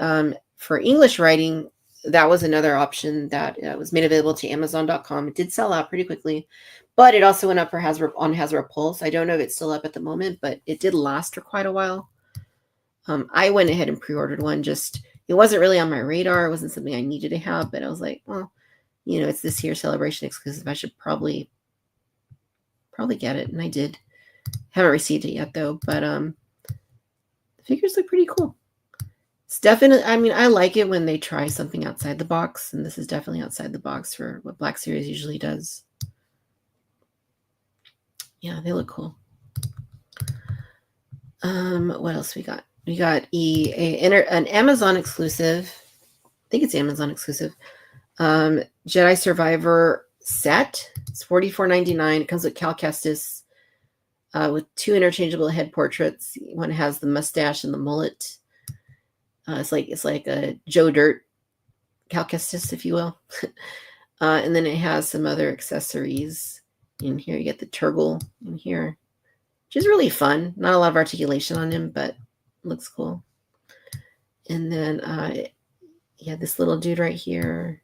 for English writing, that was another option that was made available to Amazon.com. It did sell out pretty quickly, but it also went up for Hasbro on Hasbro Pulse. I don't know if it's still up at the moment, but it did last for quite a while. I went ahead and pre-ordered one. Just it wasn't really on my radar. It wasn't something I needed to have, but I was like, well, you know, it's this year Celebration exclusive. I should probably get it, and I did. Haven't received it yet though, but the figures look pretty cool. It's definitely, I mean, I like it when they try something outside the box, and this is definitely outside the box for what Black Series usually does. Yeah, they look cool. What else we got? We got an Amazon exclusive. I think it's Amazon exclusive. Jedi Survivor set. It's $44.99. It comes with Cal Kestis with 2 interchangeable head portraits. One has the mustache and the mullet. It's like a Joe Dirt Cal Kestis, if you will. And then it has some other accessories in here. You get the Turgle in here, which is really fun. Not a lot of articulation on him, but looks cool. And then this little dude right here.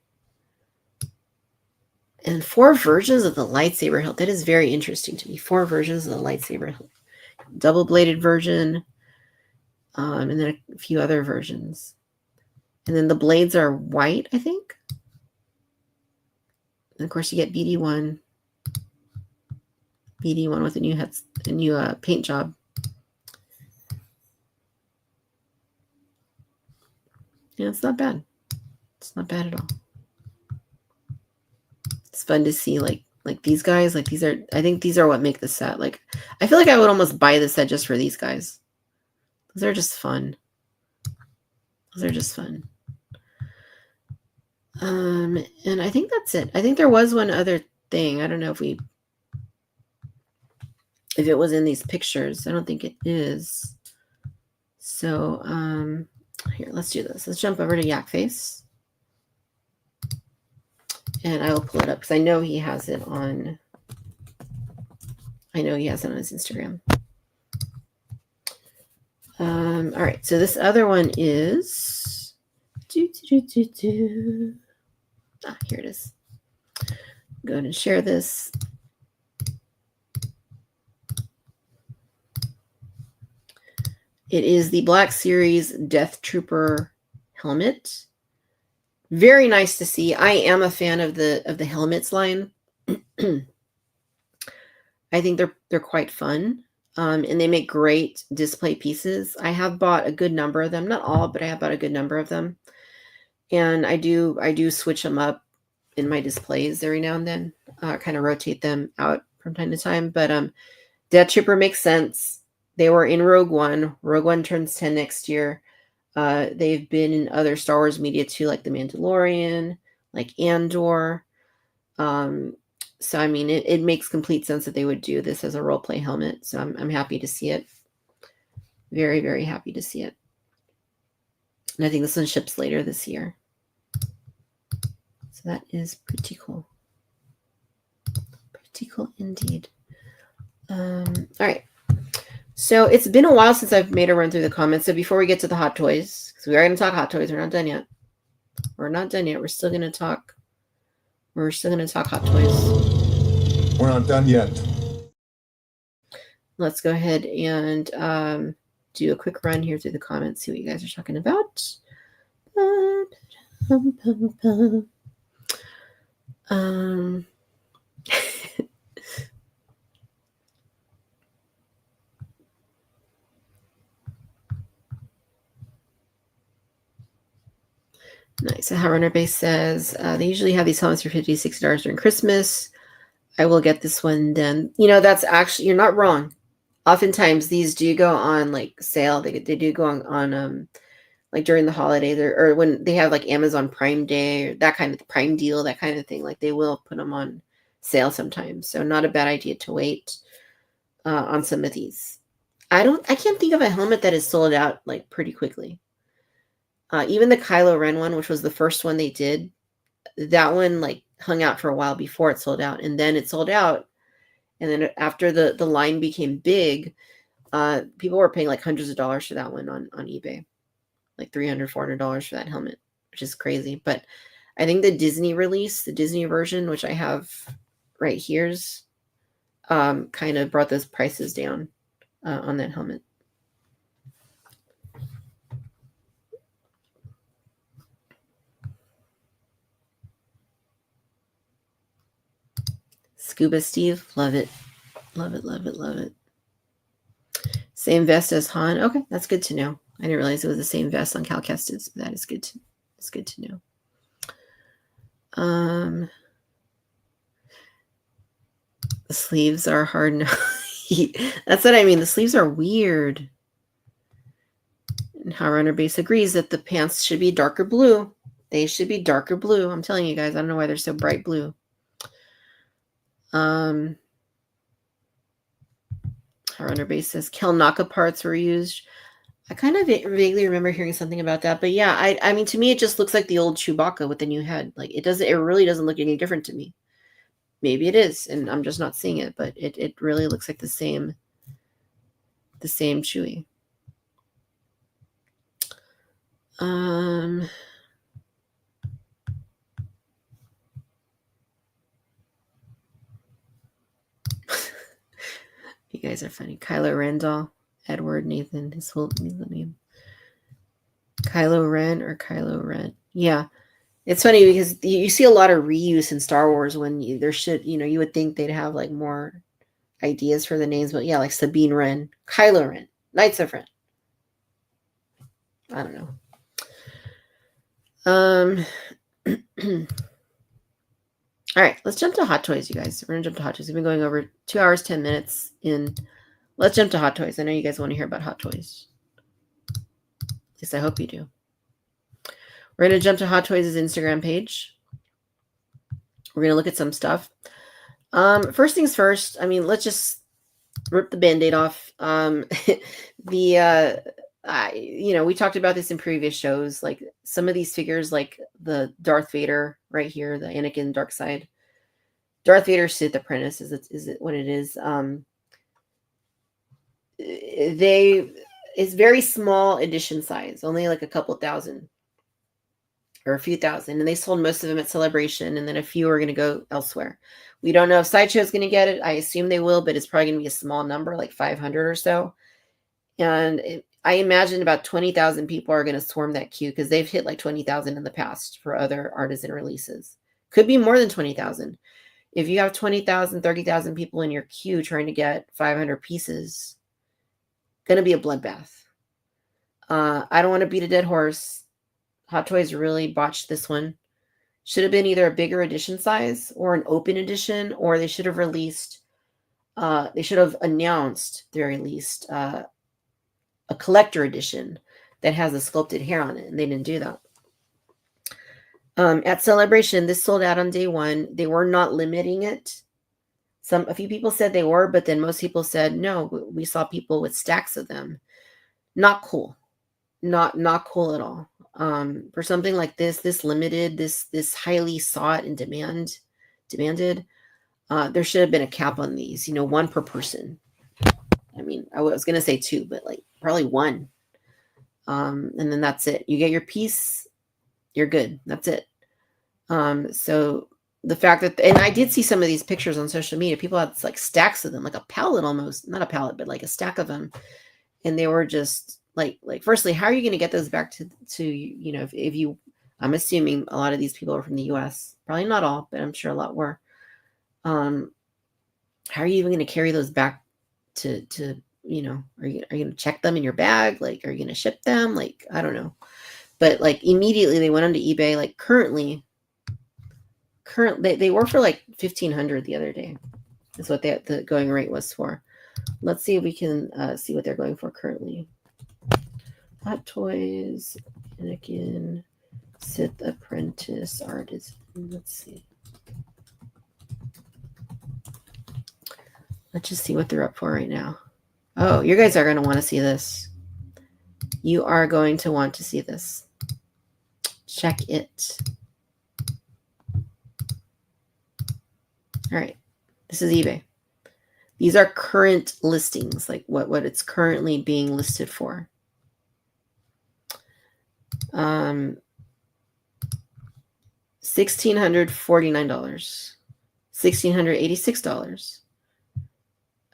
And 4 versions of the lightsaber hilt. That is very interesting to me. 4 versions of the lightsaber hilt. Double-bladed version. And then a few other versions. And then the blades are white, I think. And of course, you get BD1. BD1 with a new paint job. Yeah, it's not bad. It's not bad at all. It's fun to see like these guys. Like I think these are what make the set. Like I feel like I would almost buy the set just for these guys. Those are just fun. Those are just fun. And I think that's it. I think there was one other thing. I don't know if it was in these pictures. I don't think it is. So here, let's do this. Let's jump over to Yak Face. And I will pull it up because I know he has it on. I know he has it on his Instagram. All right. So this other one is. Here it is. Go ahead and share this. It is the Black Series Death Trooper helmet. Very nice to see. I am a fan of the helmets line. I think they're quite fun. And they make great display pieces. I have bought a good number of them. Not all, but I have bought a good number of them. And I do switch them up in my displays every now and then. Kind of rotate them out from time to time. But Death Trooper makes sense. They were in Rogue One. Rogue One turns 10 next year. They've been in other Star Wars media too, like The Mandalorian, like Andor. So I mean, it makes complete sense that they would do this as a role play helmet. So I'm happy to see it. Very, very happy to see it. And I think this one ships later this year. So that is pretty cool. Pretty cool indeed. All right. So it's been a while since I've made a run through the comments. So before we get to the hot toys, because we are going to talk hot toys, we're not done yet. We're not done yet. We're still going to talk. We're still going to talk hot toys. We're not done yet. Let's go ahead and do a quick run here through the comments. See what you guys are talking about. Nice. So Hot Runner Base says they usually have these helmets for $50, $60 during Christmas. I will get this one then. You know, that's actually, you're not wrong. Oftentimes these do go on like sale. They do go on like during the holidays or when they have like Amazon Prime Day or that kind of Prime deal, that kind of thing. Like they will put them on sale sometimes. So not a bad idea to wait on some of these. I can't think of a helmet that is sold out like pretty quickly. Even the Kylo Ren one, which was the first one they did, that one like hung out for a while before it sold out, and then it sold out. And then after the line became big, people were paying like hundreds of dollars for that one on eBay, like $300, $400 for that helmet, which is crazy. But I think the Disney release, the Disney version, which I have right here's, kind of brought those prices down on that helmet. Scuba Steve, love it. Love it, love it, love it. Same vest as Han. Okay, that's good to know. I didn't realize it was the same vest on Cal Kestis, but that is good to know. The sleeves are hard. That's what I mean. The sleeves are weird. And How Runner Base agrees that the pants should be darker blue. They should be darker blue. I'm telling you guys, I don't know why they're so bright blue. How Runner Base says Kelnaka parts were used. I kind of vaguely remember hearing something about that, but yeah, I mean, to me, it just looks like the old Chewbacca with the new head. Like it really doesn't look any different to me. Maybe it is, and I'm just not seeing it, but it really looks like the same Chewie. You guys are funny. Kylo Ren, Edward Nathan, his whole name. Kylo Ren or Kylo Ren. Yeah. It's funny because you see a lot of reuse in Star Wars when you would think they'd have like more ideas for the names, but yeah, like Sabine Wren, Kylo Ren, Knights of Ren. I don't know. All right, let's jump to Hot Toys, you guys. We're gonna jump to Hot Toys. We've been going over 2 hours, 10 minutes in. Let's jump to Hot Toys. I know you guys want to hear about Hot Toys. At least I hope you do. We're going to jump to Hot Toys' Instagram page. We're going to look at some stuff. First things first, I mean, let's just rip the Band-Aid off. We talked about this in previous shows. Like some of these figures, like the Darth Vader right here, the Anakin Dark Side. Darth Vader Sith Apprentice is it what it is. It's very small edition size, only like a couple thousand. Or a few thousand, and they sold most of them at Celebration, and then a few are going to go elsewhere. We don't know if Sideshow is going to get it. I assume they will, but it's probably going to be a small number, like 500 or so. And I imagine about 20,000 people are going to swarm that queue because they've hit like 20,000 in the past for other artisan releases. Could be more than 20,000. If you have 20,000, 30,000 people in your queue trying to get 500 pieces, going to be a bloodbath. I don't want to beat a dead horse. Hot Toys really botched this one. Should have been either a bigger edition size or an open edition, or they should have announced, at the very least, a collector edition that has a sculpted hair on it, and they didn't do that. At Celebration, this sold out on day one. They were not limiting it. A few people said they were, but then most people said, no, we saw people with stacks of them. Not cool. Not cool at all. For something like this limited, this highly sought and demanded, there should have been a cap on these, one per person. I mean, I was going to say 2, but like probably 1. And then that's it. You get your piece, you're good. That's it. So the fact that, and I did see some of these pictures on social media, people had like stacks of them, like a pallet almost, not a pallet, but like a stack of them. And they were just like firstly, how are you going to get those back to if you, I'm assuming a lot of these people are from the US, probably not all, but I'm sure a lot were. How are you even going to carry those back to are you going to check them in your bag? Like, are you going to ship them? Like, I don't know. But like immediately they went onto eBay. Like currently they were for like $1,500 the other day. Is what the going rate was for. Let's see if we can see what they're going for currently. Hot Toys, Anakin, Sith Apprentice, Artisan. Let's see. Let's just see what they're up for right now. Oh, you guys are going to want to see this. You are going to want to see this. Check it. All right. This is eBay. These are current listings, like what it's currently being listed for. $1,649, $1,686,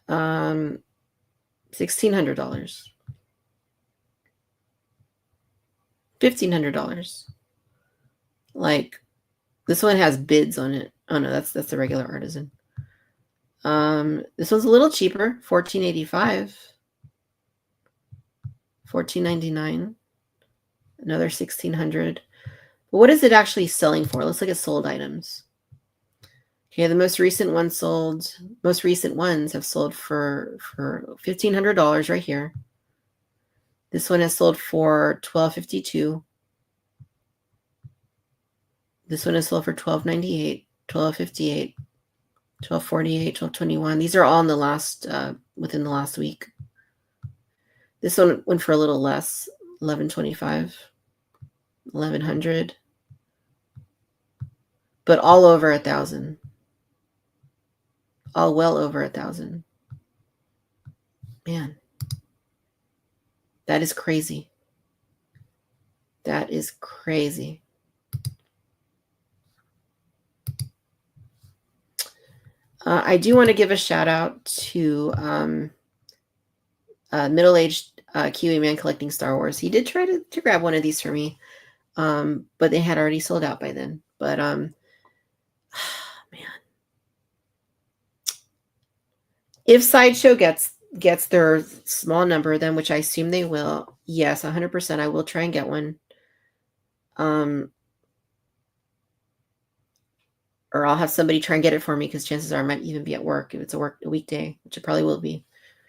$1,600, $1,500. Like this one has bids on it. Oh no, that's the regular artisan. This one's a little cheaper, $1,485, $1,499, another $1,600. But what is it actually selling for? Let's look at sold items. Okay, the most recent ones have sold for $1,500 right here. This one has sold for $12.52. This one is sold for $12.98, $12.58, $12.48, $12.21. These are all in the last within the last week. This one went for a little less, $11.25, $1,100, but all over 1,000. All well over 1,000. Man, that is crazy. That is crazy. I do want to give a shout out to middle-aged Kiwi man collecting Star Wars. He did try to grab one of these for me, but they had already sold out by then. But man, if Sideshow gets their small number of them, which I assume they will, yes, 100%, I will try and get one. Or I'll have somebody try and get it for me, because chances are I might even be at work if it's a weekday, which it probably will be,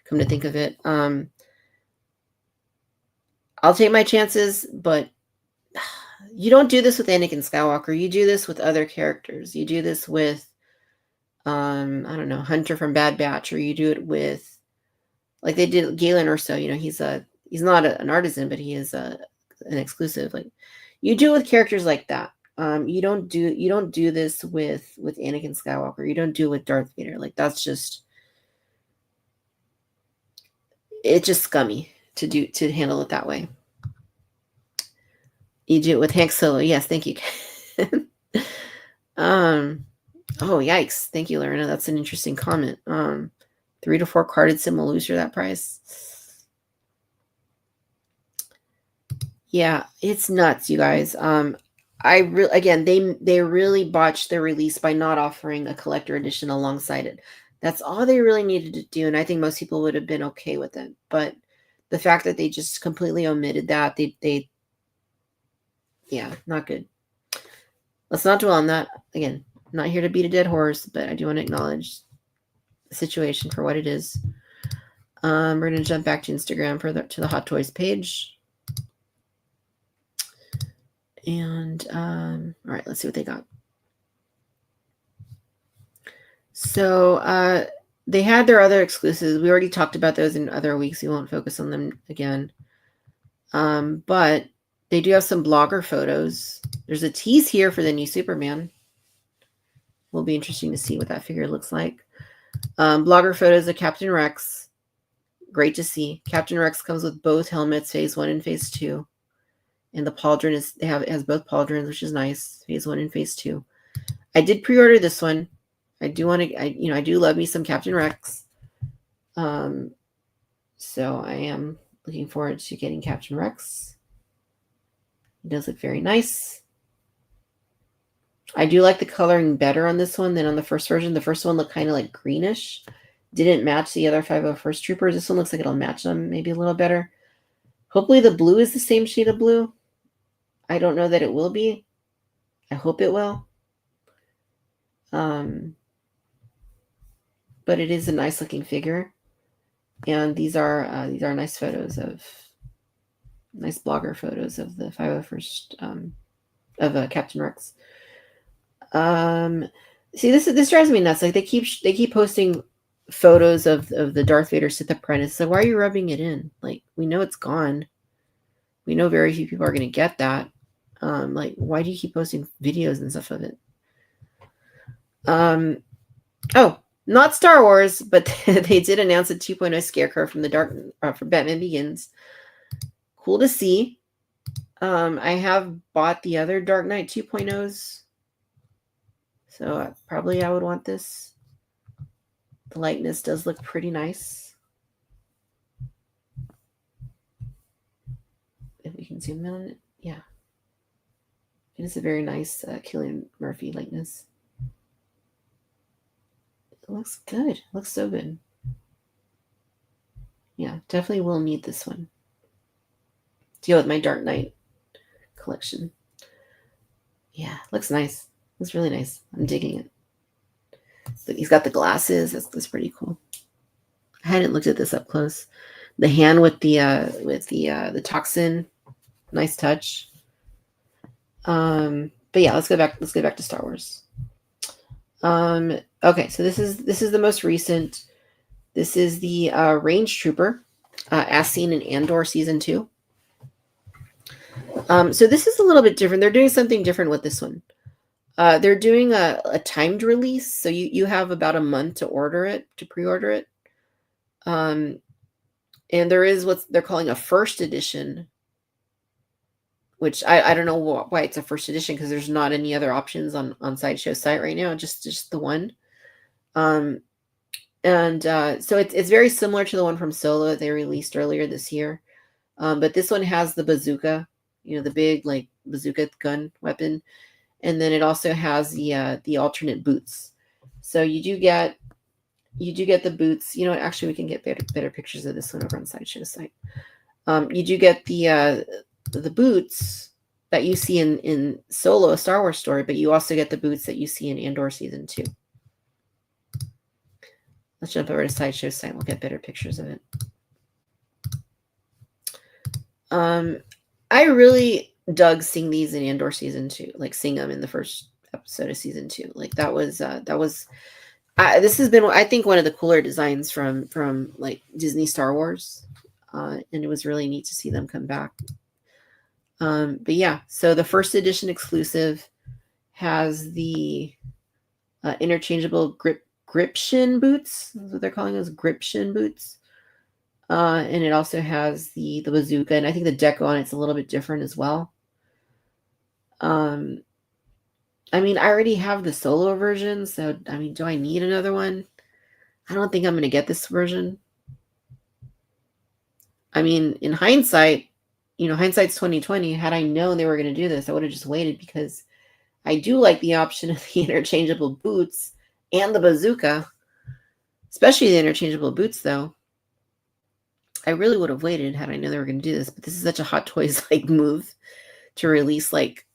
come to think of it. I'll take my chances, but you don't do this with Anakin Skywalker. You do this with other characters. You do this with, I don't know, Hunter from Bad Batch, or you do it with, like they did Galen Urso. You know, he's not an artisan, but he is an exclusive. Like, you do it with characters like that. You don't do this with Anakin Skywalker. You don't do it with Darth Vader. Like, that's just, it's just scummy to handle it that way. You do it with Hank Solo. Yes, thank you. Oh, yikes. Thank you, Lorena. That's an interesting comment. 3 to 4 carded sim will lose you that price. Yeah, it's nuts, you guys. Again, they really botched their release by not offering a collector edition alongside it. That's all they really needed to do, and I think most people would have been okay with it. But the fact that they just completely omitted that, yeah, not good. Let's not dwell on that. Again, I'm not here to beat a dead horse, but I do want to acknowledge the situation for what it is. We're going to jump back to Instagram to the Hot Toys page. And all right, let's see what they got. So they had their other exclusives. We already talked about those in other weeks. We won't focus on them again. But they do have some blogger photos. There's a tease here for the new Superman. Will be interesting to see what that figure looks like. Blogger photos of Captain Rex. Great to see. Captain Rex comes with both helmets, Phase 1 and Phase 2. And the pauldron has both pauldrons, which is nice. Phase 1 and Phase 2. I did pre-order this one. I do want to, I do love me some Captain Rex. So I am looking forward to getting Captain Rex. He does look very nice. I do like the coloring better on this one than on the first version. The first one looked kind of like greenish. Didn't match the other 501st Troopers. This one looks like it'll match them maybe a little better. Hopefully the blue is the same shade of blue. I don't know that it will be. I hope it will. But it is a nice looking figure. And these are nice photos nice blogger photos of the 501st of Captain Rex. See, this drives me nuts. Like they keep posting photos of the Darth Vader Sith apprentice. So why are you rubbing it in? Like, we know it's gone. We know very few people are going to get that. Like, why do you keep posting videos and stuff of it? Oh, not Star Wars, but they did announce a 2.0 Scarecrow from from Batman Begins. Cool to see. I have bought the other Dark Knight 2.0s. So probably I would want this. The lightness does look pretty nice. If we can zoom in on it. Yeah. It is a very nice Cillian Murphy likeness. It looks good. It looks so good. Yeah, definitely will need this one. Deal with my Dark Knight collection. Yeah, looks nice. Looks really nice. I'm digging it. So he's got the glasses. That's pretty cool. I hadn't looked at this up close. The hand with the toxin, nice touch. But yeah, let's go back to Star Wars. Okay, so this is the most recent. This is the Range Trooper, as seen in Andor season 2. So this is a little bit different. They're doing something different with this one. They're doing a timed release, so you have about a month to pre-order it. And there is what they're calling a first edition, which I don't know why it's a first edition, because there's not any other options on Sideshow site right now, just the one. So it's very similar to the one from Solo that they released earlier this year. But this one has the bazooka, the big like bazooka gun weapon. And then it also has the alternate boots. So you do get the boots. Actually we can get better pictures of this one over on Sideshow site. You do get the boots that you see in Solo, a Star Wars story, but you also get the boots that you see in Andor season 2. Let's jump over to Sideshow site. We'll get better pictures of it. I really dug seeing these in Andor season 2, like seeing them in the first episode of season 2. Like that was this has been, I think, one of the cooler designs from like Disney Star Wars, and it was really neat to see them come back. But yeah, so the first edition exclusive has the interchangeable gription boots. That's what they're calling those, gription boots. And it also has the bazooka, and I think the deco on it's a little bit different as well. I mean, I already have the Solo version, so I mean, do I need another one? I don't think I'm going to get this version. I mean, in hindsight, hindsight's 2020. Had I known they were going to do this, I would have just waited, because I do like the option of the interchangeable boots and the bazooka, especially the interchangeable boots, though. I really would have waited had I known they were going to do this, but this is such a Hot Toys like move to release like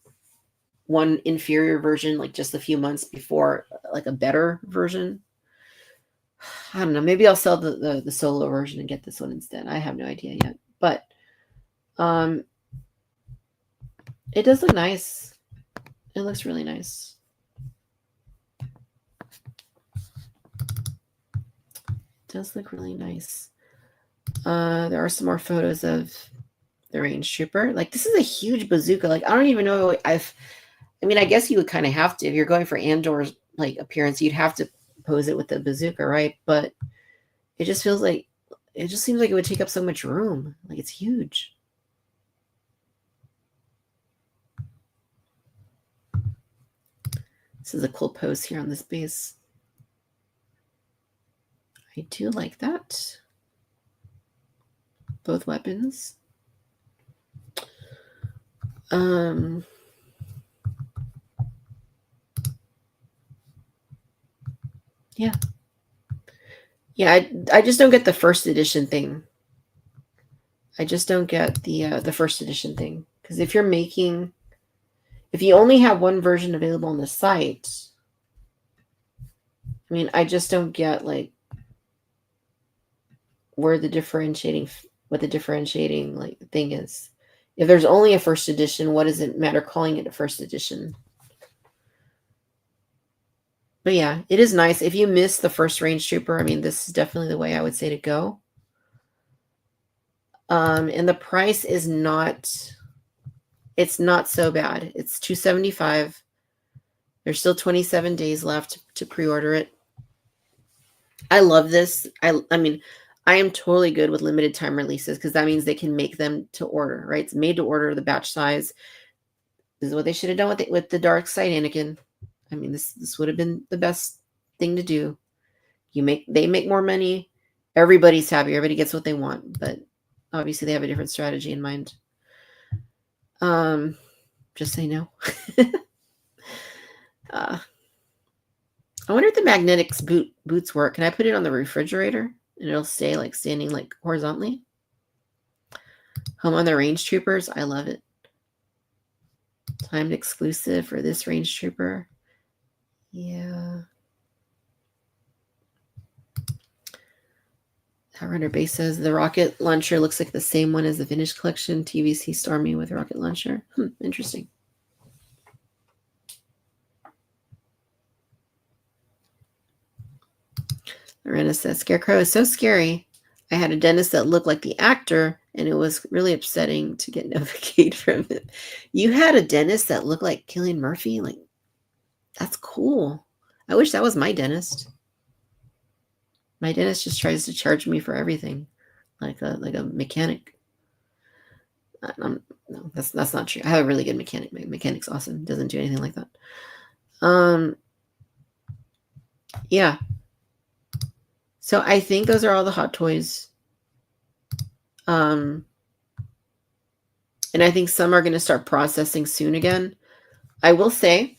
one inferior version like just a few months before like a better version. I don't know. Maybe I'll sell the Solo version and get this one instead. I have no idea yet, but it does look nice. It looks really nice. It does look really nice. There are some more photos of the Range Trooper. Like, this is a huge bazooka. Like, I don't even know. I mean, I guess you would kind of have to, if you're going for Andor's like appearance, you'd have to pose it with the bazooka, right? But it just seems like it would take up so much room. Like, it's huge. This is a cool pose here on this base. I do like that. Both weapons. Yeah. I just don't get the first edition thing. I just don't get the first edition thing, because if you only have one version available on the site, I mean, I just don't get like what the differentiating like thing is. If there's only a first edition, what does it matter calling it a first edition? But yeah, it is nice. If you miss the first Range Trooper, I mean, this is definitely the way I would say to go. And the price is it's not so bad. It's $275. There's still 27 days left to pre-order it. I love this. I mean, I am totally good with limited time releases, because that means they can make them to order, right? It's made to order, the batch size. This is what they should have done with the dark side Anakin. I mean, this would have been the best thing to do. They make more money. Everybody's happy. Everybody gets what they want. But obviously they have a different strategy in mind. Just say no. I wonder if the magnetics boots work. Can I put it on the refrigerator and it'll stay like standing like horizontally? Home on the Range Troopers. I love it. Timed exclusive for this Range Trooper. Yeah. Runner Base says the rocket launcher looks like the same one as the vintage collection. TVC Stormy with rocket launcher. Interesting. Lorena says Scarecrow is so scary. I had a dentist that looked like the actor, and it was really upsetting to get Novocaine from him. You had a dentist that looked like Cillian Murphy? Like, that's cool. I wish that was my dentist. My dentist just tries to charge me for everything, like a mechanic. No, that's not true. I have a really good mechanic. My mechanic's awesome. Doesn't do anything like that. Yeah. So I think those are all the hot toys. And I think some are going to start processing soon again. I will say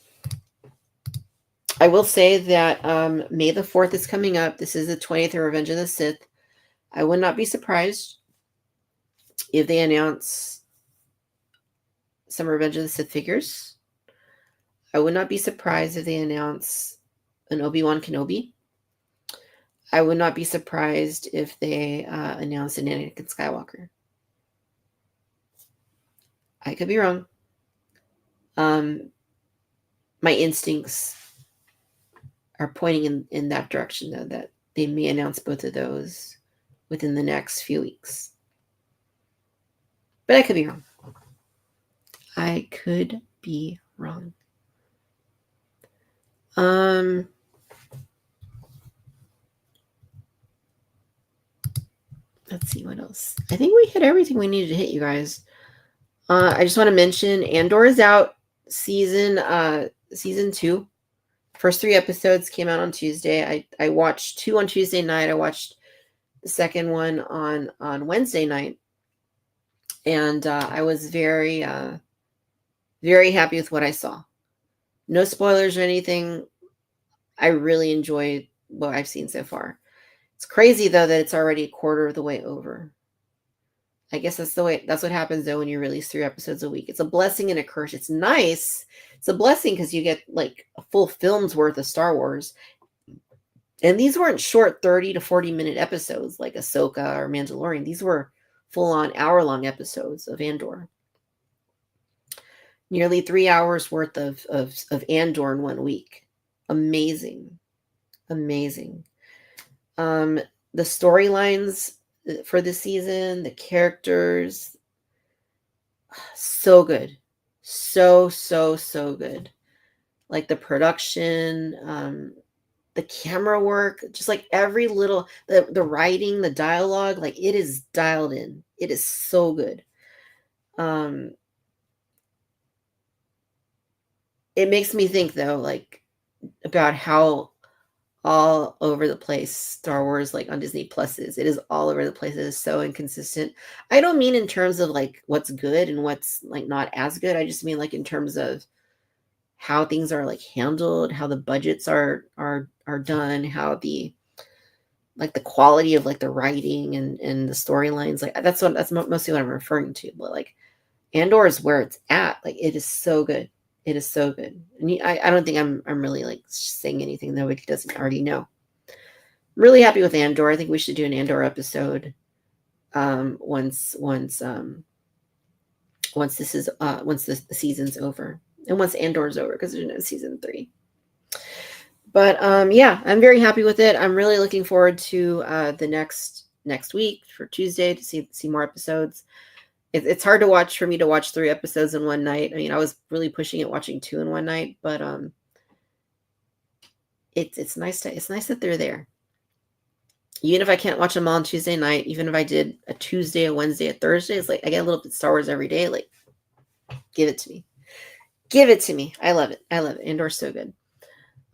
that May the 4th is coming up. This is the 20th of Revenge of the Sith. I would not be surprised if they announce some Revenge of the Sith figures. I would not be surprised if they announce an Obi-Wan Kenobi. I would not be surprised if they announce an Anakin Skywalker. I could be wrong. My instincts are pointing in that direction, though, that they may announce both of those within the next few weeks. But I could be wrong. I could be wrong. Let's see what else. I think we hit everything we needed to hit, you guys. I just want to mention Andor is out, season 2. First 3 episodes came out on Tuesday. I watched 2 on Tuesday night. I watched the second one on Wednesday night, and I was very very happy with what I saw. No spoilers or anything. I really enjoyed what I've seen so far. It's crazy, though, that it's already a quarter of the way over. I guess that's what happens, though, when you release 3 episodes a week. It's a blessing and a curse. It's nice. It's a blessing because you get like a full film's worth of Star Wars. And these weren't short 30 to 40-minute episodes like Ahsoka or Mandalorian. These were full-on hour-long episodes of Andor. Nearly 3 hours worth of Andor in 1 week. Amazing. Amazing. The storylines for the season, the characters, so good. So good. Like the production, the camera work, just like every little, the writing, the dialogue, like it is dialed in. It is so good. It makes me think, though, like about how all over the place Star Wars, like on Disney Plus is. It is all over the place. It is so inconsistent. I don't mean in terms of like what's good and what's like not as good. I just mean like in terms of how things are like handled, how the budgets are done, how the like the quality of like the writing and the storylines. Like that's mostly what I'm referring to. But like Andor is where it's at. Like it is so good. It is so good. And I don't think I'm really like saying anything that nobody doesn't already know. I'm really happy with Andor. I think we should do an Andor episode once the season's over. And once Andor's over, because there's no season 3. But yeah, I'm very happy with it. I'm really looking forward to the next week for Tuesday to see more episodes. It's hard to watch for me to watch 3 episodes in one night. I mean, I was really pushing it, watching 2 in one night, but it's nice that they're there. Even if I can't watch them all on Tuesday night, even if I did a Tuesday, a Wednesday, a Thursday, it's like I get a little bit of Star Wars every day. Like, give it to me. Give it to me. I love it. I love it. Andor's so good.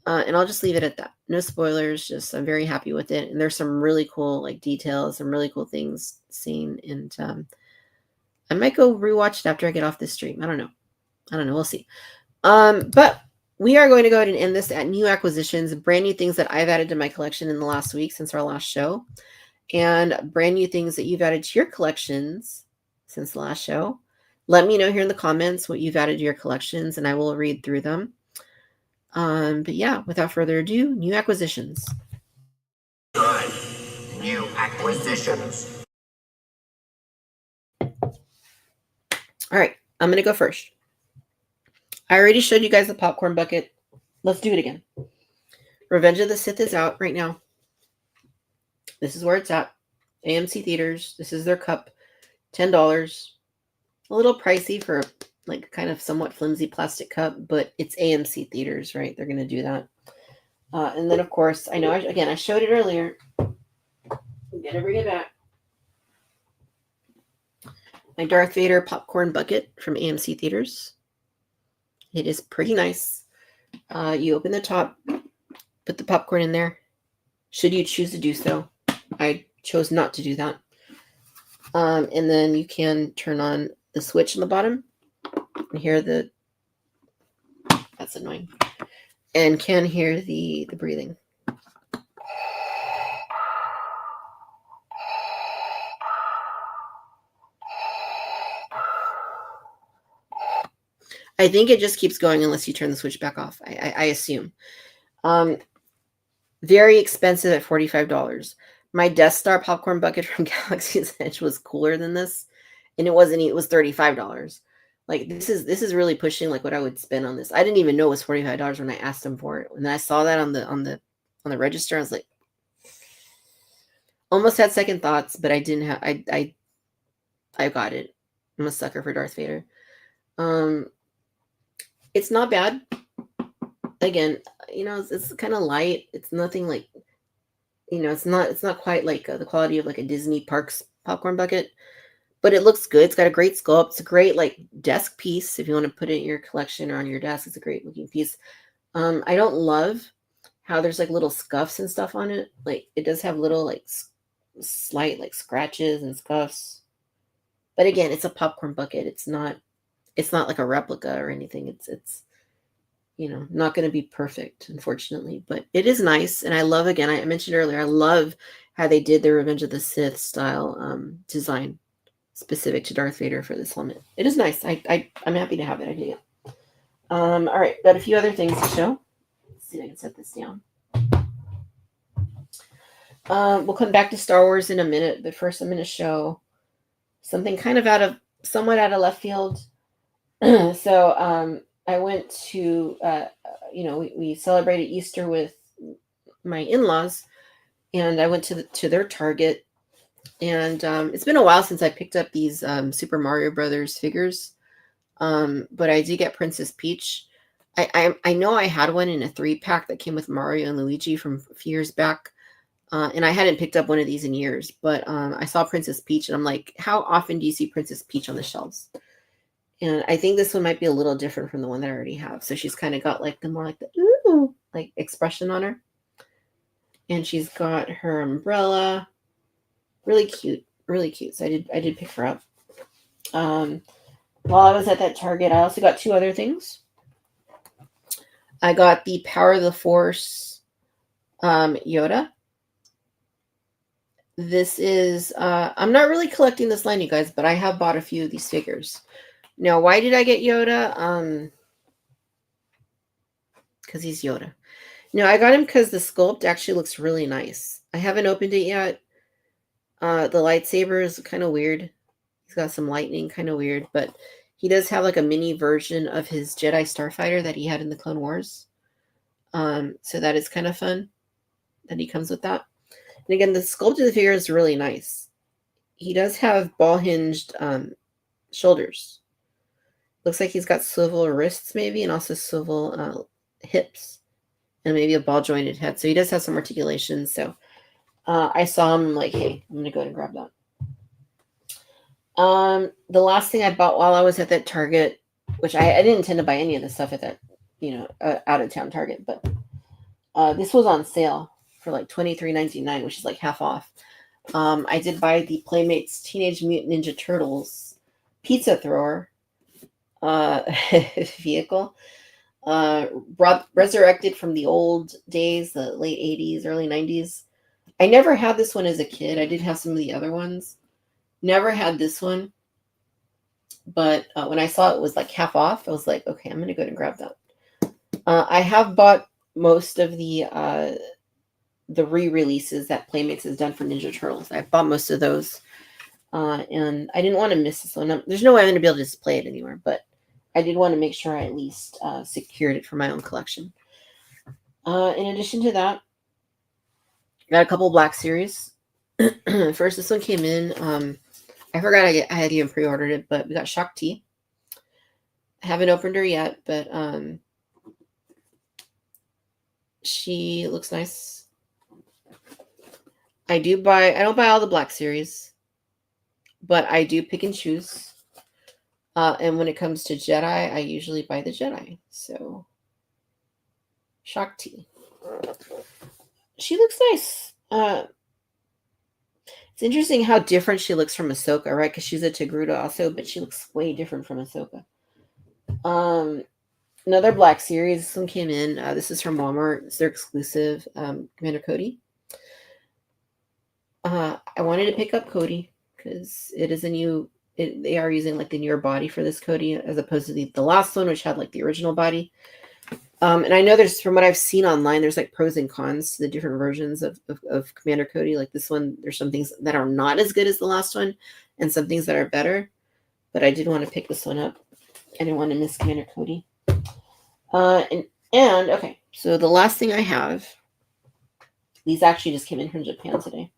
And I'll just leave it at that. No spoilers. Just I'm very happy with it. And there's some really cool like details, some really cool things seen. And I might go rewatch it after I get off this stream. I don't know. We'll see. But we are going to go ahead and end this at new acquisitions, brand new things that I've added to my collection in the last week since our last show, and brand new things that you've added to your collections since the last show. Let me know here in the comments what you've added to your collections, and I will read through them. But yeah, without further ado, new acquisitions. new acquisitions. All right, I'm going to go first. I already showed you guys the popcorn bucket. Let's do it again. Revenge of the Sith is out right now. This is where it's at. AMC Theaters. This is their cup. $10. A little pricey for like kind of somewhat flimsy plastic cup, but it's AMC Theaters, right? They're going to do that. And then, of course, I know, I showed it earlier. I'm going to bring it back. My Darth Vader popcorn bucket from AMC Theaters. It is pretty nice. You open the top, put the popcorn in there. Should you choose to do so. I chose not to do that. And then you can turn on the switch on the bottom and hear that's annoying. And can hear the breathing. I think it just keeps going unless you turn the switch back off. I assume. Very expensive at $45. My Death Star popcorn bucket from Galaxy's Edge was cooler than this, and it wasn't. It was $35. Like this is really pushing like what I would spend on this. I didn't even know it was $45 when I asked them for it. When I saw that on the register, I was like, almost had second thoughts, but I didn't have. I got it. I'm a sucker for Darth Vader. It's not bad. Again, it's kind of light. It's nothing like, it's not quite like the quality of like a Disney Parks popcorn bucket, but it looks good. It's got a great sculpt. It's a great like desk piece. If you want to put it in your collection or on your desk, it's a great looking piece. I don't love how there's like little scuffs and stuff on it. Like it does have little like slight like scratches and scuffs. But again, it's a popcorn bucket. It's not like a replica or anything. It's not going to be perfect, unfortunately, but it is nice. And I love, again, I mentioned earlier, I love how they did the Revenge of the Sith style design specific to Darth Vader for this helmet. It is nice. I'm happy to have it. I dig it. All right, got a few other things to show. Let's see if I can set this down. We'll come back to Star Wars in a minute, but first I'm going to show something kind of somewhat out of left field. So I went to, we celebrated Easter with my in-laws, and I went to their Target, and it's been a while since I picked up these Super Mario Brothers figures, but I did get Princess Peach. I know I had one in a 3-pack that came with Mario and Luigi from a few years back, and I hadn't picked up one of these in years, but I saw Princess Peach, and I'm like, how often do you see Princess Peach on the shelves? And I think this one might be a little different from the one that I already have. So she's kind of got like the more like the ooh like expression on her. And she's got her umbrella. Really cute. Really cute. So I did pick her up. While I was at that Target, I also got 2 other things. I got the Power of the Force Yoda. This is I'm not really collecting this line, you guys, but I have bought a few of these figures. Now, why did I get Yoda? Because he's Yoda. No, I got him because the sculpt actually looks really nice. I haven't opened it yet. The lightsaber is kind of weird. He's got some lightning, kind of weird, but he does have like a mini version of his Jedi Starfighter that he had in the Clone Wars. So that is kind of fun that he comes with that. And again, the sculpt of the figure is really nice. He does have ball-hinged shoulders. Looks like he's got swivel wrists maybe, and also swivel hips, and maybe a ball-jointed head. So he does have some articulation. So I saw him like, hey, I'm going to go ahead and grab that. The last thing I bought while I was at that Target, which I didn't intend to buy any of the stuff at that, out-of-town Target, but this was on sale for like $23.99, which is like half off. I did buy the Playmates Teenage Mutant Ninja Turtles pizza thrower vehicle, resurrected from the old days, the late 80s, early 90s. I never had this one as a kid. I did have some of the other ones. Never had this one. But when I saw it was like half off, I was like, okay, I'm going to go ahead and grab that. I have bought most of the the re-releases that Playmates has done for Ninja Turtles. I bought most of those. And I didn't want to miss this one. There's no way I'm going to be able to just play it anywhere, but I did want to make sure I at least secured it for my own collection. In addition to that, got a couple Black Series. First, this one came in. I forgot I had even pre-ordered it, but we got Shock T. I haven't opened her yet, but she looks nice. I don't buy all the Black Series, but I do pick and choose. And when it comes to Jedi, I usually buy the Jedi. So, Shock T. She looks nice. It's interesting how different she looks from Ahsoka, right? Because she's a Togruta also, but she looks way different from Ahsoka. Another Black Series. This one came in. This is from Walmart. It's their exclusive, Commander Cody. I wanted to pick up Cody because it is a new. They are using like the newer body for this Cody as opposed to the last one, which had like the original body. And I know there's, from what I've seen online, there's like pros and cons to the different versions of Commander Cody. Like this one, there's some things that are not as good as the last one and some things that are better. But I did want to pick this one up. I didn't want to miss Commander Cody. And okay, so the last thing I have, these actually just came in from Japan today.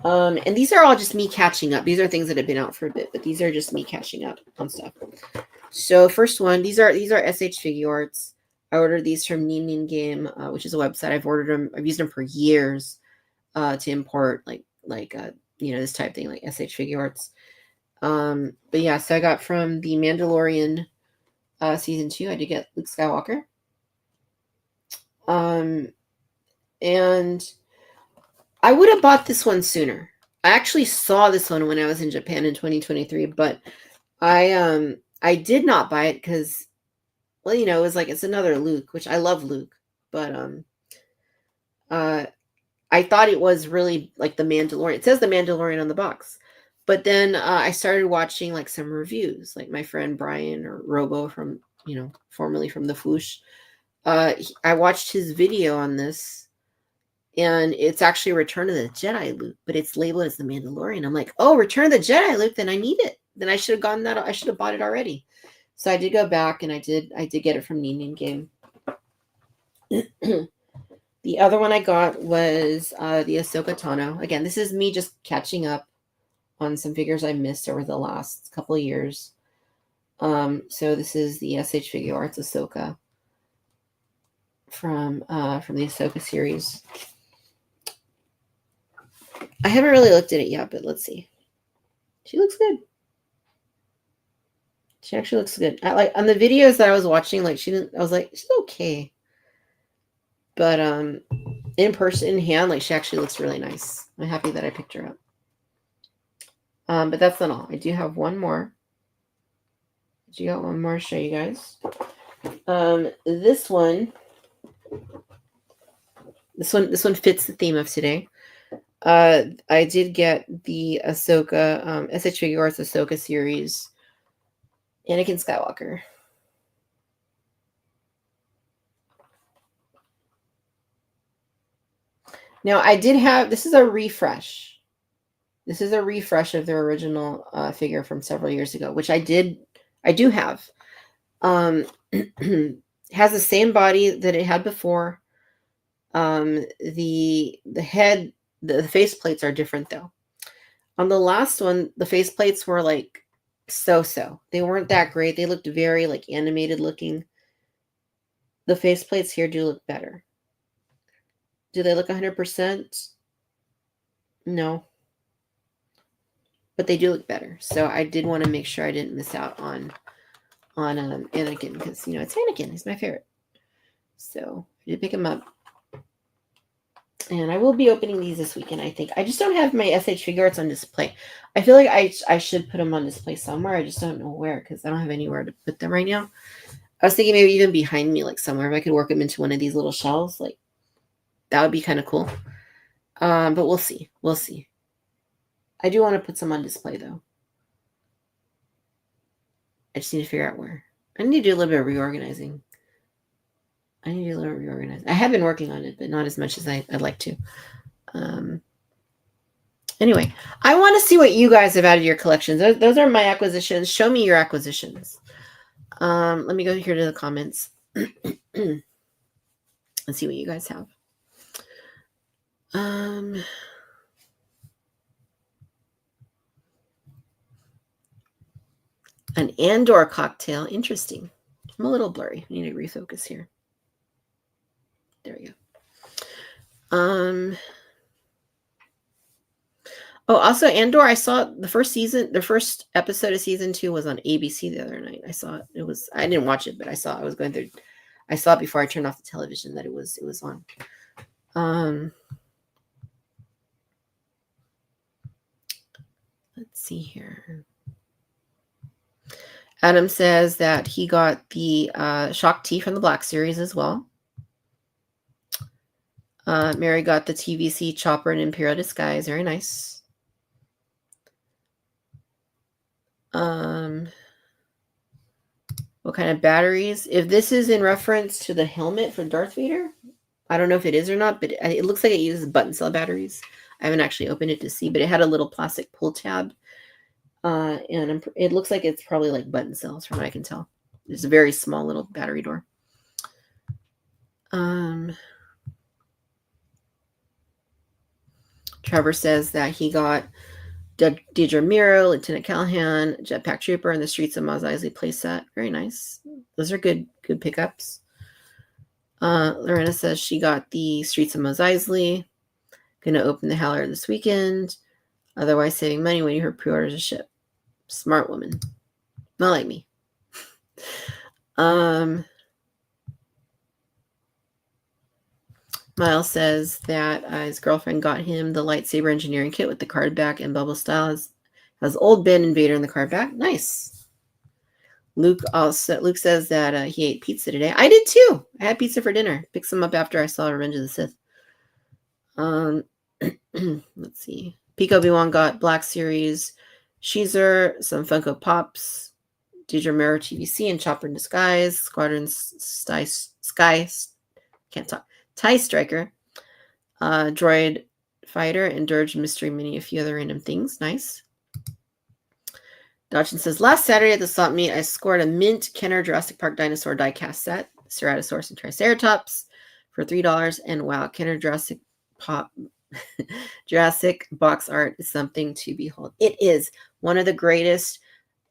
And these are all just me catching up. These are things that have been out for a bit, but these are just me catching up on stuff. So first one, these are SH Figure Arts. I ordered these from Nin Game, which is a website. I've ordered them. I've used them for years to import like this type thing, like SH Figure Arts. But yeah, so I got from the Mandalorian season 2. I did get Luke Skywalker. And I would have bought this one sooner. I actually saw this one when I was in Japan in 2023, but I did not buy it because, well, it was like, it's another Luke, which I love Luke, but I thought it was really like the Mandalorian. It says the Mandalorian on the box, but then I started watching like some reviews, like my friend Brian or Robo from, formerly from the Foosh. I watched his video on this, and it's actually Return of the Jedi Luke, but it's labeled as the Mandalorian. I'm like, oh, Return of the Jedi Luke, then I need it. Then I should have gotten that. I should have bought it already. So I did go back, and I did get it from Nin Game. The other one I got was the Ahsoka Tano. Again, this is me just catching up on some figures I missed over the last couple of years. So this is the SH Figure Arts Ahsoka from the Ahsoka series. I haven't really looked at it yet, but let's see. She looks good. She actually looks good. Like on the videos that I was watching, like I was like, she's okay. But in person, in hand, like she actually looks really nice. I'm happy that I picked her up. But that's not all. I do have one more. I got one more to show you guys. This one fits the theme of today. I did get the Ahsoka, SH Figure Arts Ahsoka series, Anakin Skywalker. Now I did have, this is a refresh. This is a refresh of their original figure from several years ago, which I do have. Has the same body that it had before. The head, the face plates are different though. On the last one, the face plates were like so. They weren't that great. They looked very like animated looking. The face plates here do look better. Do they look 100%? No. But they do look better. So I did want to make sure I didn't miss out on Anakin because, it's Anakin. He's my favorite. So I did pick him up. And I will be opening these this weekend, I think. I just don't have my SH Figure Arts on display. I feel like I should put them on display somewhere. I just don't know where because I don't have anywhere to put them right now. I was thinking maybe even behind me, like somewhere. If I could work them into one of these little shelves, like that would be kind of cool. But we'll see. We'll see. I do want to put some on display, though. I just need to figure out where. I need to do a little bit of reorganizing. I need to reorganize. I have been working on it, but not as much as I'd like to. Anyway, I want to see what you guys have added to your collections. Those are my acquisitions. Show me your acquisitions. Let me go here to the comments and see what you guys have. An Andor cocktail. Interesting. I'm a little blurry. I need to refocus here. There we go. Oh, also Andor, I saw the first episode of season 2 was on ABC the other night. I saw it. I didn't watch it, but I saw it before I turned off the television that it was on. Let's see here. Adam says that he got the Shock Tea from the Black Series as well. Mary got the TVC Chopper and Imperial Disguise. Very nice. What kind of batteries? If this is in reference to the helmet for Darth Vader, I don't know if it is or not, but it looks like it uses button cell batteries. I haven't actually opened it to see, but it had a little plastic pull tab. And it looks like it's probably like button cells from what I can tell. There's a very small little battery door. Trevor says that he got Deidre Miro, Lieutenant Callahan, Jetpack Trooper, and the Streets of Mos Eisley playset. Very nice. Those are good pickups. Lorena says she got the Streets of Mos Eisley. Gonna open the Howler this weekend. Otherwise saving money waiting for pre-orders to ship. Smart woman. Not like me. Miles says that his girlfriend got him the lightsaber engineering kit with the card back and bubble style. Has old Ben and Vader in the card back. Nice. Luke says that he ate pizza today. I did too. I had pizza for dinner. Picked some up after I saw Revenge of the Sith. Let's see. Pico B1 got Black Series, Sheezer, some Funko Pops, Deidre Mero TVC, and Chopper in Disguise, Squadron TIE Striker, Droid Fighter, and Dirge Mystery Mini, a few other random things. Nice. Dodson says, last Saturday at the swap meet, I scored a mint Kenner Jurassic Park dinosaur die-cast set, Ceratosaurus and Triceratops, for $3. And wow, Kenner Jurassic box art is something to behold. It is one of the greatest,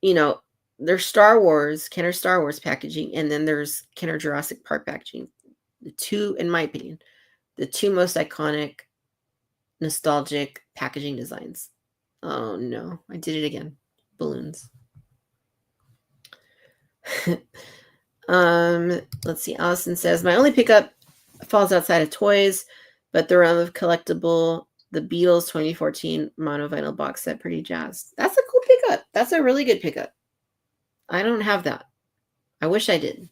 there's Star Wars, Kenner Star Wars packaging, and then there's Kenner Jurassic Park packaging. The two, in my opinion, the two most iconic, nostalgic packaging designs. Oh no, I did it again. Balloons. Let's see. Allison says, my only pickup falls outside of toys, but the realm of collectible, the Beatles 2014 mono vinyl box set, pretty jazzed. That's a cool pickup. That's a really good pickup. I don't have that. I wish I did.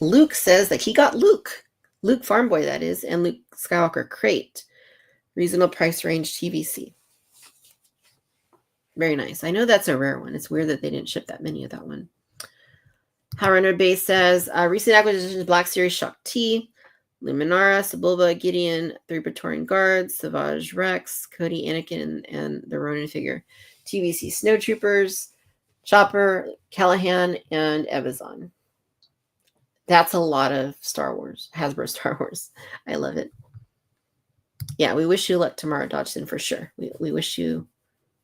Luke says that he got Luke Farm Boy, that is, and Luke Skywalker crate. Reasonable price range TVC. Very nice. I know that's a rare one. It's weird that they didn't ship that many of that one. Howrunner Base says, recent acquisitions, Black Series Shock T, Luminara, Sebulba, Gideon, 3 Praetorian Guards, Savage Rex, Cody, Anakin, and the Ronin figure. TVC Snowtroopers, Chopper, Callahan, and Evazan. That's a lot of Star Wars, Hasbro Star Wars. I love it. Yeah, we wish you luck tomorrow, Dodgson, for sure. We wish you,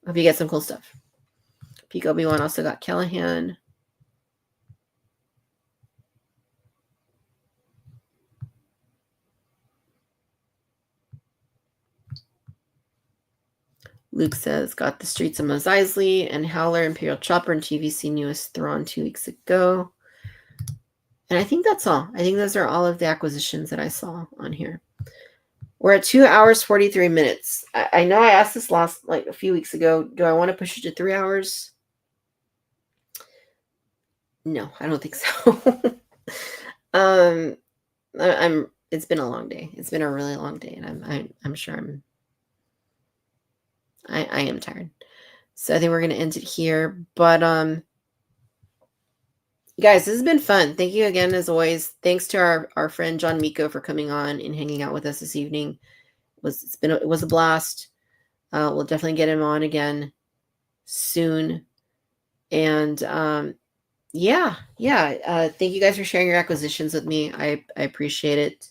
hope you get some cool stuff. Peak Obi-Wan also got Callahan. Luke says, got the Streets of Mos Eisley and Howler, Imperial Chopper, and TVC newest Thrawn 2 weeks ago. And I think that's all. I think those are all of the acquisitions that I saw on here. We're at 2 hours, 43 minutes. I know I asked this a few weeks ago. Do I want to push it to 3 hours? No, I don't think so. It's been a long day. It's been a really long day, and I'm sure I am tired. So I think we're going to end it here. But guys, this has been fun. Thank you again, as always. Thanks to our friend John Miko for coming on and hanging out with us this evening. It was a blast. We'll definitely get him on again soon. And yeah. Thank you guys for sharing your acquisitions with me. I appreciate it.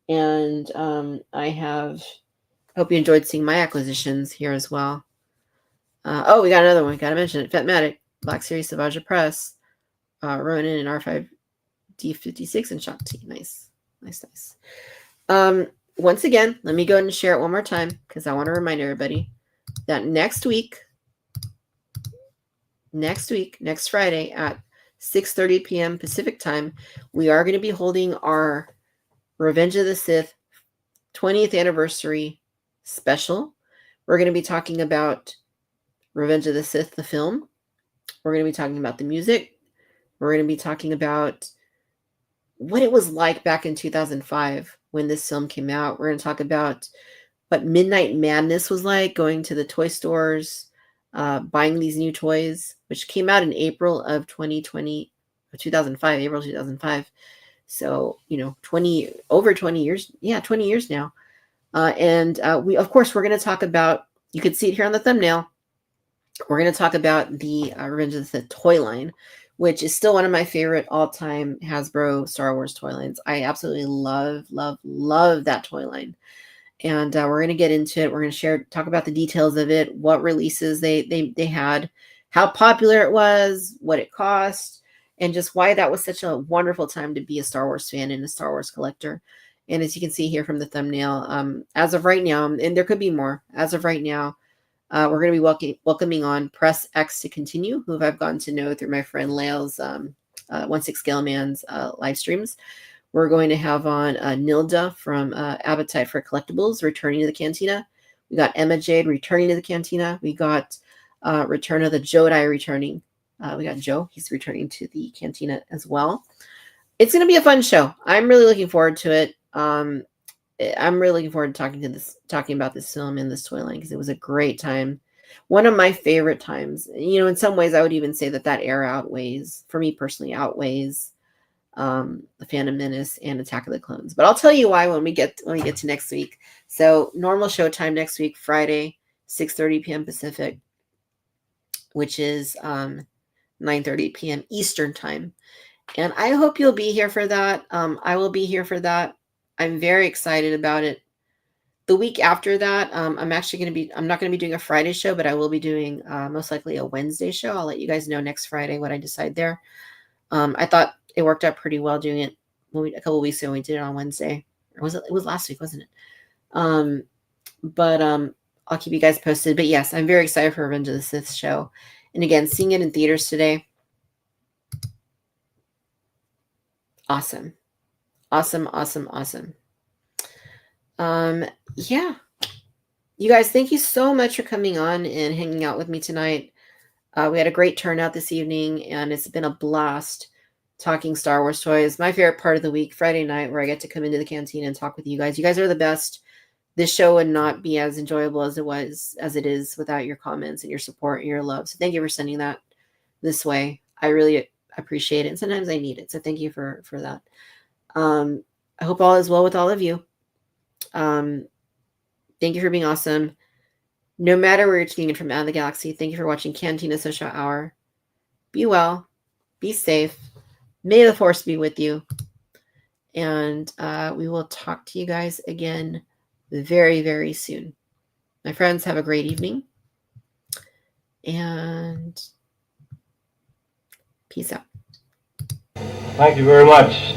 And hope you enjoyed seeing my acquisitions here as well. We got another one. Got to mention it. Fatmatic, Black Series Savaja Press, Ronin and R5 D56 and Shock T. Nice. Once again, let me go ahead and share it one more time because I want to remind everybody that next Friday at 6:30 p.m. Pacific time, we are going to be holding our Revenge of the Sith 20th anniversary special. We're going to be talking about Revenge of the Sith, the film. We're going to be talking about the music. We're going to be talking about what it was like back in 2005 when this film came out. We're going to talk about what Midnight Madness was like, going to the toy stores, buying these new toys, which came out in April of 2005, April 2005. So, 20 years. Yeah, 20 years now. We're going to talk about, you can see it here on the thumbnail. We're going to talk about the Revenge of the Sith toy line, which is still one of my favorite all-time Hasbro Star Wars toy lines. I absolutely love that toy line. And we're going to get into it. We're going to talk about the details of it, what releases they had, how popular it was, what it cost, and just why that was such a wonderful time to be a Star Wars fan and a Star Wars collector. And as you can see here from the thumbnail, as of right now, and there could be more, as of right now, we're going to be welcoming on Press X to Continue, who I've gotten to know through my friend Lael's 1/6 Scale Man's live streams. We're going to have on Nilda from Appetite for Collectibles returning to the Cantina. We got Emma Jade returning to the Cantina. We got Return of the Jedi returning. We got Joe. He's returning to the Cantina as well. It's going to be a fun show. I'm really looking forward to it. I'm really looking forward to talking about this film and this toy line because it was a great time. One of my favorite times. In some ways, I would even say that era for me personally, outweighs the Phantom Menace and Attack of the Clones. But I'll tell you why when we get to next week. So normal show time next week, Friday, 6:30 p.m. Pacific, which is 9:30 p.m. Eastern time. And I hope you'll be here for that. I will be here for that. I'm very excited about it. The week after that, I'm not going to be doing a Friday show, but I will be doing most likely a Wednesday show. I'll let you guys know next Friday what I decide there. I thought it worked out pretty well doing it a couple of weeks ago. We did it on Wednesday. Or it was last week, wasn't it? But I'll keep you guys posted. But yes, I'm very excited for Revenge of the Sith show. And again, seeing it in theaters today. Awesome. Yeah. You guys, thank you so much for coming on and hanging out with me tonight. We had a great turnout this evening, and it's been a blast talking Star Wars toys. My favorite part of the week, Friday night, where I get to come into the Cantina and talk with you guys. You guys are the best. This show would not be as enjoyable as it is without your comments and your support and your love. So thank you for sending that this way. I really appreciate it. And sometimes I need it. So thank you for that. I hope all is well with all of you. Thank you for being awesome. No matter where you're tuning in from out of the galaxy, thank you for watching Cantina Social Hour. Be well. Be safe. May the Force be with you. And we will talk to you guys again very, very soon. My friends, have a great evening. And peace out. Thank you very much.